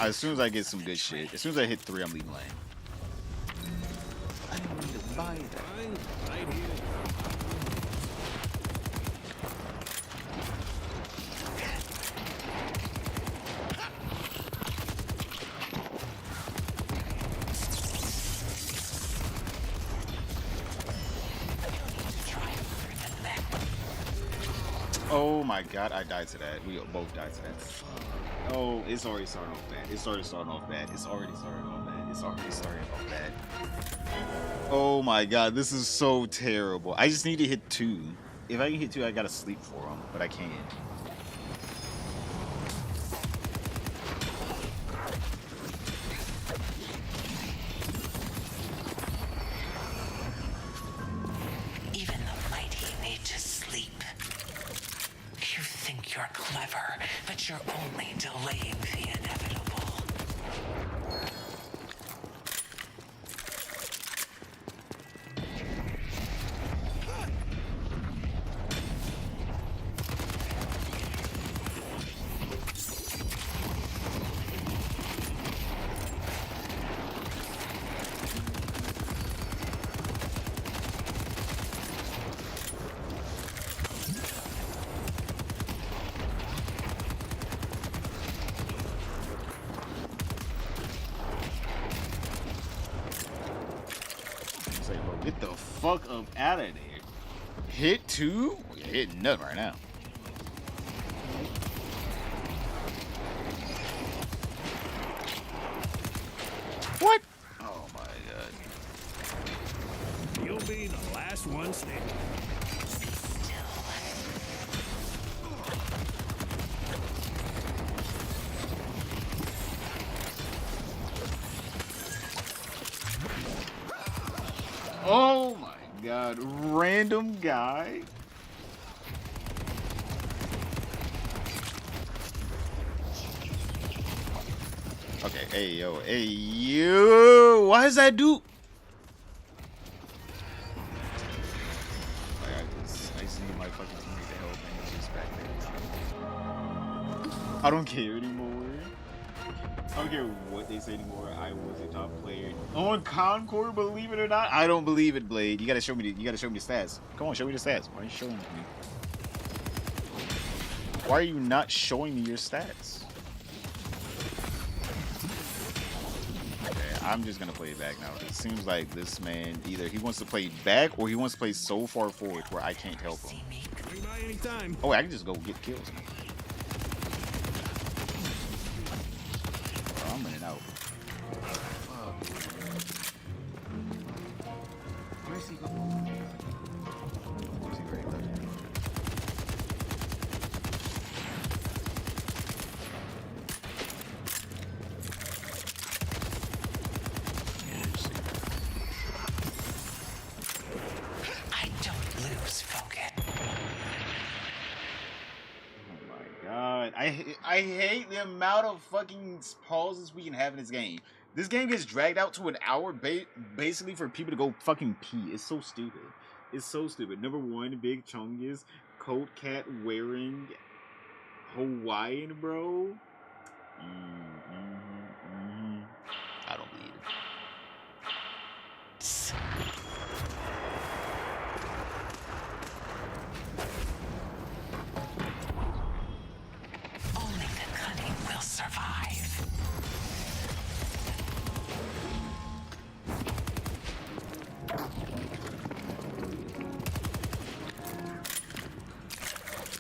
As soon as I get some good shit, as soon as I hit 3, I'm leaving lane. I didn't need to buy that. Oh my god, I died to that. We both died to that. Oh, it's already starting off bad. It's already starting off bad. It's already starting off bad. It's already starting off bad. Oh my god, this is so terrible. I just need to hit 2. If I can hit 2, I gotta sleep for them, but I can't. Even the mighty need to sleep. You think you're clever, but you're only delaying the inevitable. Get the fuck up out of there. Hit 2? You're hitting nothing right now. What? Oh my god. You'll be the last one standing. Oh my god, random guy. Okay, hey yo, hey yo, why does that do? I just need my fucking teammate to help and it's just back there. I don't care anymore. I don't care what they say anymore. I was a top player on Concord, believe it or not. I don't believe it, Blade. You gotta show me the stats. Come on, show me the stats. Why are you showing me? Why are you not showing me your stats? Okay, I'm just gonna play it back now. It seems like this man either he wants to play back or he wants to play so far forward where I can't help him. Oh, wait, I can just go get kills. I'm in and out. Where's he going? Where's he right left? I don't lose focus. Oh my god. I hate the amount of fucking pauses we can have in this game. This game gets dragged out to an hour basically for people to go fucking pee. It's so stupid. It's so stupid. Number one, Big Chungus, coat cat wearing Hawaiian, bro. I don't believe it. Only the cunning will survive.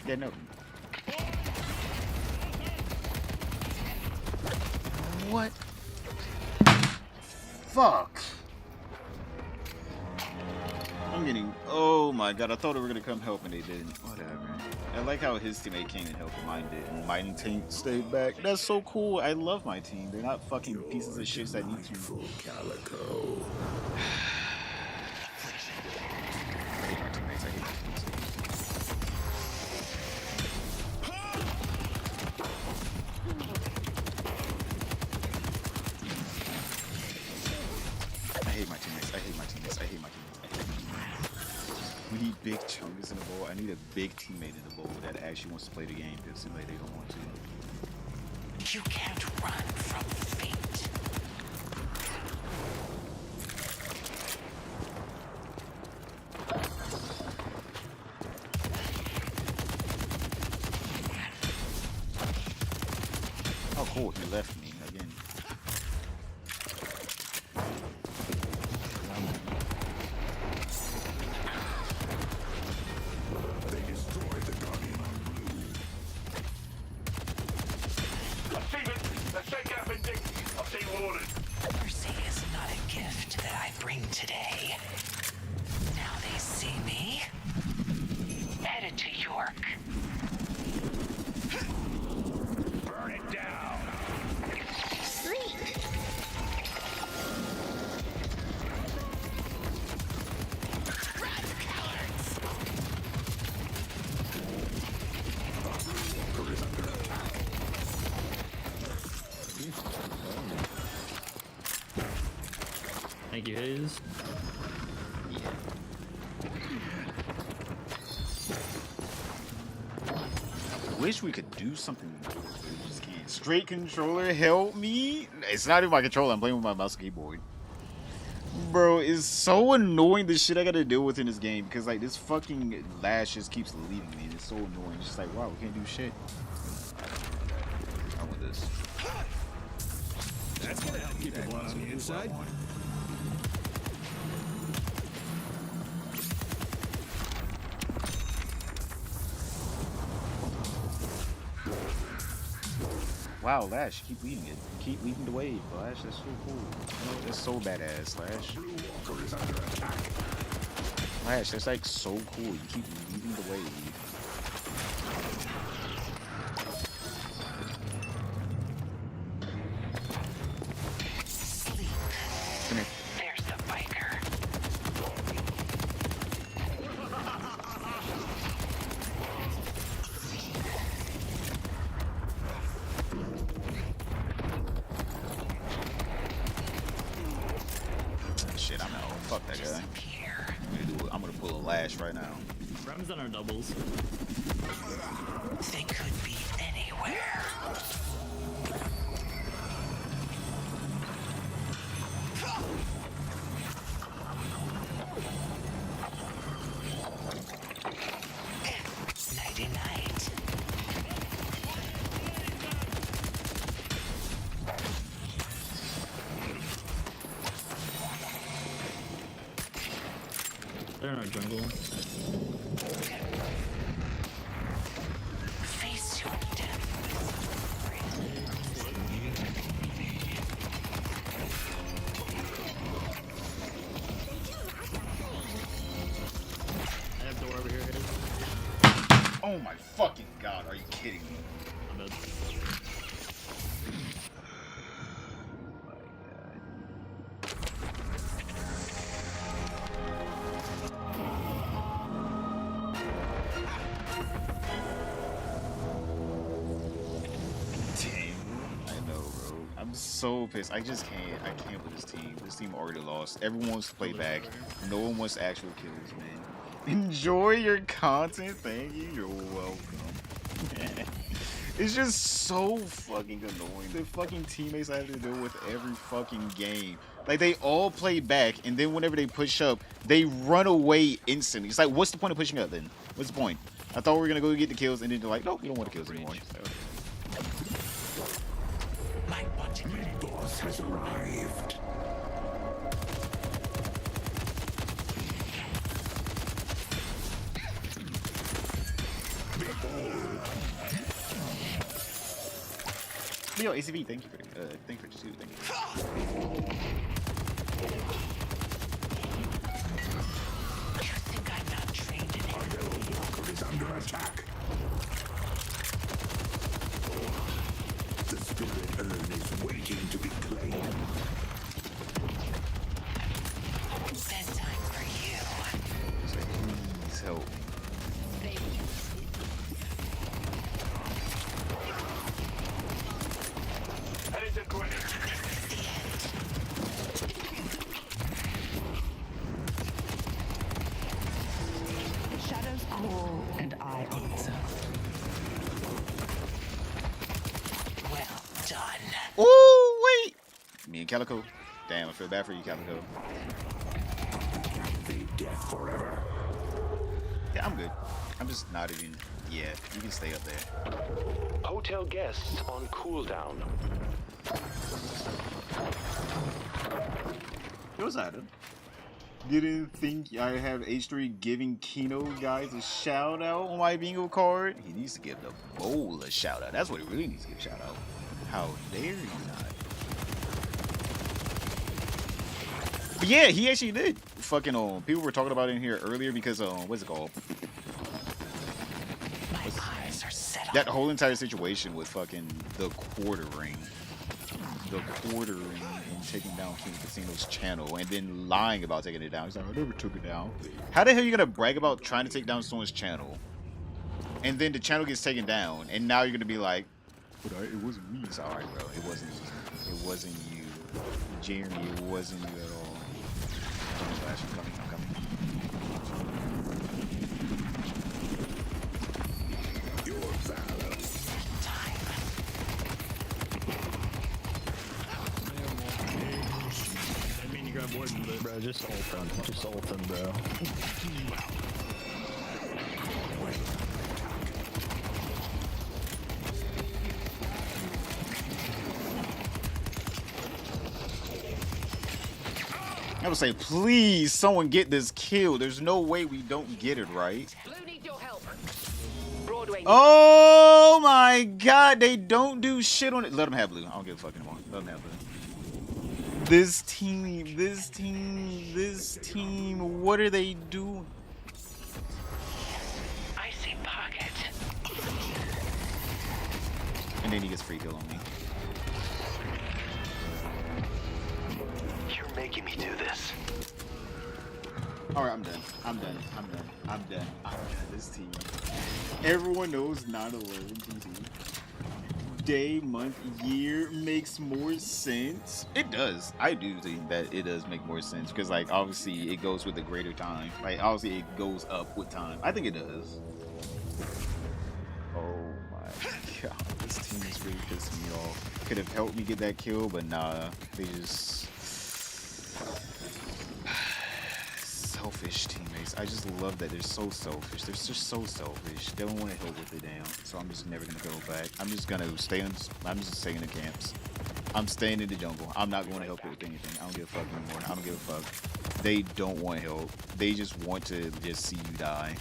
Yeah, no. What? Fuck. I'm getting. Oh my god, I thought they were gonna come help and they didn't. Whatever. I like how his teammate came and helped and mine didn't. My team stayed back. That's so cool. I love my team. They're not fucking pieces of shit that need to. Calico. I hate my teammates. I hate my teammates. I hate my teammates. I hate my teammates. We need big chungus in the bowl. I need a big teammate in the bowl that actually wants to play the game because it seems like they don't want to. You can't run from fate. Oh, cool. He left me again. They destroyed the Guardian on Blue. Mercy is not a gift that I bring today. Now they see me. Headed to York. Burn it down. Thank you, Hayes. I wish we could do something. We just can't. Straight controller, help me. It's not even my controller. I'm playing with my mouse and keyboard. Bro, it's so annoying the shit I gotta deal with in this game because like this fucking lash just keeps leaving me. It's so annoying. It's just like, wow, we can't do shit. I want this. That's gonna help keep the blood on the inside. Wow, Lash, keep leading it. Keep leading the wave, Lash. That's so cool. You know, that's so badass, Lash. Lash, that's like so cool. You keep leading the wave. Sleep. Come here. There's the biker. Shit, I'm out. Fuck that guy. I'm gonna pull a Lash right now. Rem's on our doubles. They could be anywhere. Nighty night. They're in our jungle. Face your death. Oh my fucking god, are you kidding me? I'm dead. I'm so pissed. I just can't. I can't with this team. This team already lost. Everyone wants to play back. No one wants actual kills, man. Enjoy your content. Thank you. You're welcome. It's just so fucking annoying. The fucking teammates I have to deal with every fucking game. Like, they all play back, and then whenever they push up, they run away instantly. It's like, what's the point of pushing up then? What's the point? I thought we were going to go get the kills, and then they're like, nope, we don't want the kills anymore. The boss has arrived. Yo, ACV, thank you for the two. Thank you. You think I'm not trained in it? Our yellow walker is under attack. The spirit urn is waiting to be claimed. Bedtime for you. So please help me. Shadows cool, and I also. Well done. Oh, wait! Me and Calico. Damn, I feel bad for you, Calico. The death forever. Yeah, I'm good. I'm just not even... Yeah, you can stay up there. Hotel guests on cooldown. What's Adam? Didn't think I have H3 giving Kino guys a shout out on my bingo card. He needs to give the bowl a shout out. That's what he really needs to give a shout out. How dare you not? But yeah, he actually did. Fucking people were talking about it in here earlier because what's it called? That whole entire situation with fucking the quartering and taking down King Casino's channel and then lying about taking it down. He's like, I never took it down. How the hell are you gonna brag about trying to take down someone's channel and then the channel gets taken down and now you're gonna be like, but it wasn't me. It's alright, bro. It wasn't you. It wasn't you. Jeremy, it wasn't you at all. I'm coming. Your valor. I mean, you got more than this. Bro, just ult him. Just ult him, bro. I would say, please, someone get this kill. There's no way we don't get it, right? Oh my god, they don't do shit on it. Let them have blue. I don't give a fuck anymore. Let them have blue. This team, what are they doing? I see pocket. And then he gets free kill on me. You're making me do this. Alright, I'm done. This team. Everyone knows 9/11 TT. Day, month, year makes more sense. It does. I do think that it does make more sense because, like, obviously it goes with the greater time. Like, obviously it goes up with time. I think it does. Oh my god, this team is really pissing me off. Could have helped me get that kill, but nah, they just selfish teammates. I just love that they're so selfish. They're just so selfish. They don't want to help with it down. So I'm just never gonna go back. I'm just staying in the camps. I'm staying in the jungle. I'm not going to help with anything. I don't give a fuck anymore. I don't give a fuck. They don't want help. They just want to just see you die.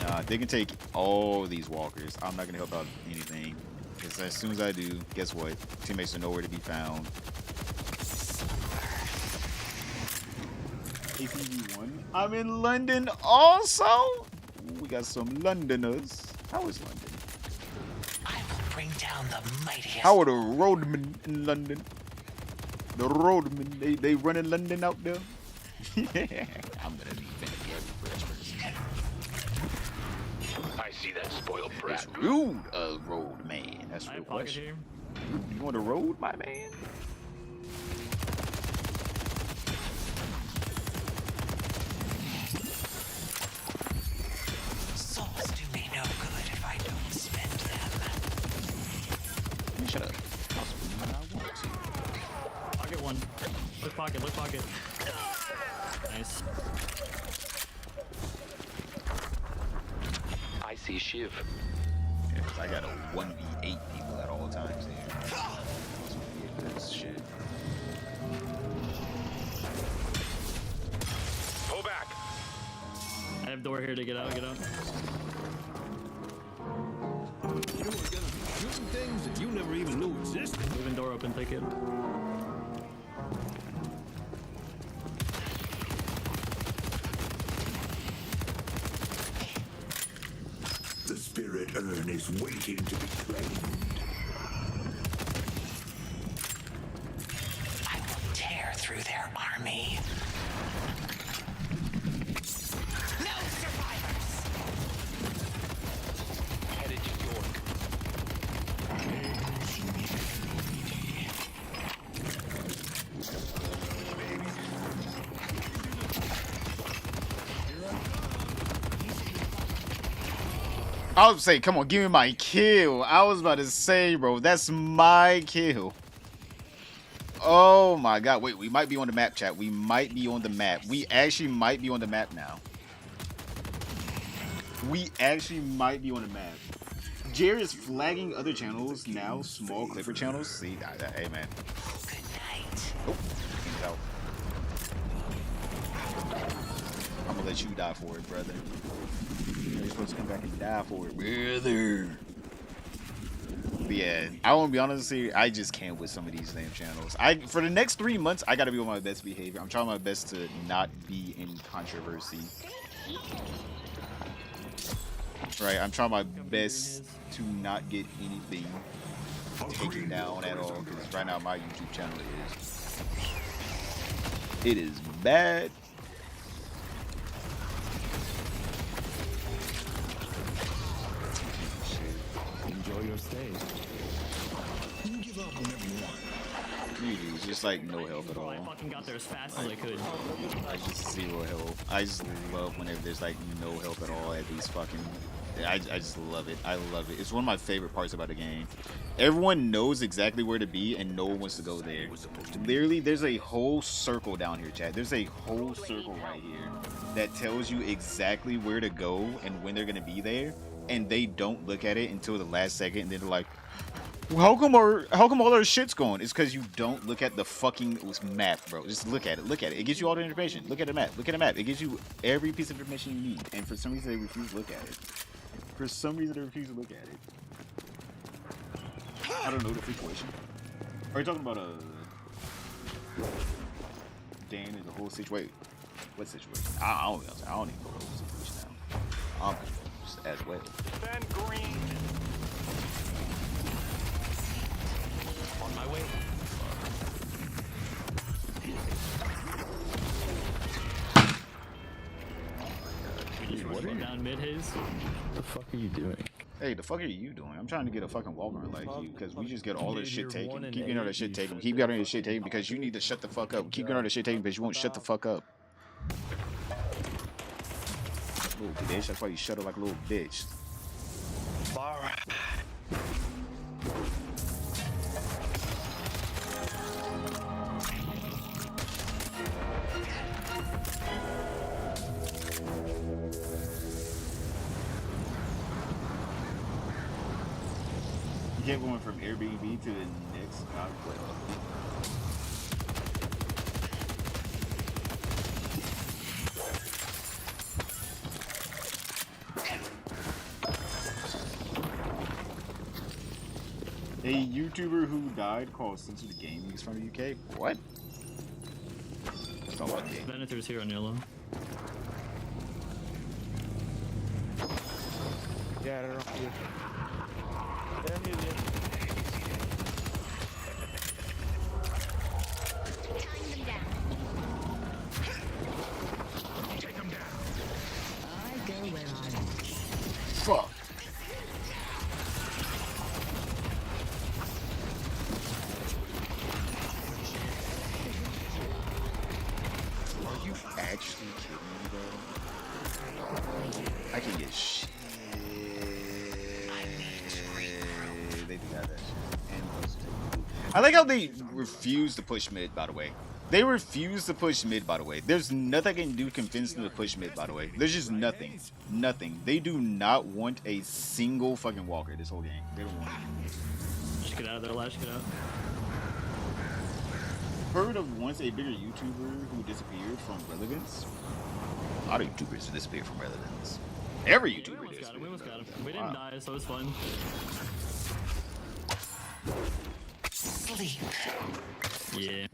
Nah, they can take all these walkers. I'm not gonna help out anything. Because as soon as I do, guess what? Teammates are nowhere to be found. APV1. I'm in London also. Ooh, we got some Londoners. How is London? I will bring down the mightiest. How are the roadmen in London? The roadmen, they running London out there. I'm gonna be I see that spoiled brat. That's rude, road man. That's real question. You on the road, my man? Souls do me no good if I don't spend them. Shut up. I'll spend when I want to. Pocket one. Look pocket, look pocket. Nice. I see Shiv. Yeah, 'cause I got a 1v8 people at all times here. This shit. Pull back. I have door here to get out, get out. You were gonna be shooting things that you never even knew existed. Leaving door open, take it. The spirit urn is waiting to be claimed. I will tear through their army. No survivors. Headed to York. I was say, come on, give me my kill. I was about to say, bro, that's my kill. Oh my god, wait, we might be on the map, chat. We might be on the map. We actually might be on the map now. We actually might be on the map. Jerry is flagging other channels now, small Clipper channels. See, hey man. Good night. Oh, he's out. I'm gonna let you die for it, brother. You're supposed to come back and die for it, brother. But yeah, I won't be honest with you, I just can't with some of these damn channels. For the next 3 months, I gotta be on my best behavior. I'm trying my best to not be in controversy. Right, I'm trying my best to not get anything taken down at all, because right now my YouTube channel is bad. Enjoy your stay. You give up whenever you want. It's just like no help at all. I fucking got there as fast as I could. I just zero help. I just love whenever there's like no help at all at these fucking. I just love it. I love it. It's one of my favorite parts about the game. Everyone knows exactly where to be and no one wants to go there. Literally, there's a whole circle down here, chat. There's a whole circle right here that tells you exactly where to go and when they're gonna be there, and they don't look at it until the last second, and then they're like, well, how come all our shit's going? It's because you don't look at the fucking map, bro. Just look at it. Look at it. It gives you all the information. Look at the map. Look at the map. It gives you every piece of information you need. And for some reason, they refuse to look at it. For some reason, they refuse to look at it. I don't know the situation. Are you talking about Dan and the whole situation? Wait, what situation? I don't even know the whole situation now. I'm just as well. Ben Green. On my way. What are you down mid haze? What the fuck are you doing? Hey, the fuck are you doing? I'm trying to get a fucking Walmart like you, because we just get all this shit taken. Keep getting all this shit taken. Keep getting all this shit taken because you need to shut the fuck up. Keep getting all this shit taken because you won't shut the fuck up. Little bitch, that's why you shut up like a little bitch. Alright. You kept going from Airbnb to the next outlet. A YouTuber who died called Censored Gaming is from the UK. What? Venator's here on yellow. Yeah, they're up here. Take him down. I go where I want. Fuck. Are you actually kidding me, bro? I can get shit. They do have that shit. And plus, I like how they refuse to push mid, by the way. They refuse to push mid, by the way. There's nothing I can do to convince them to push mid, by the way. There's just nothing. Nothing. They do not want a single fucking walker this whole game. They don't want it. Just get out of there, Lash, get out. Heard of once a bigger YouTuber who disappeared from relevance? A lot of YouTubers disappeared from relevance. Every YouTuber disappeared. We almost got him. We didn't die, so it's fun. Sleep. Yeah.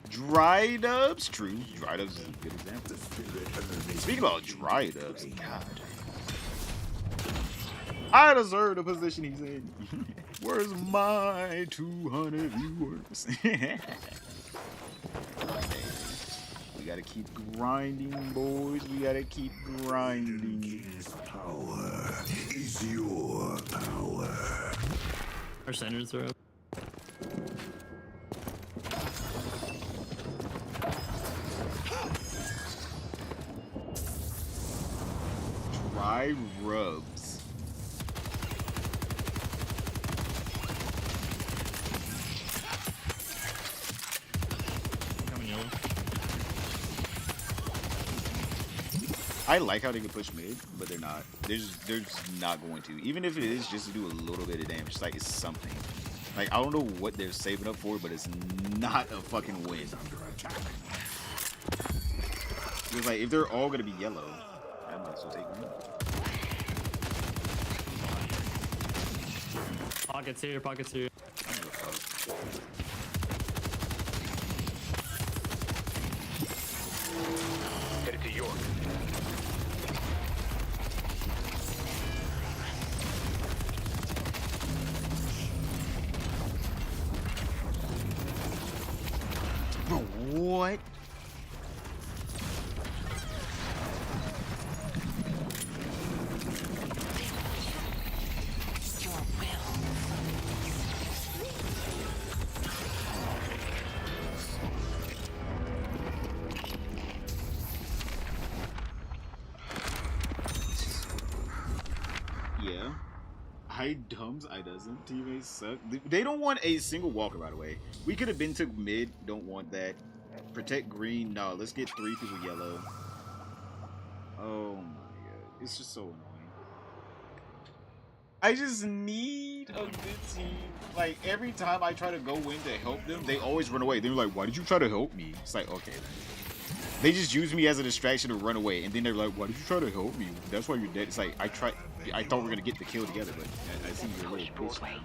Dry dubs? True. Dry dubs is a good example. Speaking about dry dubs, God. I deserve the position he's in. Where's my 200 viewers? We gotta keep grinding, boys. We gotta keep grinding. His power is your power. Our centers are up. Dry rubs. Coming yellow. I like how they can push mid, but they're not. They're just not going to. Even if it is just to do a little bit of damage, it's like it's something. Like, I don't know what they're saving up for, but it's not a fucking win. It's like, if they're all gonna be yellow, I might as well take green. Pockets here, pockets here. Headed to York. Bro, what? Yeah. I dumbs, I doesn't. Teammates suck. They don't want a single walker, by the way. We could have been took mid. Don't want that. Protect green. No, let's get 3 people yellow. Oh my god. It's just so annoying. I just need a good team. Like, every time I try to go in to help them, they always run away. They're like, why did you try to help me? It's like, okay, then. They just use me as a distraction to run away, and then they're like, why did you try to help me? That's why you're dead. It's like, I thought we were gonna get the kill together, but I see you're a little bitch now.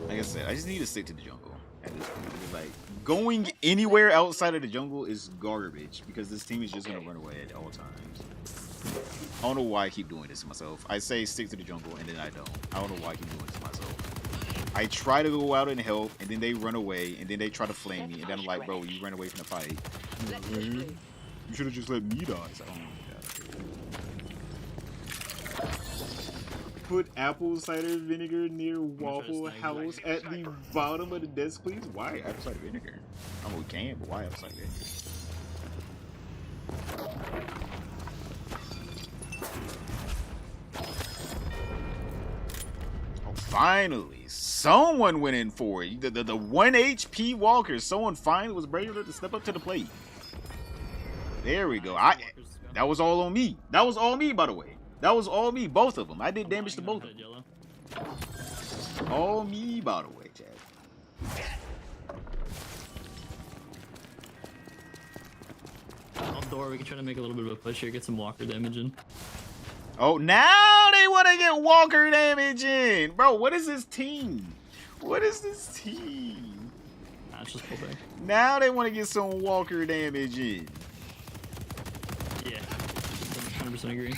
Like I said, I just need to stick to the jungle at this point. Because, like, going anywhere outside of the jungle is garbage, because this team is just gonna run away at all times. I don't know why I keep doing this to myself. I say stick to the jungle, and then I don't. I don't know why I keep doing this to myself. I try to go out and help, and then they run away, and then they try to flame me, and then I'm like, bro, you ran away from the fight. You should have just let me die. It's like, oh my god. Put apple cider vinegar near Waffle House at the bottom of the desk, please. Why apple cider vinegar? I mean, we can, but why apple cider vinegar? Oh, finally. Someone went in for it. The 1 HP walker. Someone finally was brave enough to step up to the plate. There we go. That was all on me. That was all me, by the way. That was all me. Both of them. I did damage to both of them. All me, by the way, Chad. Off door, we can try to make a little bit of a push here, get some walker damage in. Oh, now they want to get walker damage in? Bro, what is this team? What is this team? That's just pullback. Now they want to get some walker damage in. Yeah, 100% agree.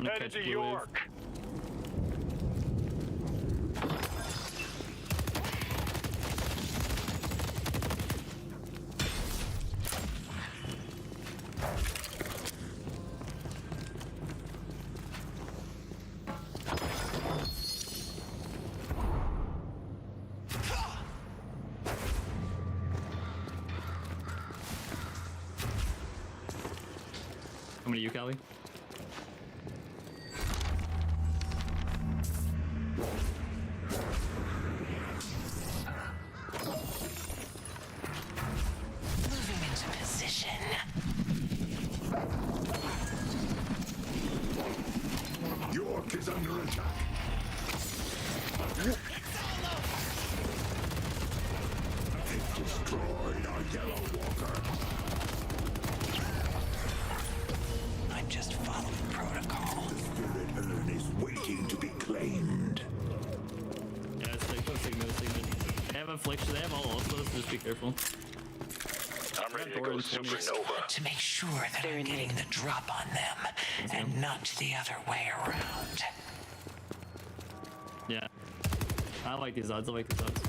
Headed to York. Coming to you, Callie. Moving into position. York is under attack. They've destroyed our yellow walker. I'm just following protocol. The spirit urn is waiting to be claimed. Yeah, it's like Sigma. They have affliction, they have all ultimate, so just be careful. I'm ready to go supernova. To make sure that I'm getting the drop on them and not the other way around. Yeah. I like these odds, I like these odds.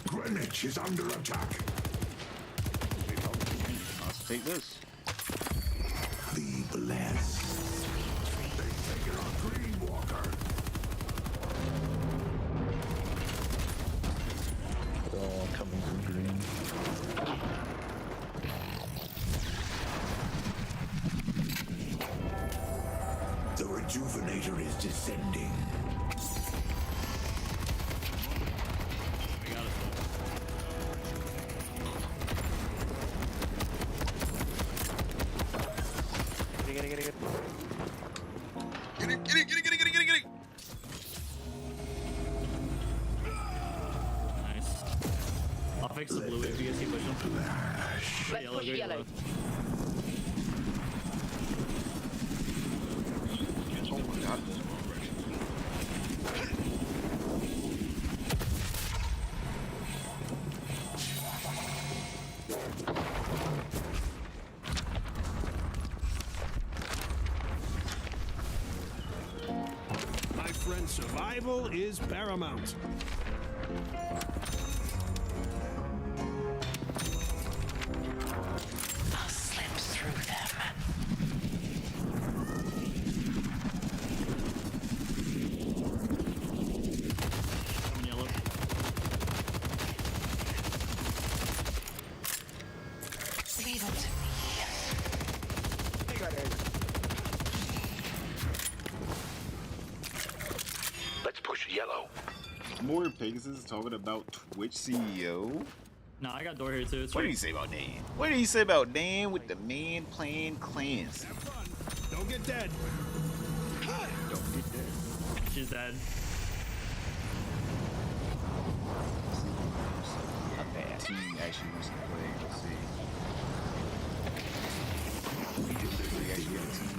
Greenwich is under attack. Let's take this. Be blessed. They've taken our green walker. They're all coming from green. The rejuvenator is descending. We got it. Get it. Get it, get it. Nice. I'll fix the blue if you guys keep pushing. Let's push yellow. Oh my god. My friend, survival is paramount. I'll slip through them. Coming yellow. Leave them to me. Let's push yellow. More Pegasus talking about Twitch CEO. No, I got door here too. It's What did he say about Dan? What did he say about Dan with the man playing clans? Have fun. Don't get dead. Don't get dead. She's dead. Team actually wants to play. Let's see. We actually got a team.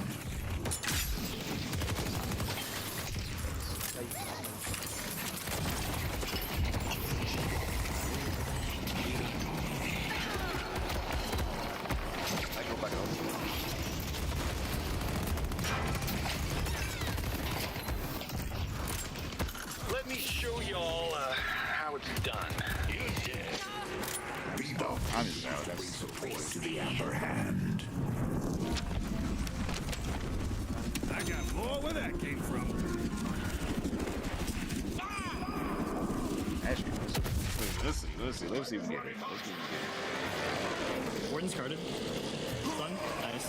Let me show y'all how it's done. You're dead. Bebop I'm just out. brings support to the upper hand. I got more where that came from. Actually, let's see if we get it. Let's see if we get it. Warden's carded. Stun. Nice.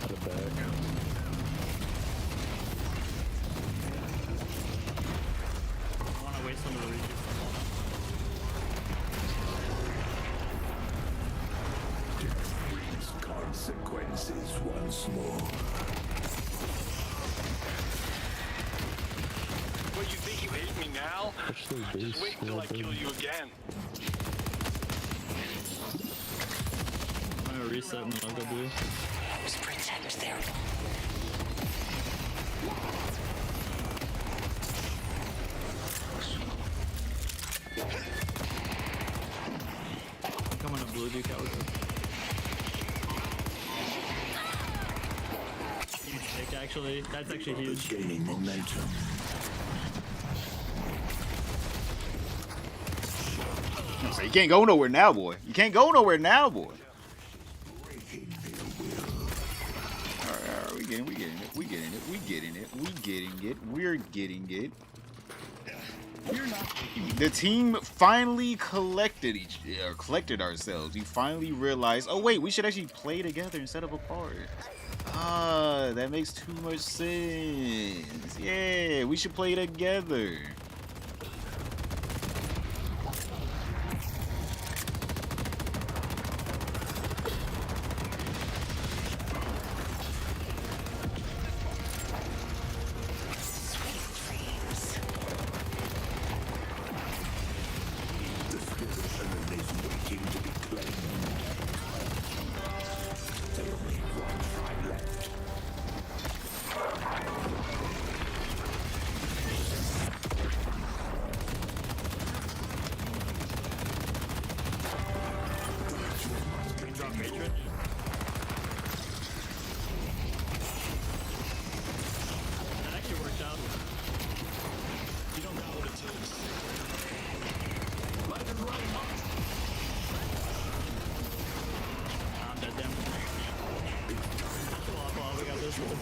Out of bag. I want to waste some of the reaches. Death brings consequences. senses once more. What, you think you hate me now? Just wait until I kill you again. I'm gonna reset and then I'll go blue. Protect their Come on, a blue dude, Calico. Huge pick, actually. That's actually huge. Gaining momentum. So you can't go nowhere now, boy. You can't go nowhere now, boy. Alright, we getting it. We're getting it. The team finally collected ourselves. We finally realized, oh wait, we should actually play together instead of apart. Ah, that makes too much sense. Yeah, we should play together.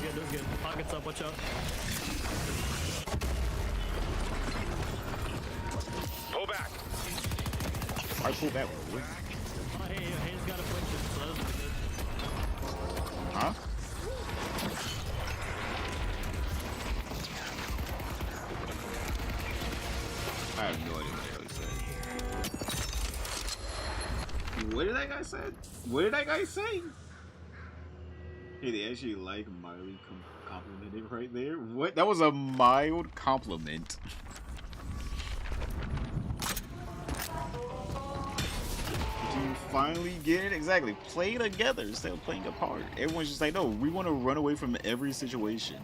That's good. Pockets up, watch out. Pull back. I pull back. Oh, hey, Hayes got affliction, so that was good. Huh? I have no idea what the hell he said. What did that guy say? What did that guy say? Hey, they actually like mildly complimented right there. What? That was a mild compliment. Did you finally get it? Exactly. Play together instead of playing apart. Everyone's just like, no, we want to run away from every situation.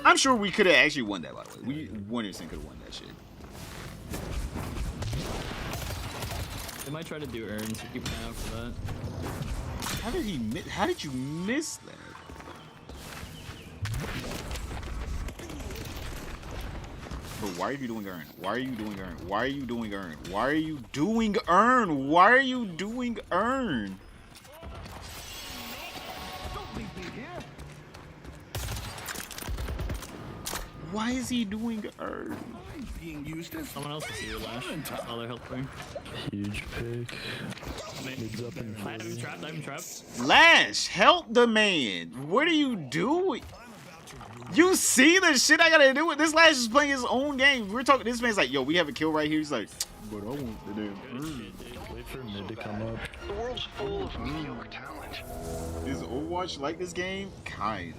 I'm sure we could have actually won that, by the way. We 100% could have won that shit. They might try to do urns, so keep an eye out for that. How did he miss? How did you miss that? But why are you doing urn? Why are you doing urn? Why are you doing urn? Why are you doing urn? Why are you doing urn? Why is he doing urn? Being used as someone else is here, Lash. Oh, they're health burn. Huge pick. I have him trapped. Lash, help the man. What are you doing? You see the shit I gotta do with this? Lash is playing his own game. We're talking. This man's like, yo, we have a kill right here. He's like, but I want the damn urn. Wait for mid to come up. The world's full of mediocre talent. Is Overwatch like this game? Kinda,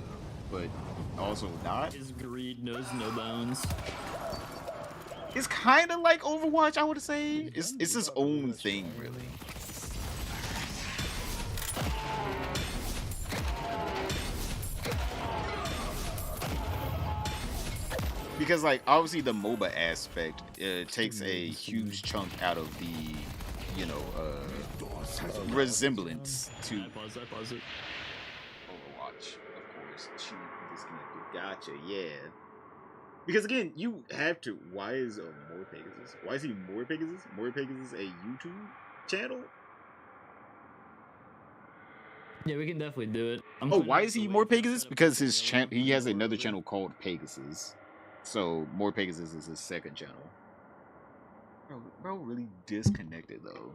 but also not. His greed knows no bounds. It's kind of like Overwatch, I would say. It's his own thing, really. Because, like, obviously the MOBA aspect takes a huge chunk out of the, you know, resemblance to Pause it. Overwatch, of course. Disconnected. Gotcha, yeah. Because again, you have to. Why is More Pegasus? Why is he More Pegasus? More Pegasus a YouTube channel? Yeah, we can definitely do it. Why is he More Pegasus? Because his he has another channel called Pegasus. So More Pegasus is his second channel. Bro really disconnected though.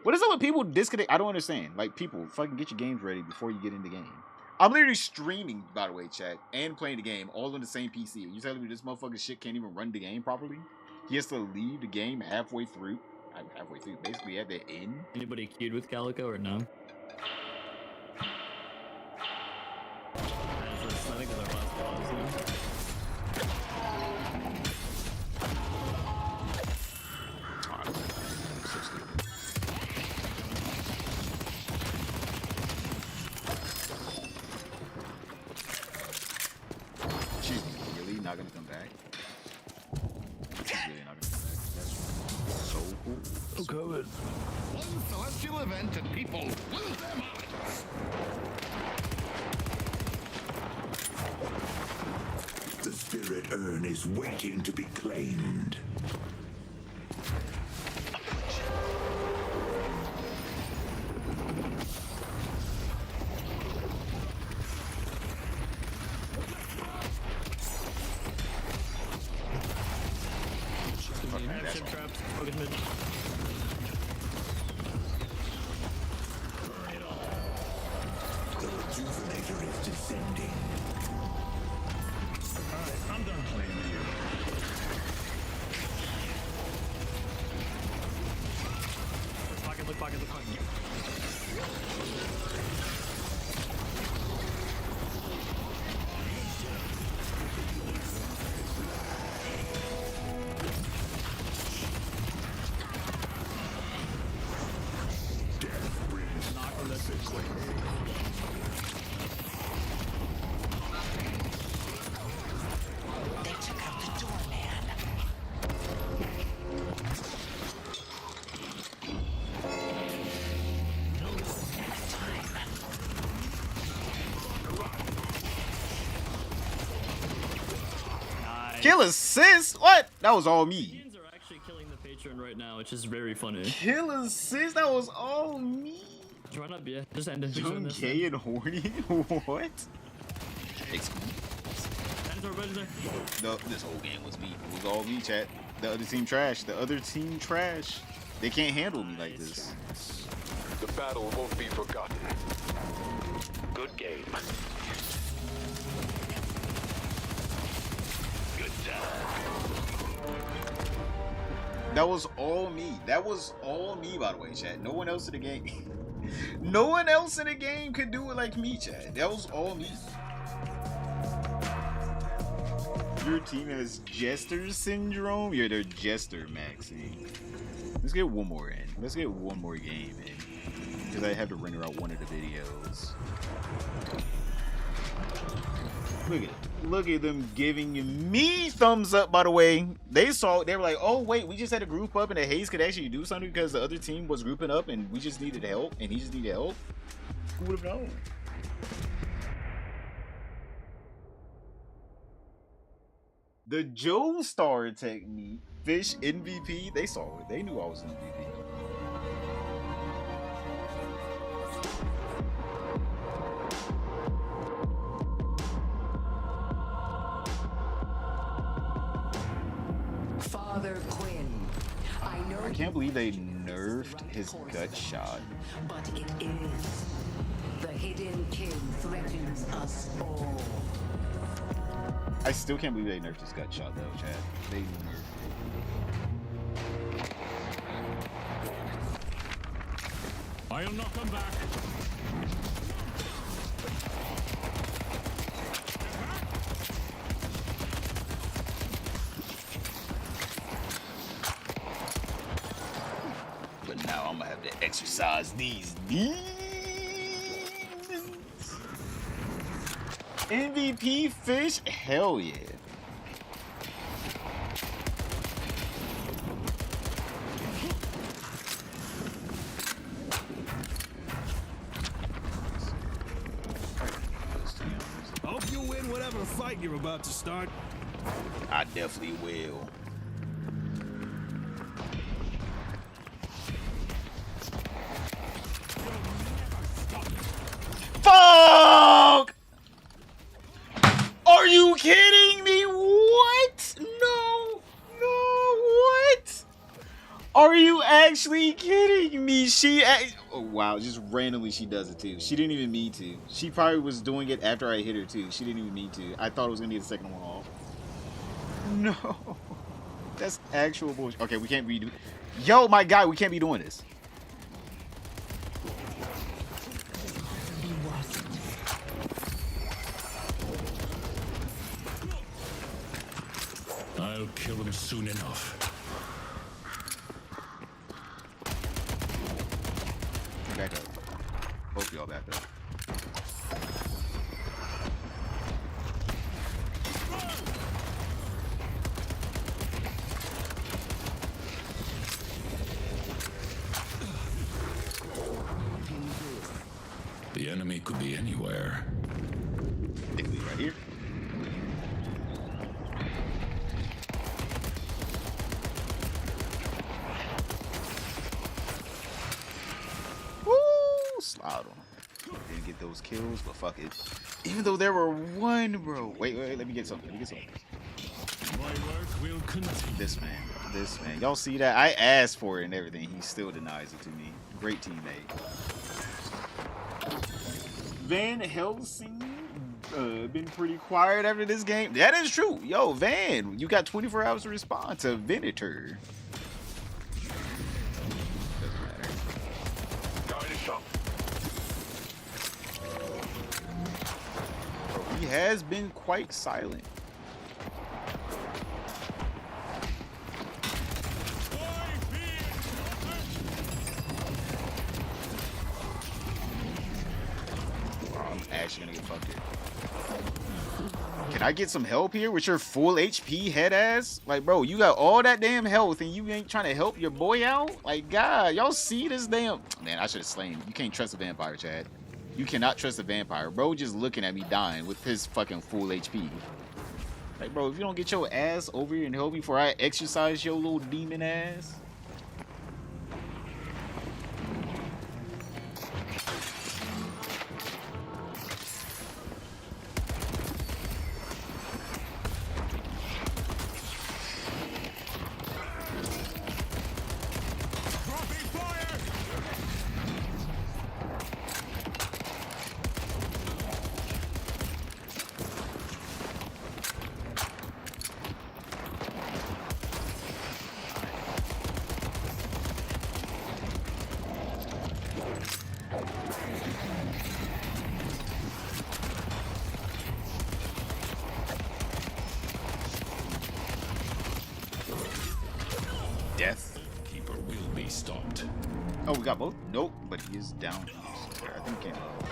What is up with people disconnect? I don't understand. Like, people, fucking get your games ready before you get in the game. I'm literally streaming, by the way, chat, and playing the game all on the same PC. You telling me this motherfucking shit can't even run the game properly? He has to leave the game halfway through. Halfway through, basically at the end. Anybody queued with Calico or no? I think it's our last pause. She's really not gonna come back. She's really not gonna come back. That's so cool. I'm coming. One celestial event and people lose their minds. The spirit urn is waiting to be claimed. Ship traps. Focus mid. The rejuvenator is descending. Alright, I'm done playing with you. Look pocket. Knock on that bitch quick. They took out the doorman. Kill assist? What? That was all me. Minions are actually killing the patron right now, which is very funny. Kill assist? That was all me. Run up, yeah. Just end it. Young, gay, and horny? What? Excuse me. No, this whole game was me. It was all me, chat. The other team trash. The other team trash. They can't handle me like this. The battle won't be forgotten. Good game. Good time. That was all me. That was all me, by the way, chat. No one else in the game. No one else in the game could do it like me, chat. That was all me. Your team has Jester Syndrome? You're their Jester maxing. Let's get one more in. Let's get one more game in. Because I have to render out one of the videos. Look at it. Look at them giving me thumbs up, by the way. They saw, they were like, oh, wait, we just had to group up and the Haze could actually do something because the other team was grouping up and we just needed help and he just needed help. Who would have known? The Joe Star technique, Fish MVP, they saw it. They knew I was MVP. Father Quinn, I know I can't believe they nerfed his gut shot. but it is. The hidden king threatens us all. I still can't believe they nerfed his gut shot though, Chad. They nerfed it. I'll not come back. But now I'm gonna have to exercise these demons. MVP Fish? Hell yeah. Hope you win whatever fight you're about to start. I definitely will. Fuck! Are you kidding me? What? No. No, what? Are you actually kidding me? Oh, wow, just randomly she does it too. She didn't even mean to. She probably was doing it after I hit her too. She didn't even mean to. I thought it was gonna be the second one off. No. That's actual bullshit. Okay, we can't be doing. Yo, my guy, we can't be doing this. I'll kill him soon enough. Back up. Both of y'all back up. The enemy could be anywhere. It could be right here. Woo! Slide on. Didn't get those kills, but fuck it. Even though there were one, bro. Wait, let me get something. Let me get something. My work will continue. This man. Y'all see that? I asked for it and everything. He still denies it to me. Great teammate. Van Helsing been pretty quiet after this game. That is true. Yo, Van, you got 24 hours to respond to Venator. Doesn't matter. Bro, he has been quite silent. Actually gonna get fucked here. Can I get some help here with your full HP head ass? Like, bro, you got all that damn health and you ain't trying to help your boy out? Like, God, y'all see this damn... Man, I should have slain him. You can't trust a vampire, Chad. You cannot trust a vampire. Bro just looking at me dying with his fucking full HP. Like, bro, if you don't get your ass over here and help me before I exercise your little demon ass... Death. Keeper will be stopped. Oh, we got both? Nope, but he is down. So I think he came up.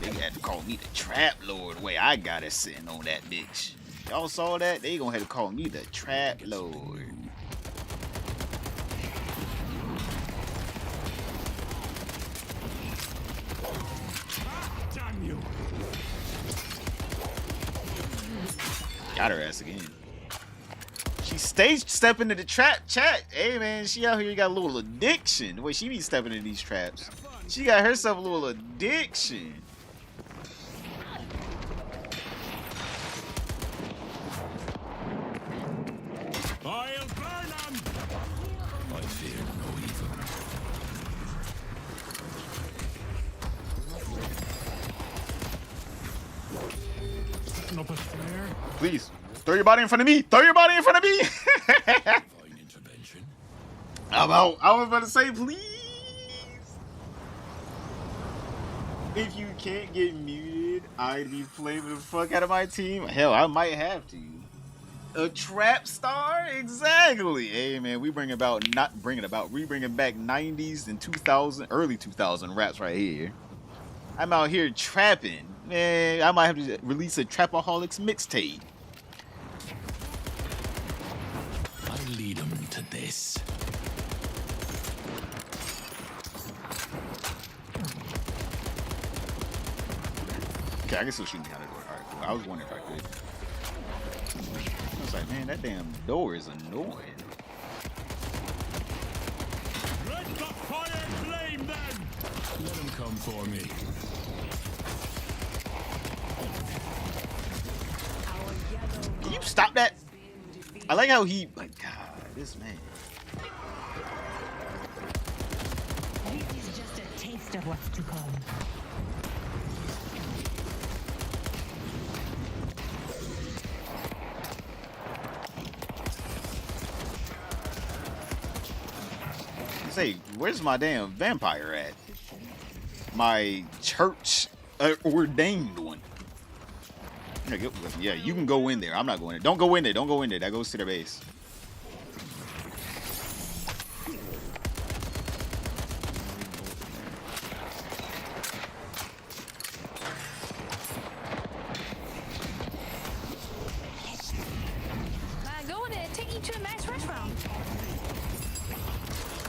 They had to call me the Trap Lord. Way I got it sitting on that bitch. Y'all saw that? They gonna have to call me the Trap Lord. Damn you! Got her ass again. She stage stepping into the trap chat. Hey man, she out here got a little addiction. The way she be stepping into these traps. She got herself a little addiction. I'll burn them! I fear no evil. Up a flare. Please, throw your body in front of me. Throw your body in front of me. Intervention. I'm out. I was about to say, please. If you can't get muted, I'd be flaming the fuck out of my team. Hell, I might have to. A trap star? Exactly. Hey man, we bringing back 90s and 2000, early 2000 raps right here. I'm out here trapping. Man, I might have to release a Trapaholics mixtape. I lead them to this. Okay, I can still shoot behind the door. Alright, cool. I was wondering if I could. I was like, man, that damn door is annoying. Let the fire flame them! Let them come for me. Can you stop that? I like how he, like, God, this man. This is just a taste of what's to come. Say, where's my damn vampire at? My church ordained one. Yeah, you can go in there. I'm not going in. Don't go in there. Don't go in there. That goes to their base.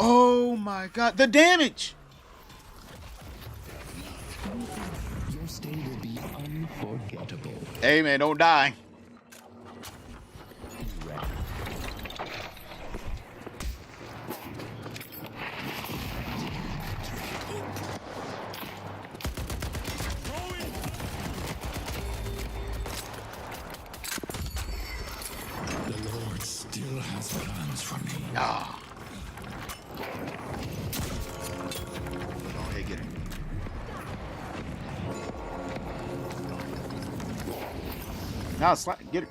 Oh my god, the damage! Your stay will be unforgettable. Hey man, don't die. The Lord still has plans for me. Ah. Hey, get it. Nah, slide. Get it.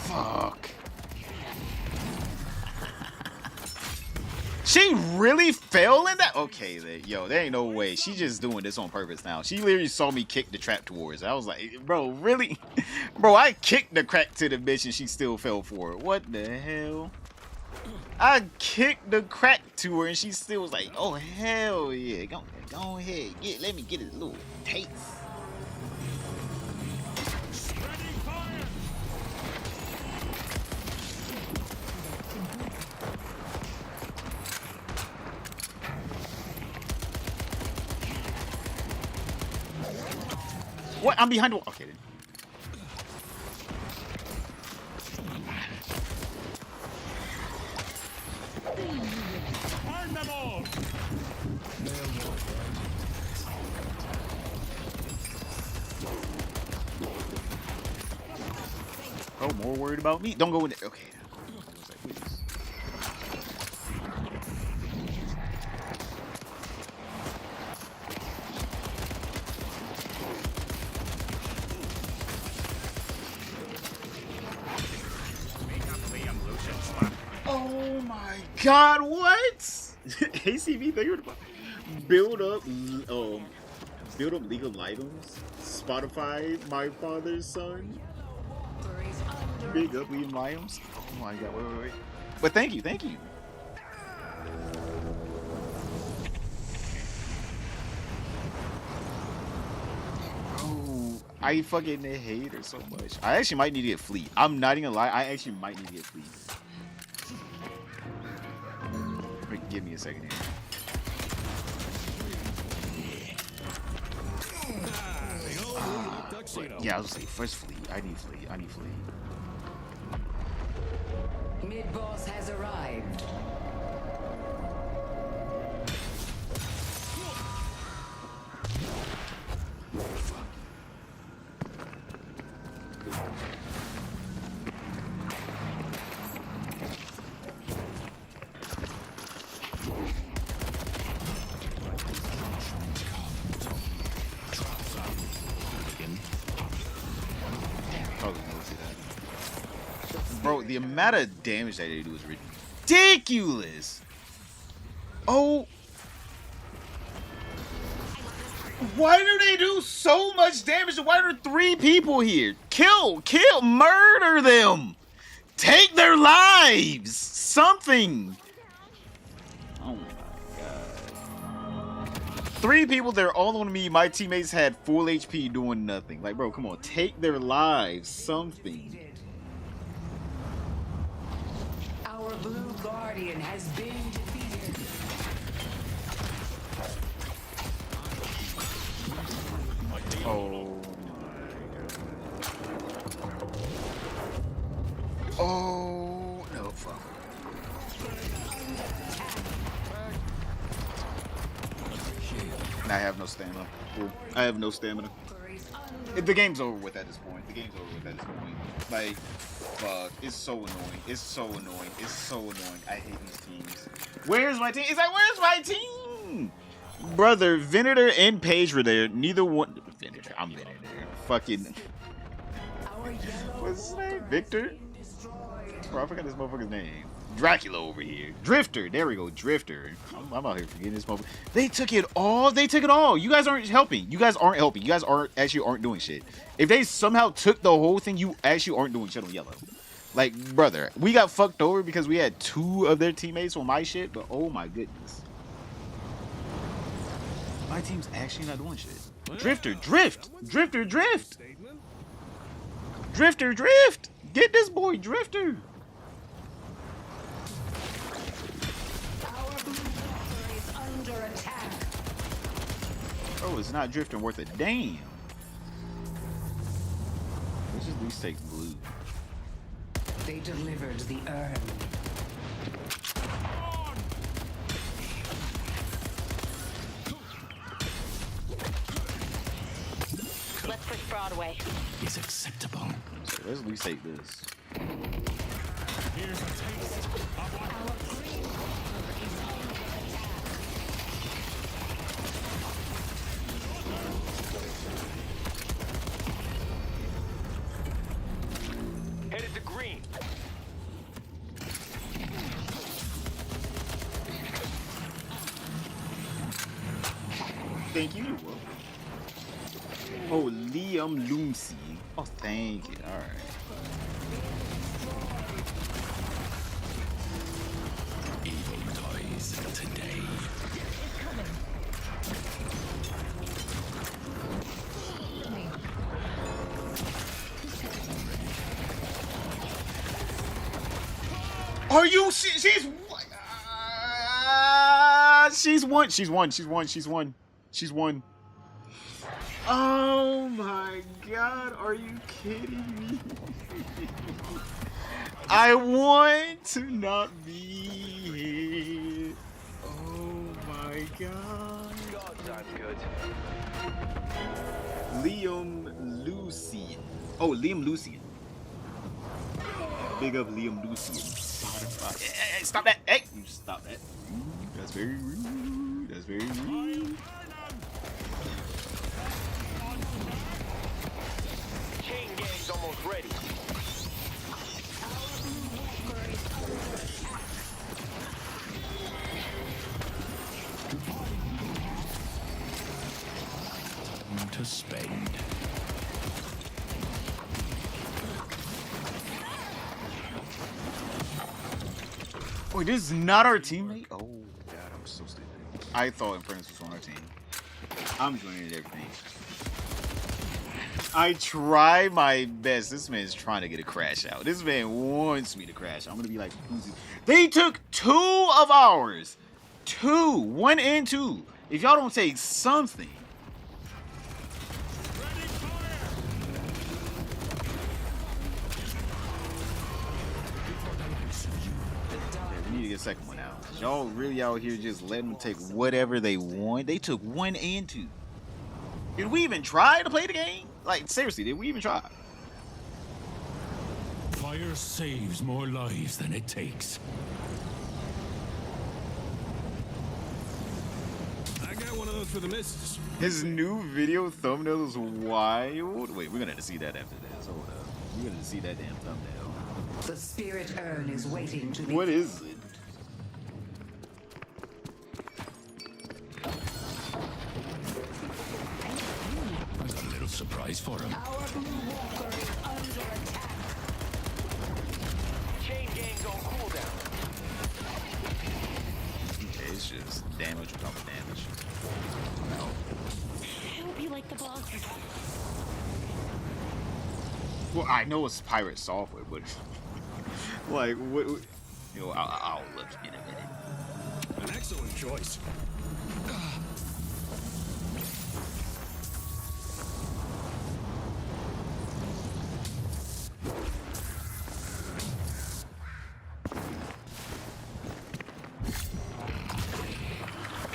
Fuck. She really fell in that? Okay, yo, there ain't no way. She just doing this on purpose now. She literally saw me kick the trap towards her. I was like, bro, really? Bro, I kicked the crack to the bitch and she still fell for it. What the hell? I kicked the crack to her and she still was like, oh, hell yeah. Go ahead. Let me get a little taste. What? I'm behind the wall. Okay, then. Find them all! Oh, more worried about me? Don't go in there. Okay. Oh my god, what? ACV, they were build up League of Legends, Spotify, my father's son. Big up League of Legends. Oh my god, wait. But thank you. Oh, I fucking hate her so much. I actually might need to get fleet. I'm not even gonna lie, I actually might need to get fleet. Wait, give me a second here. Yeah, I was gonna say first fleet. I need fleet. Mid-boss has arrived. Bro, the amount of damage that they do is ridiculous. Oh. Why do they do so much damage? Why are there 3 people here? Kill, murder them. Take their lives. Something. Oh my god. 3 people, they're all on me. My teammates had full HP doing nothing. Like, bro, come on. Take their lives. Something. Our blue guardian has been defeated. Oh. Oh no, fuck. I have no stamina. Cool. I have no stamina. The game's over with at this point. Like, fuck. It's so annoying. I hate these teams. Where's my team? It's like, where's my team? Brother, Venator and Paige were there. Neither one. Venator. I'm Venator. Fucking. What's his name? Victor? Bro, I forgot this motherfucker's name. Dracula over here. Drifter. There we go. Drifter. I'm out here forgetting this motherfucker. They took it all. They took it all. You guys aren't helping. You guys aren't helping. You guys aren't doing shit. If they somehow took the whole thing, you actually aren't doing shit on yellow. Like, brother, we got fucked over because we had 2 of their teammates on my shit, but oh my goodness. My team's actually not doing shit. Drifter, drift! Drifter, drift! Drifter, drift! Get this boy, Drifter! Oh, it's not drifting worth a damn. Let's just at least take blue. They delivered the urn. Let's push Broadway. Is acceptable. So let's at least take this. Here's a taste of what our green Headed to green. Thank you. Oh, Liam Lucy. Oh, thank you. All right. Evil toys today. Are you? She's won. She's won. Oh my god, are you kidding me? I want to not be here. Oh my god. God, good. Liam Lucian. Oh, Liam Lucian. Big up Liam Lucian. Hey, stop that. Hey, you stop that. That's very rude. That's very rude. Chain gang's almost ready. To spend. Wait, this is not our teammate? Oh, God, I'm so stupid. I thought Infernus was on our team. I'm joining everything. I try my best. This man's trying to get a crash out. This man wants me to crash out. I'm going to be like, they took 2 of ours. 2. 1 and 2. If y'all don't take something. We need to get a second one out. Y'all really out here just letting them take whatever they want. They took 1 and 2. Did we even try to play the game? Like, seriously, did we even try? Fire saves more lives than it takes. I got one of those for the missus. His new video thumbnail is wild. Wait, we're gonna have to see that after this. Hold up. We're gonna have to see that damn thumbnail. The spirit urn is waiting to be. What is it? I got a little surprise for him. Our blue walker is under attack. Chain gang's on cooldown. Okay, it's just damage without the damage. I hope you like the boss. Well, I know it's pirate software, but like, what? You know, I'll look in a minute. An excellent choice.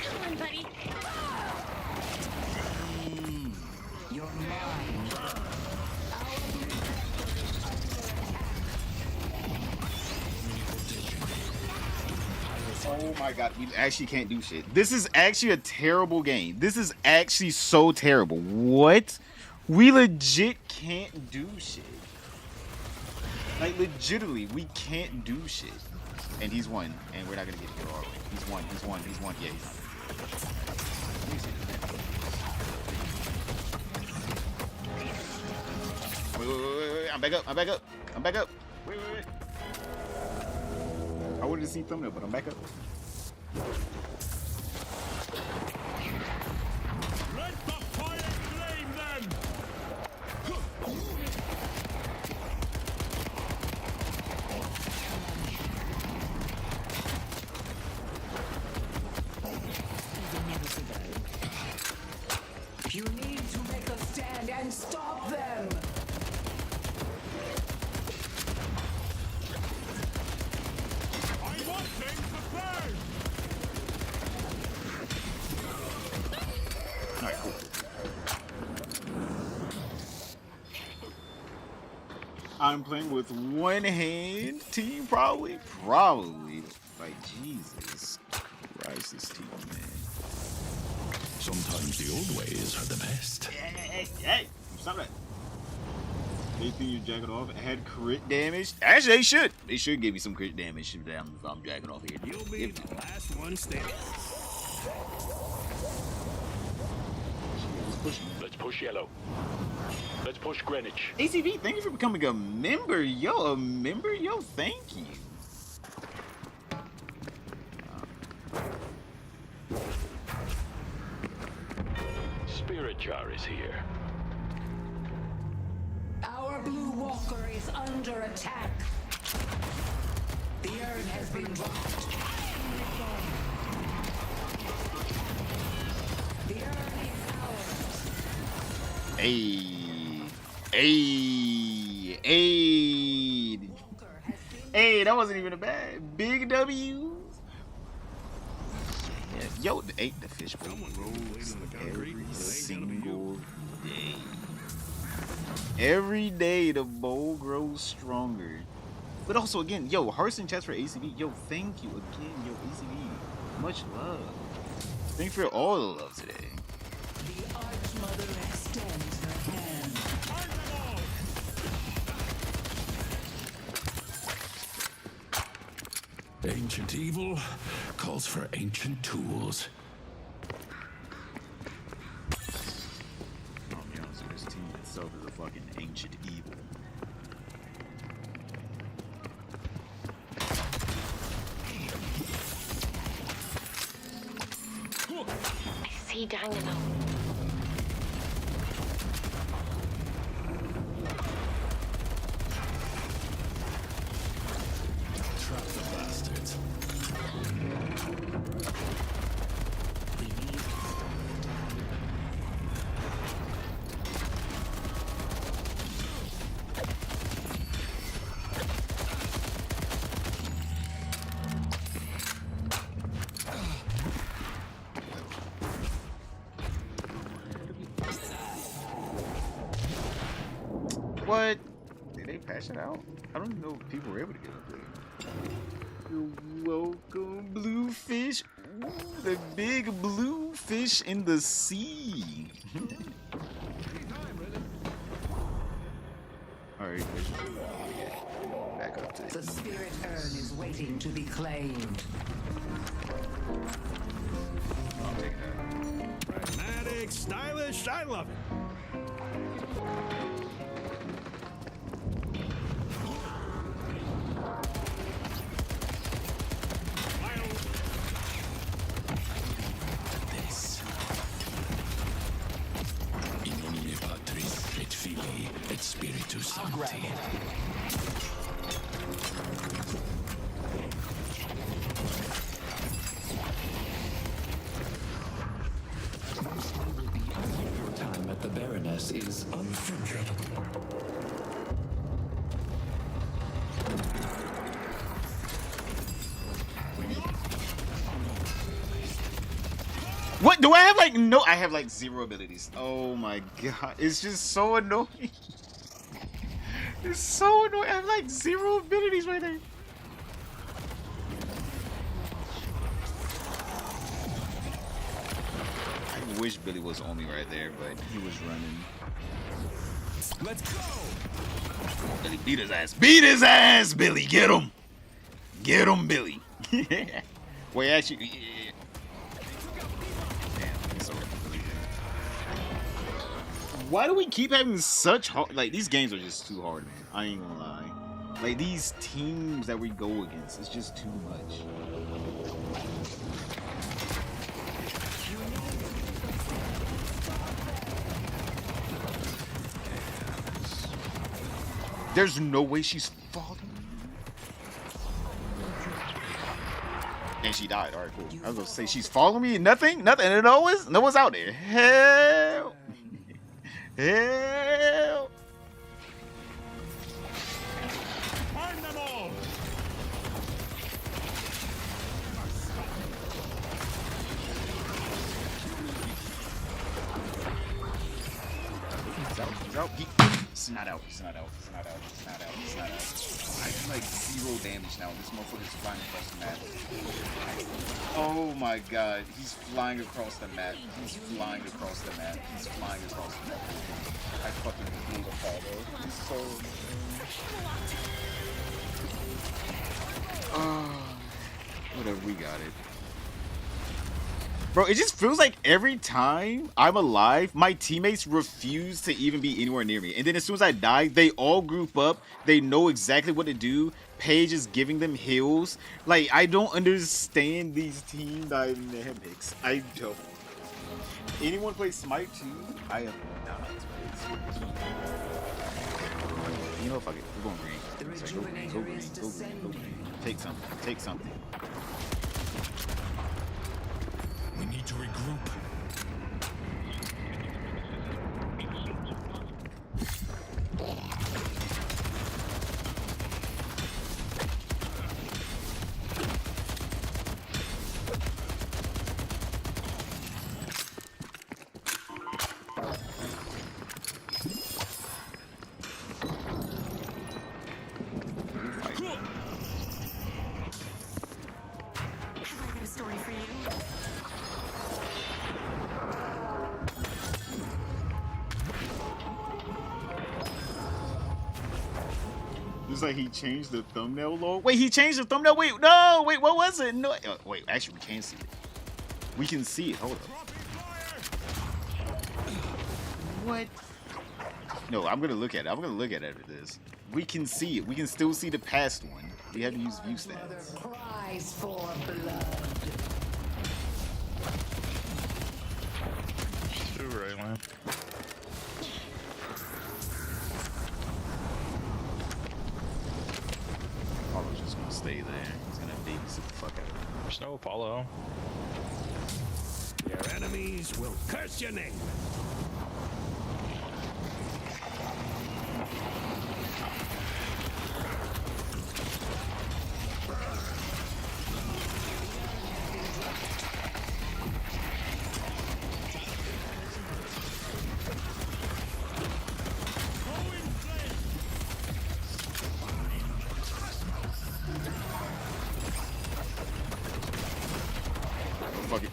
Come on, buddy. You're mine. Oh my god, we actually can't do shit. This is actually a terrible game. This is actually so terrible. What? We legit can't do shit. Like, legitimately, we can't do shit. And he's won, and we're not gonna get to kill, are we? He's won. Yeah, he's not. Let me see this man. Wait. I'm back up. Wait. I wanted to see thumbnail, but I'm back up. Let the fire flame them! You need to make a stand and stop them! I want things to burn! Alright, cool. I'm playing with one hand team, probably. Like, Jesus Christ, this team, man. Sometimes the old ways are the best. Hey, stop that. They think you're jacking off. It had crit damage. Actually, they should. They should give me some crit damage if I'm jacking off here. You'll be the last one standing. Let's push yellow. Let's push Greenwich. ACV, thank you for becoming a member. Yo, thank you. Spirit jar is here. Our blue walker is under attack. The urn has been dropped. The urn is ours. Hey, that wasn't even a bad. Big W. Yeah. Yo, the fish bowl rolls every single day. Every day the bowl grows stronger. But also, again, yo, hearts and chats for ACV. Yo, thank you again, yo, ACV. Much love. Thank you for all the love today. The Archmother extends her hand. Ancient evil calls for ancient tools. I'll be honest with this team itself is a fucking ancient evil. I see Dynamo. Trap the bastards. What? Did they patch it out? I don't even know if people were able to get up there. You're welcome, bluefish. Ooh, the big blue fish in the sea. Alright, back up to The spirit urn is waiting to be claimed. I'll take that. Pragmatic, stylish, I love it. Et Spiritus Sancti. Your time at the Baroness is unforgettable. What do I have? Like no, I have like 0 abilities. Oh my god, it's just so annoying. It's so annoying. I have like 0 abilities right there. I wish Billy was only right there, but he was running. Let's go. Billy, beat his ass. Beat his ass, Billy. Get him. Get him, Billy. Wait, actually, yeah. Damn, so why do we keep having such hard? Like, these games are just too hard, man. I ain't gonna lie. Like, these teams that we go against, it's just too much. There's no way she's falling. And she died. All right, cool. I was gonna say she's following me. Nothing. And no one's out there. Hell. Hell. Find them all. It's not out. I do like 0 damage now. This motherfucker's flying across the map. Oh my god. He's flying across the map. He's flying across the map. I fucking hate Apollo. He's so... whatever, we got it. Bro, it just feels like every time I'm alive, my teammates refuse to even be anywhere near me. And then as soon as I die, they all group up. They know exactly what to do. Paige is giving them heals. Like, I don't understand these team dynamics. I don't. Anyone play Smite 2? I have not played Smite 2. You know, fuck it. We're going green. Go green. Take something. We need to regroup. It's like he changed the thumbnail logo. Wait, he changed the thumbnail? Wait, no! Wait, what was it? No, wait, actually, we can't see it. We can see it. Hold up. What? No, I'm gonna look at it. I'm gonna look at it after this. We can see it. We can still see the past one. We haven't used view stats. Cries for blood. Too right, man. Apollo's just gonna stay there. He's gonna babysit the fuck out of him. There's no Apollo. Your enemies will curse your name. Fuck it.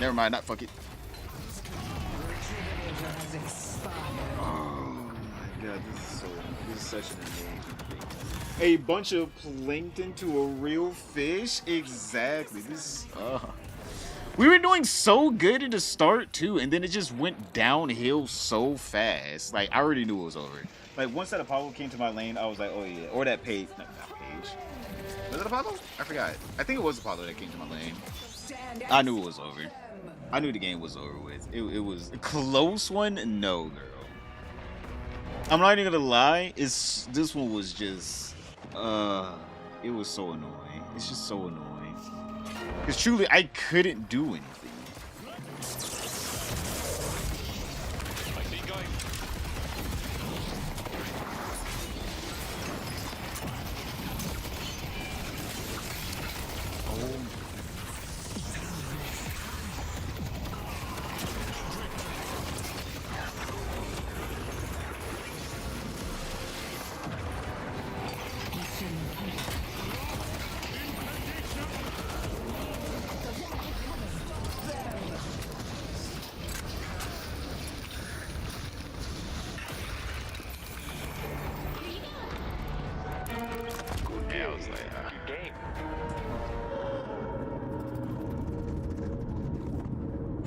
Never mind, not fuck it. Oh my god, this is such an amazing thing. A bunch of plankton to a real fish? Exactly. This is we were doing so good at the start too, and then it just went downhill so fast. Like, I already knew it was over. Like, once that Apollo came to my lane, I was like, oh yeah. Or that Paige. No, not Paige. Was it Apollo? I forgot. I think it was Apollo that came to my lane. I knew it was over. I knew the game was over with. It was a close one. No, girl. I'm not even gonna lie. This one was just it was so annoying. It's just so annoying. Because truly, I couldn't do anything.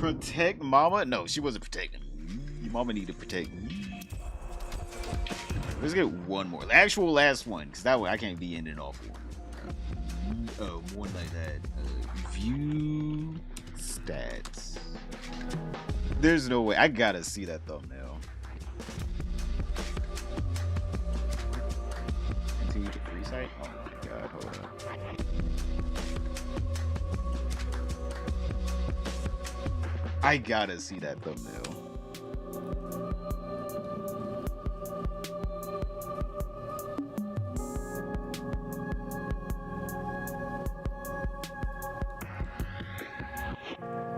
Protect mama? No, she wasn't protecting me. Mama need to protect me. Let's get one more. The actual last one, because that way I can't be ending off one. Oh, one like that. View stats. There's no way. I gotta see that thumbnail. Continue to free site? Oh my god, hold on. I gotta see that thumbnail.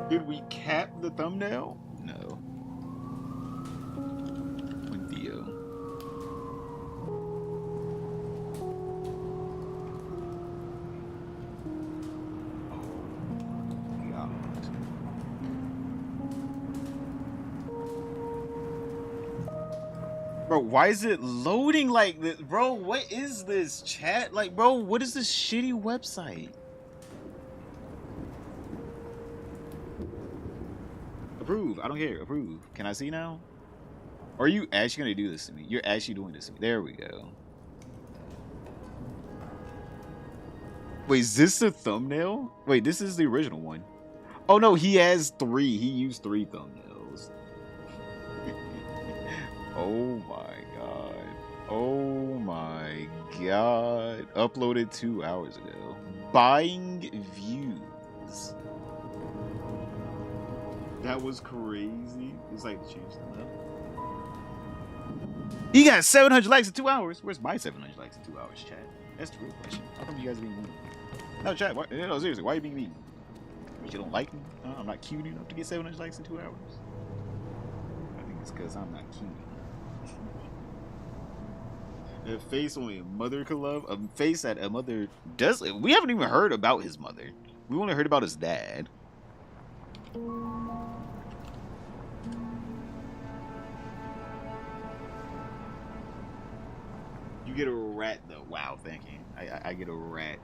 Did we cap the thumbnail? No. Theo. Oh God. Bro, why is it loading like this? Bro, what is this chat? Like, bro, what is this shitty website? Approve. I don't care. Approve. Can I see now? Or are you actually going to do this to me? You're actually doing this to me. There we go. Wait, is this the thumbnail? Wait, this is the original one. Oh, no, he has 3. He used 3 thumbnails. Oh, my God. Oh, my God. Uploaded 2 hours ago. Buying views. That was crazy. It's like to change them up. He got 700 likes in 2 hours. Where's my 700 likes in 2 hours, chat? That's the real question. How come you guys are being mean? No, chat. Why, no, seriously. Why are you being mean? Because you don't like me? I'm not cute enough to get 700 likes in 2 hours? I think it's because I'm not cute enough. A face only a mother could love. A face that a mother does. We haven't even heard about his mother. We only heard about his dad. You get a rat though. Wow, thank you. I get a rat.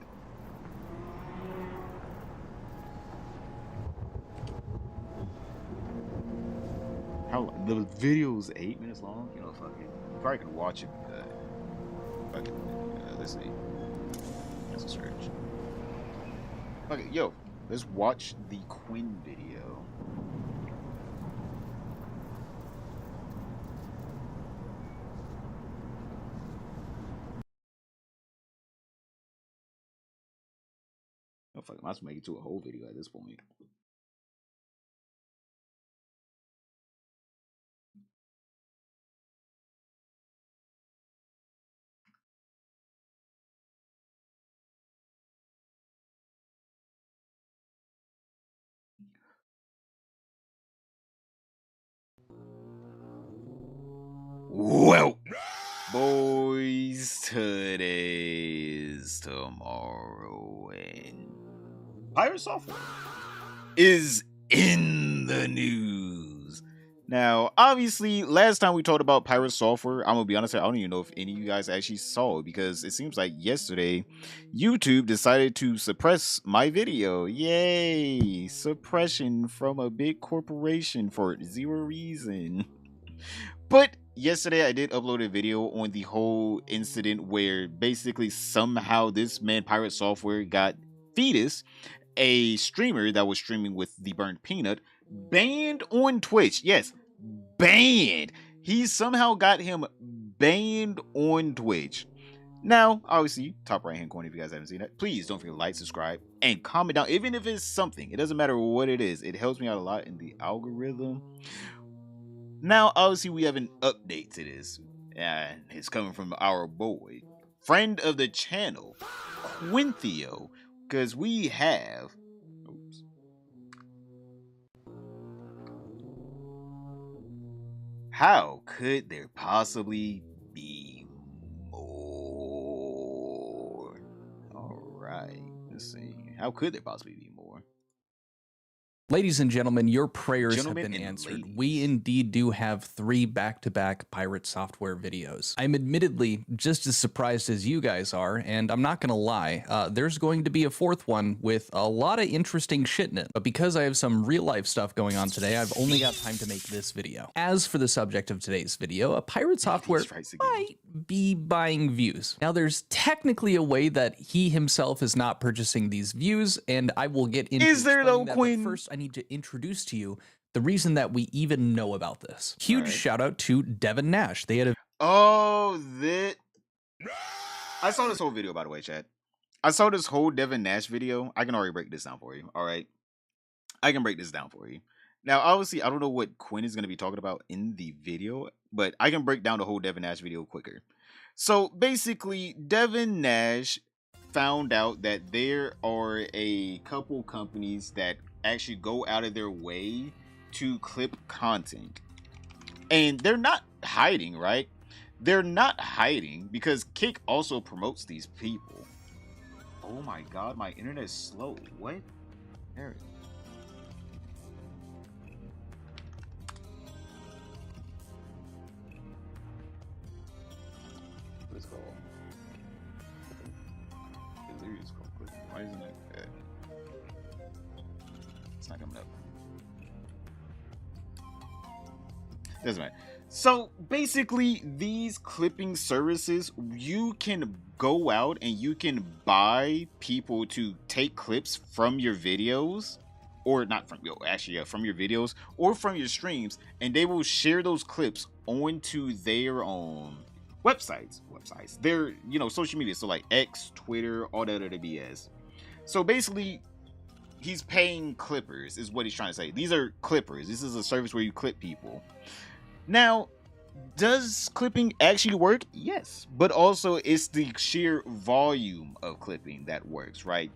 How the video's 8 minutes long? You know, fuck it. You probably could watch it. Fuck it. Let's see. That's a search. Okay, yo, let's watch the Quinn video. Oh, fuck, I might as well make it to a whole video at this point. Well, boys, today's tomorrow, and Pirate Software is in the news. Now, obviously, last time we talked about Pirate Software, I'm gonna be honest, I don't even know if any of you guys actually saw it, because it seems like yesterday, YouTube decided to suppress my video. Yay! Suppression from a big corporation for 0 reason. But yesterday I did upload a video on the whole incident where basically somehow this man Pirate Software got Fetus, a streamer that was streaming with the Burnt Peanut, banned on Twitch. Yes, banned. He somehow got him banned on Twitch. Now, obviously, top right hand corner, if you guys haven't seen that, please don't forget to like, subscribe, and comment down. Even if it's something, it doesn't matter what it is. It helps me out a lot in the algorithm. Now, obviously, we have an update to this, and it's coming from our boy, friend of the channel, Quinthio, because we have, oops, how could there possibly be more? All right, let's see, how could there possibly be more? Ladies and gentlemen, your prayers have been answered. We indeed do have 3 back-to-back pirate software videos. I'm admittedly just as surprised as you guys are, and I'm not gonna lie, there's going to be a 4th one with a lot of interesting shit in it. But because I have some real-life stuff going on today, I've only got time to make this video. As for the subject of today's video, a pirate software might be buying views. Now, there's technically a way that he himself is not purchasing these views, and I will get into explaining that, but first I need to introduce to you the reason that we even know about this. Huge shout out to Devin Nash. They had a I saw this whole video, by the way, chat. I saw this whole Devin Nash video. I can already break this down for you. All right, I can break this down for you. Now, obviously, I don't know what Quinn is going to be talking about in the video, but I can break down the whole Devin Nash video quicker. So basically, Devin Nash found out that there are a couple companies that actually go out of their way to clip content. And they're not hiding, right? They're not hiding because Kick also promotes these people. Oh my god, my internet is slow. What? There it is. Let's go. Why isn't it? It's not coming up. Doesn't matter. So basically, these clipping services, you can go out and you can buy people to take clips from your videos, or not from from your videos or from your streams, and they will share those clips onto their own websites, their social media, so like X, Twitter, all that other BS. So basically, he's paying clippers, is what he's trying to say. These are clippers. This is a service where you clip people. Now, does clipping actually work? Yes, but also it's the sheer volume of clipping that works, right?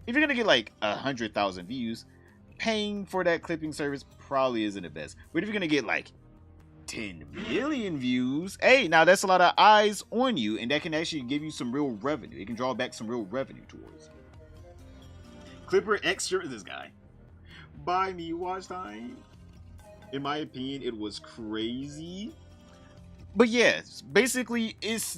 If you're gonna get like 100,000 views, paying for that clipping service probably isn't the best. But if you're gonna get like 10 million views, hey, now that's a lot of eyes on you, and that can actually give you some real revenue. It can draw back some real revenue towards. Clipper extra this guy. Buy me watch time. In my opinion, it was crazy. But yeah, basically, it's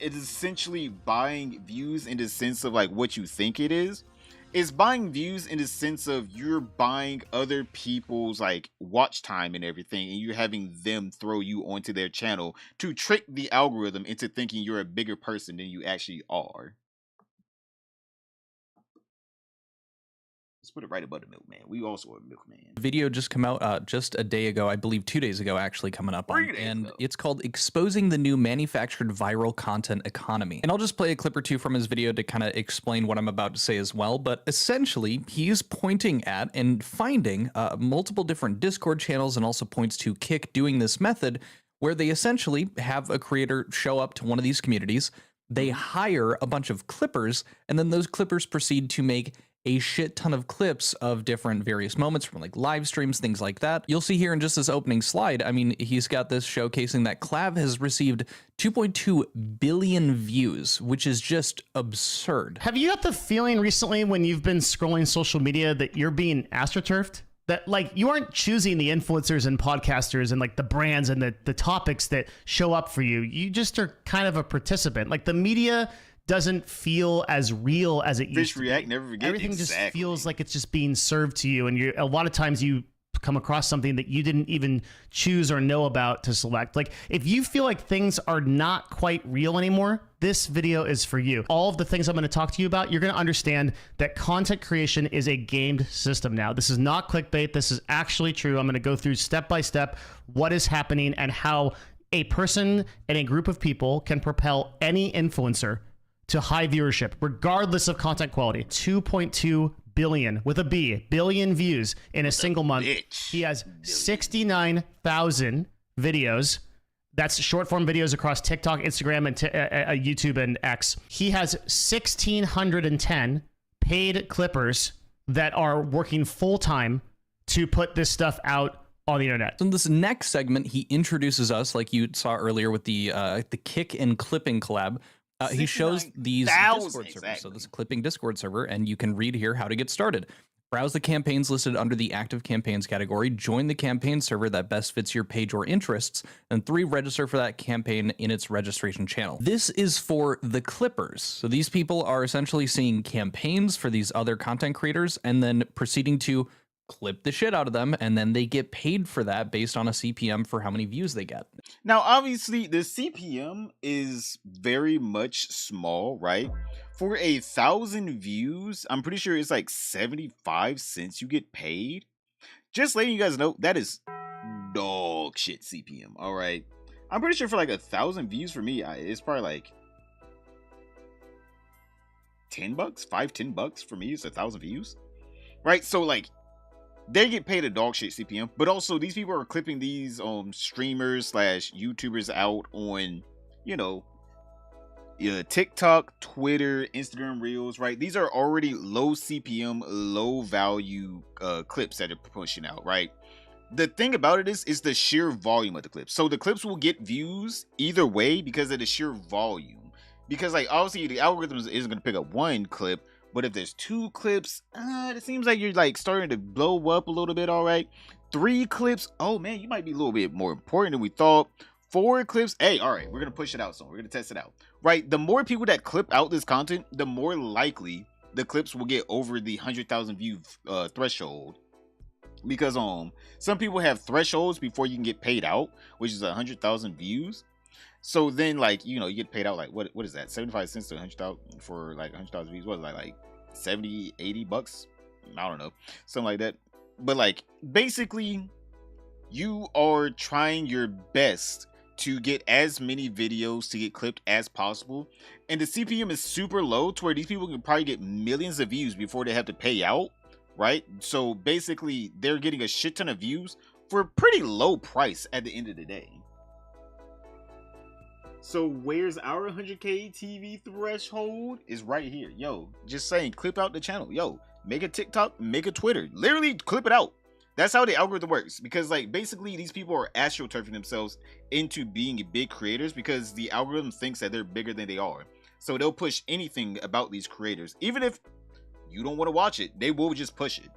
essentially buying views in the sense of like what you think it is. It's buying views in the sense of you're buying other people's like watch time and everything, and you're having them throw you onto their channel to trick the algorithm into thinking you're a bigger person than you actually are. Let's put it right above the milkman. We also are a milkman. Video just come out just a day ago, I believe 2 days ago, actually coming up on, and it's called Exposing the New Manufactured Viral Content Economy. And I'll just play a clip or two from his video to kind of explain what I'm about to say as well. But essentially, he's pointing at and finding multiple different Discord channels, and also points to Kick doing this method where they essentially have a creator show up to one of these communities. They hire a bunch of clippers, and then those clippers proceed to make a shit ton of clips of different various moments from like live streams, things like that. You'll see here in just this opening slide, I mean, he's got this showcasing that Clav has received 2.2 billion views, which is just absurd. Have you got the feeling recently when you've been scrolling social media that you're being astroturfed? That like you aren't choosing the influencers and podcasters and like the brands and the topics that show up for you. You just are kind of a participant. Like the media doesn't feel as real as it used to be. Never forget. Everything just feels like it's just being served to you, and a lot of times you come across something that you didn't even choose or know about to select. Like if you feel like things are not quite real anymore, this video is for you. All of the things I'm going to talk to you about, you're going to understand that content creation is a gamed system now. This is not clickbait. This is actually true. I'm going to go through step by step what is happening and how a person and a group of people can propel any influencer to high viewership, regardless of content quality. 2.2 billion, with a B, billion views in a single month. He has 69,000 videos. That's short form videos across TikTok, Instagram, and YouTube and X. He has 1,610 paid clippers that are working full time to put this stuff out on the internet. So in this next segment, he introduces us, like you saw earlier with the Kick and Clipping collab. He shows these Discord servers. So this clipping Discord server, and you can read here how to get started. Browse the campaigns listed under the active campaigns category, join the campaign server that best fits your page or interests, and 3, register for that campaign in its registration channel. This is for the clippers. So these people are essentially seeing campaigns for these other content creators and then proceeding to clip the shit out of them, and then they get paid for that based on a CPM for how many views they get. Now, obviously, the CPM is very much small, right? For 1,000 views, I'm pretty sure it's like 75 cents you get paid. Just letting you guys know, that is dog shit CPM, all right? I'm pretty sure for like 1,000 views for me, it's probably like $10, $10 for me. It's 1,000 views, right? So like, they get paid a dog shit CPM, but also these people are clipping these streamers / YouTubers out on, you know, TikTok, Twitter, Instagram Reels, right? These are already low CPM, low value clips that are pushing out, right? The thing about it is the sheer volume of the clips. So the clips will get views either way because of the sheer volume. Because like obviously the algorithm isn't going to pick up one clip, but if there's 2 clips, it seems like you're like starting to blow up a little bit, all right? 3 clips, oh man, you might be a little bit more important than we thought. 4 clips, hey, all right, we're going to push it out soon. We're going to test it out, right? The more people that clip out this content, the more likely the clips will get over the 100,000 view threshold. Because some people have thresholds before you can get paid out, which is 100,000 views. So then, like, you know, you get paid out like what is that? 75 cents to 100,000 for like 100,000 views. What is that, like 70, 80 bucks? I don't know, something like that. But like, basically, you are trying your best to get as many videos to get clipped as possible, and the CPM is super low to where these people can probably get millions of views before they have to pay out, right? So basically, they're getting a shit ton of views for a pretty low price at the end of the day. So where's our 100K TV threshold? Is right here. Yo, just saying, clip out the channel. Yo, make a TikTok, make a Twitter. Literally clip it out. That's how the algorithm works. Because like basically these people are astroturfing themselves into being big creators because the algorithm thinks that they're bigger than they are. So they'll push anything about these creators. Even if you don't want to watch it, they will just push it.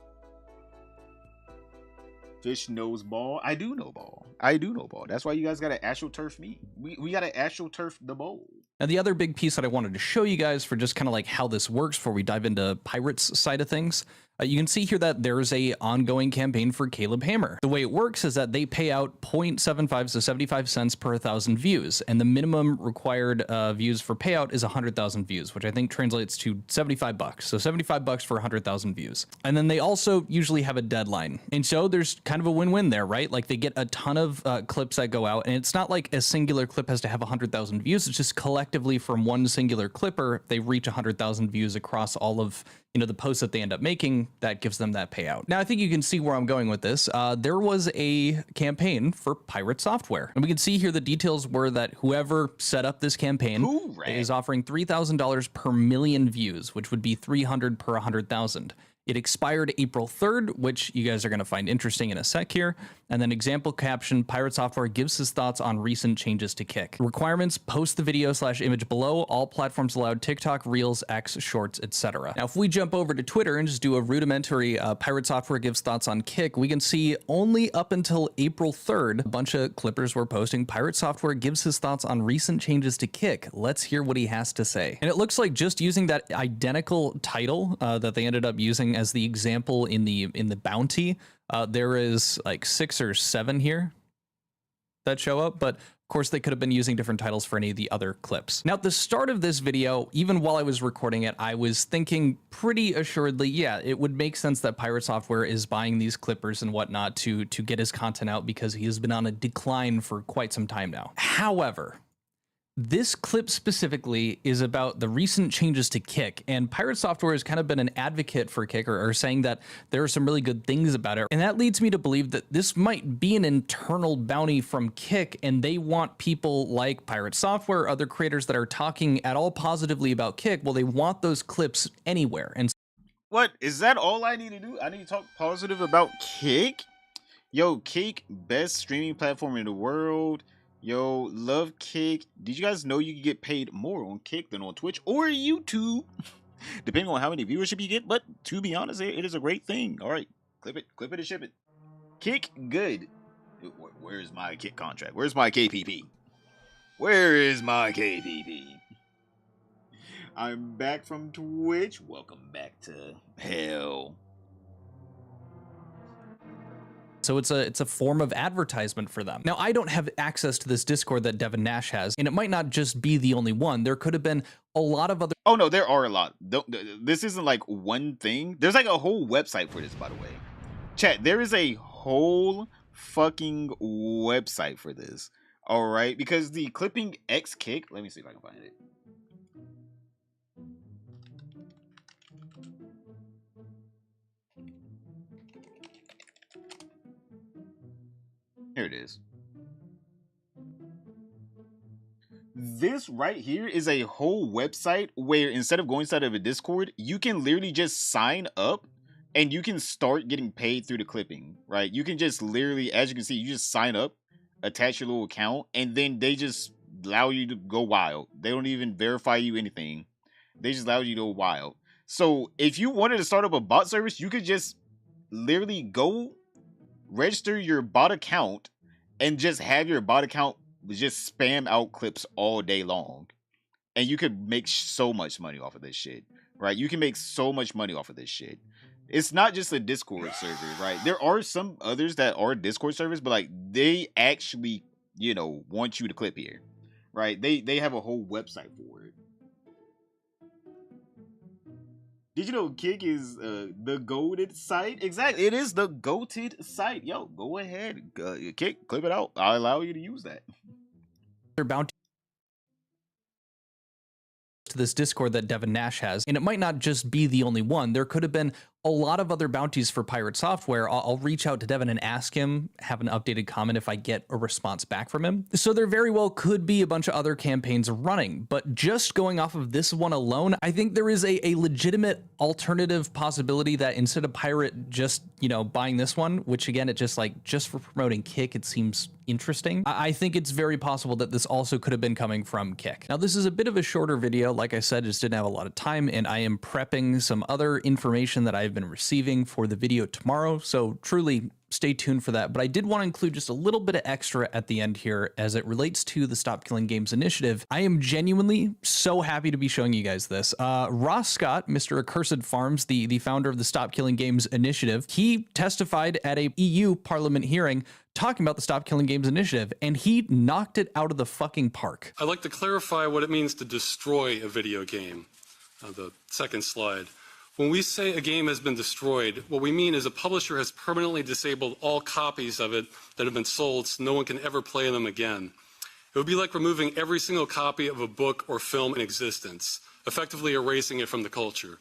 Fish knows ball. I do know ball. I do know ball. That's why you guys gotta astroturf me. We gotta astroturf the bowl. Now, the other big piece that I wanted to show you guys for just kind of like how this works before we dive into Pirates side of things, you can see here that there's a ongoing campaign for Caleb Hammer. The way it works is that they pay out 0.75 to 75 cents per 1,000 views, and the minimum required views for payout is 100,000 views, which I think translates to 75 bucks. So 75 bucks for 100,000 views. And then they also usually have a deadline. And so there's kind of a win-win there, right? Like they get a ton of clips that go out, and it's not like a singular clip has to have 100,000 views. It's just collectively from one singular clipper, they reach 100,000 views across all of, you know, the posts that they end up making. That gives them that payout. Now, I think you can see where I'm going with this. There was a campaign for Pirate Software, and we can see here the details were that whoever set up this campaign is offering $3,000 per million views, which would be 300 per 100,000. It expired April 3rd, which you guys are going to find interesting in a sec here. And then example caption, Pirate Software gives his thoughts on recent changes to Kick. Requirements, post the video / image below. All platforms allowed TikTok, Reels, X, Shorts, etc. Now, if we jump over to Twitter and just do a rudimentary Pirate Software gives thoughts on Kick, we can see only up until April 3rd, a bunch of clippers were posting Pirate Software gives his thoughts on recent changes to Kick. Let's hear what he has to say. And it looks like just using that identical title that they ended up using as the example in the bounty, there is like 6 or 7 here that show up, but of course they could have been using different titles for any of the other clips. Now, at the start of this video, even while I was recording it, I was thinking pretty assuredly, yeah, it would make sense that Pirate Software is buying these clippers and whatnot to get his content out because he has been on a decline for quite some time now. However, this clip specifically is about the recent changes to Kick, and Pirate Software has kind of been an advocate for Kick, or saying that there are some really good things about it. And that leads me to believe that this might be an internal bounty from Kick, and they want people like Pirate Software, other creators that are talking at all positively about Kick, well, they want those clips anywhere. And what, is that all I need to do? I need to talk positive about Kick? Yo, Kick, best streaming platform in the world. Yo, love Kick. Did you guys know you can get paid more on Kick than on Twitch or YouTube? depending on how many viewership you get. But to be honest, it is a great thing. All right, clip it and ship it. Kick good. Where's my kick contract? Where's my KPP? Where is my KPP? I'm back from Twitch. Welcome back to hell. So it's a form of advertisement for them. Now, I don't have access to this Discord that Devin Nash has, and it might not just be the only one. There could have been a lot of other... Oh, no, there are a lot. This isn't like one thing. There's like a whole website for this, by the way. Chat, there is a whole fucking website for this. All right? Because the Clipping X Kick... Let me see if I can find it. Here it is. This right here is a whole website where instead of going inside of a Discord, you can literally just sign up and you can start getting paid through the clipping, right? You can just literally, as you can see, you just sign up, attach your little account, and then they just allow you to go wild. They don't even verify you anything. They just allow you to go wild. So if you wanted to start up a bot service, you could just literally go register your bot account and just have your bot account just spam out clips all day long. And you could make so much money off of this shit, right? You can make so much money off of this shit. It's not just a Discord server, right? There are some others that are Discord servers, but like they actually, you know, want you to clip here, right? They have a whole website for it. Did you know Kick is the goated site? Exactly. It is the goated site. Yo, go ahead. Kick, clip it out. I'll allow you to use that. They're bound to this Discord that Devin Nash has, and it might not just be the only one. There could have been a lot of other bounties for Pirate Software. I'll reach out to Devin and ask him, have an updated comment if I get a response back from him. So there very well could be a bunch of other campaigns running, but just going off of this one alone, I think there is a legitimate alternative possibility that instead of Pirate just, you know, buying this one, which again, it just for promoting Kick, it seems interesting. I think it's very possible that this also could have been coming from Kick. Now, this is a bit of a shorter video. Like I said, just didn't have a lot of time, and I am prepping some other information that I've been receiving for the video tomorrow, so truly stay tuned for that. But I did want to include just a little bit of extra at the end here as it relates to the Stop Killing Games initiative. I am genuinely so happy to be showing you guys this. Ross Scott, Mr. Accursed Farms, the founder of the Stop Killing Games initiative, he testified at a EU Parliament hearing talking about the Stop Killing Games initiative, and he knocked it out of the fucking park. I'd like to clarify what it means to destroy a video game. The second slide. When we say a game has been destroyed, what we mean is a publisher has permanently disabled all copies of it that have been sold so no one can ever play them again. It would be like removing every single copy of a book or film in existence, effectively erasing it from the culture.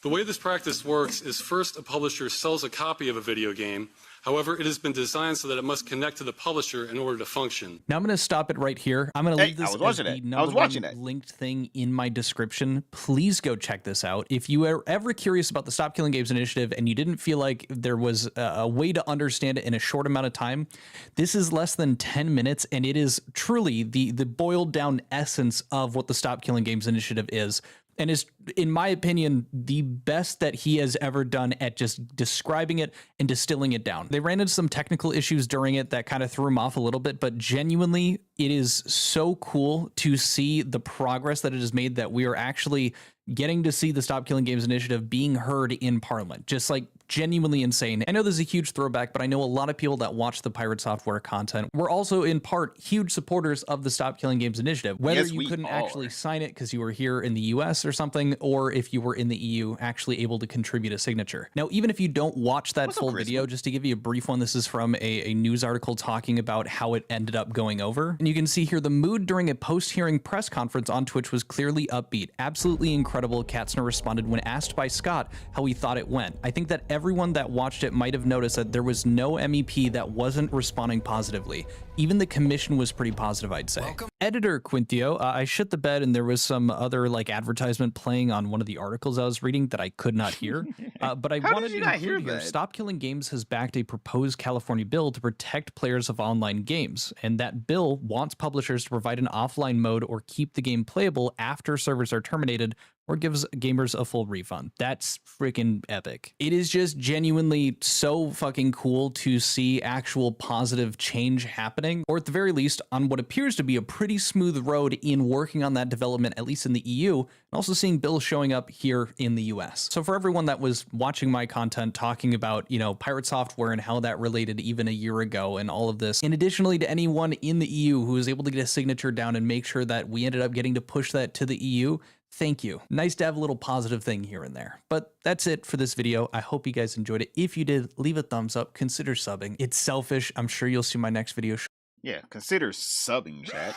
The way this practice works is first a publisher sells a copy of a video game. However, it has been designed so that it must connect to the publisher in order to function. Now I'm going to stop it right here. I'm going to leave this as the number one linked thing in my description. Please go check this out. If you are ever curious about the Stop Killing Games initiative and you didn't feel like there was a way to understand it in a short amount of time, this is less than 10 minutes, and it is truly the boiled down essence of what the Stop Killing Games initiative is. And is, in my opinion, the best that he has ever done at just describing it and distilling it down. They ran into some technical issues during it that kind of threw him off a little bit, but genuinely, it is so cool to see the progress that it has made, that we are actually getting to see the Stop Killing Games initiative being heard in Parliament. Just like genuinely insane. I know this is a huge throwback, but I know a lot of people that watch the Pirate Software content were also in part huge supporters of the Stop Killing Games initiative. Whether you couldn't actually sign it because you were here in the US or something, or if you were in the EU actually able to contribute a signature. Now, even if you don't watch that full video, just to give you a brief one, this is from a news article talking about how it ended up going over. And you can see here the mood during a post-hearing press conference on Twitch was clearly upbeat. Absolutely incredible, Katzner responded when asked by Scott how he thought it went. I think that everyone that watched it might have noticed that there was no MEP that wasn't responding positively. Even the commission was pretty positive, I'd say. Editor Quintio, I shit the bed and there was some other like advertisement playing on one of the articles I was reading that I could not hear. But I wanted to include here, Stop Killing Games has backed a proposed California bill to protect players of online games. And that bill wants publishers to provide an offline mode or keep the game playable after servers are terminated or gives gamers a full refund. That's freaking epic. It is just genuinely so fucking cool to see actual positive change happening, or at the very least on what appears to be a pretty smooth road in working on that development, at least in the EU, and also seeing bills showing up here in the US. So for everyone that was watching my content talking about, you know, pirate software and how that related even a year ago and all of this, and additionally to anyone in the EU who was able to get a signature down and make sure that we ended up getting to push that to the EU, thank you. Nice to have a little positive thing here and there. But that's it for this video. I hope you guys enjoyed it. If you did, leave a thumbs up, consider subbing. It's selfish. I'm sure you'll see my next video. Yeah, consider subbing, chat.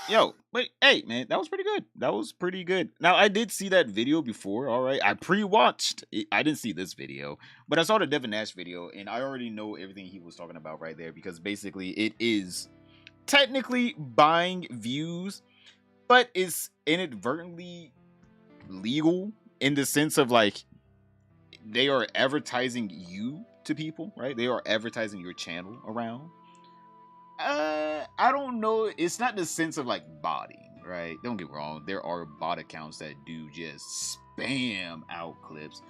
Yo, but hey, man, that was pretty good. That was pretty good. Now, I did see that video before, all right? I pre-watched it. I didn't see this video, but I saw the Devin Nash video, and I already know everything he was talking about right there, because basically it is technically buying views, but it's inadvertently legal in the sense of, like, they are advertising you to people, right? They are advertising your channel around. I don't know. It's not the sense of like botting, right? Don't get me wrong. There are bot accounts that do just spam out clips,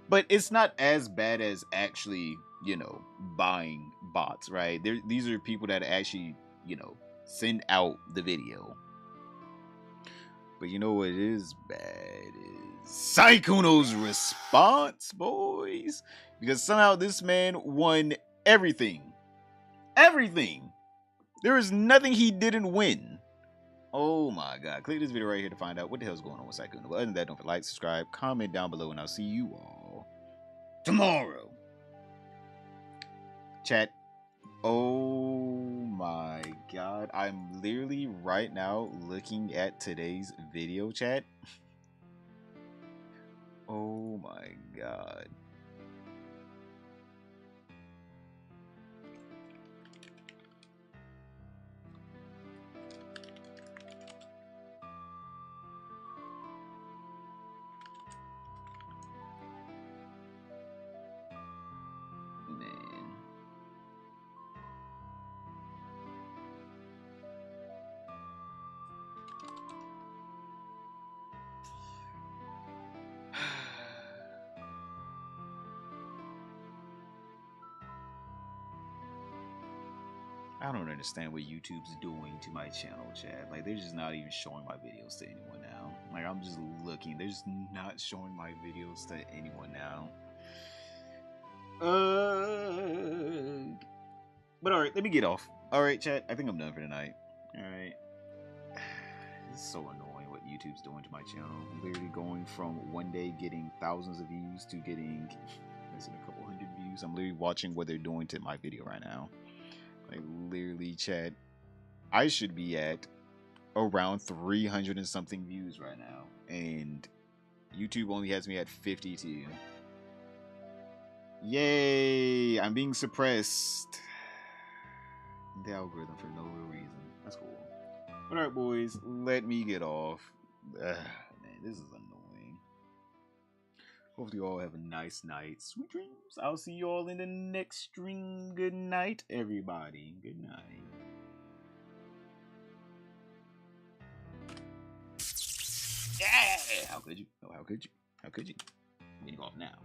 but it's not as bad as actually, you know, buying bots, right? These are people that actually, you know, send out the video. But you know what is bad is Sykkuno's response, boys. Because somehow this man won everything. Everything. There is nothing he didn't win. Oh my god. Click this video right here to find out what the hell's going on with Sykkuno. But other than that, don't forget to like, subscribe, comment down below, and I'll see you all tomorrow. Chat. Oh my god. I'm literally right now looking at today's video, chat. Oh my god. I don't understand what YouTube's doing to my channel, chat. Like, they're just not even showing my videos to anyone now. Like, I'm just looking. They're just not showing my videos to anyone now. But alright, let me get off. Alright, chat. I think I'm done for tonight. Alright. This is so annoying what YouTube's doing to my channel. Literally going from one day getting thousands of views to getting less than a couple hundred views. I'm literally watching what they're doing to my video right now. Like, literally, chat, I should be at around 300 and something views right now, and YouTube only has me at 52. Yay! I'm being suppressed. The algorithm for no real reason. That's cool. Alright, boys, let me get off. Man, this is annoying. Hopefully you all have a nice night. Sweet dreams. I'll see you all in the next stream. Good night, everybody. Good night. Yeah! How could you? Oh, how could you? How could you? I'm getting off now.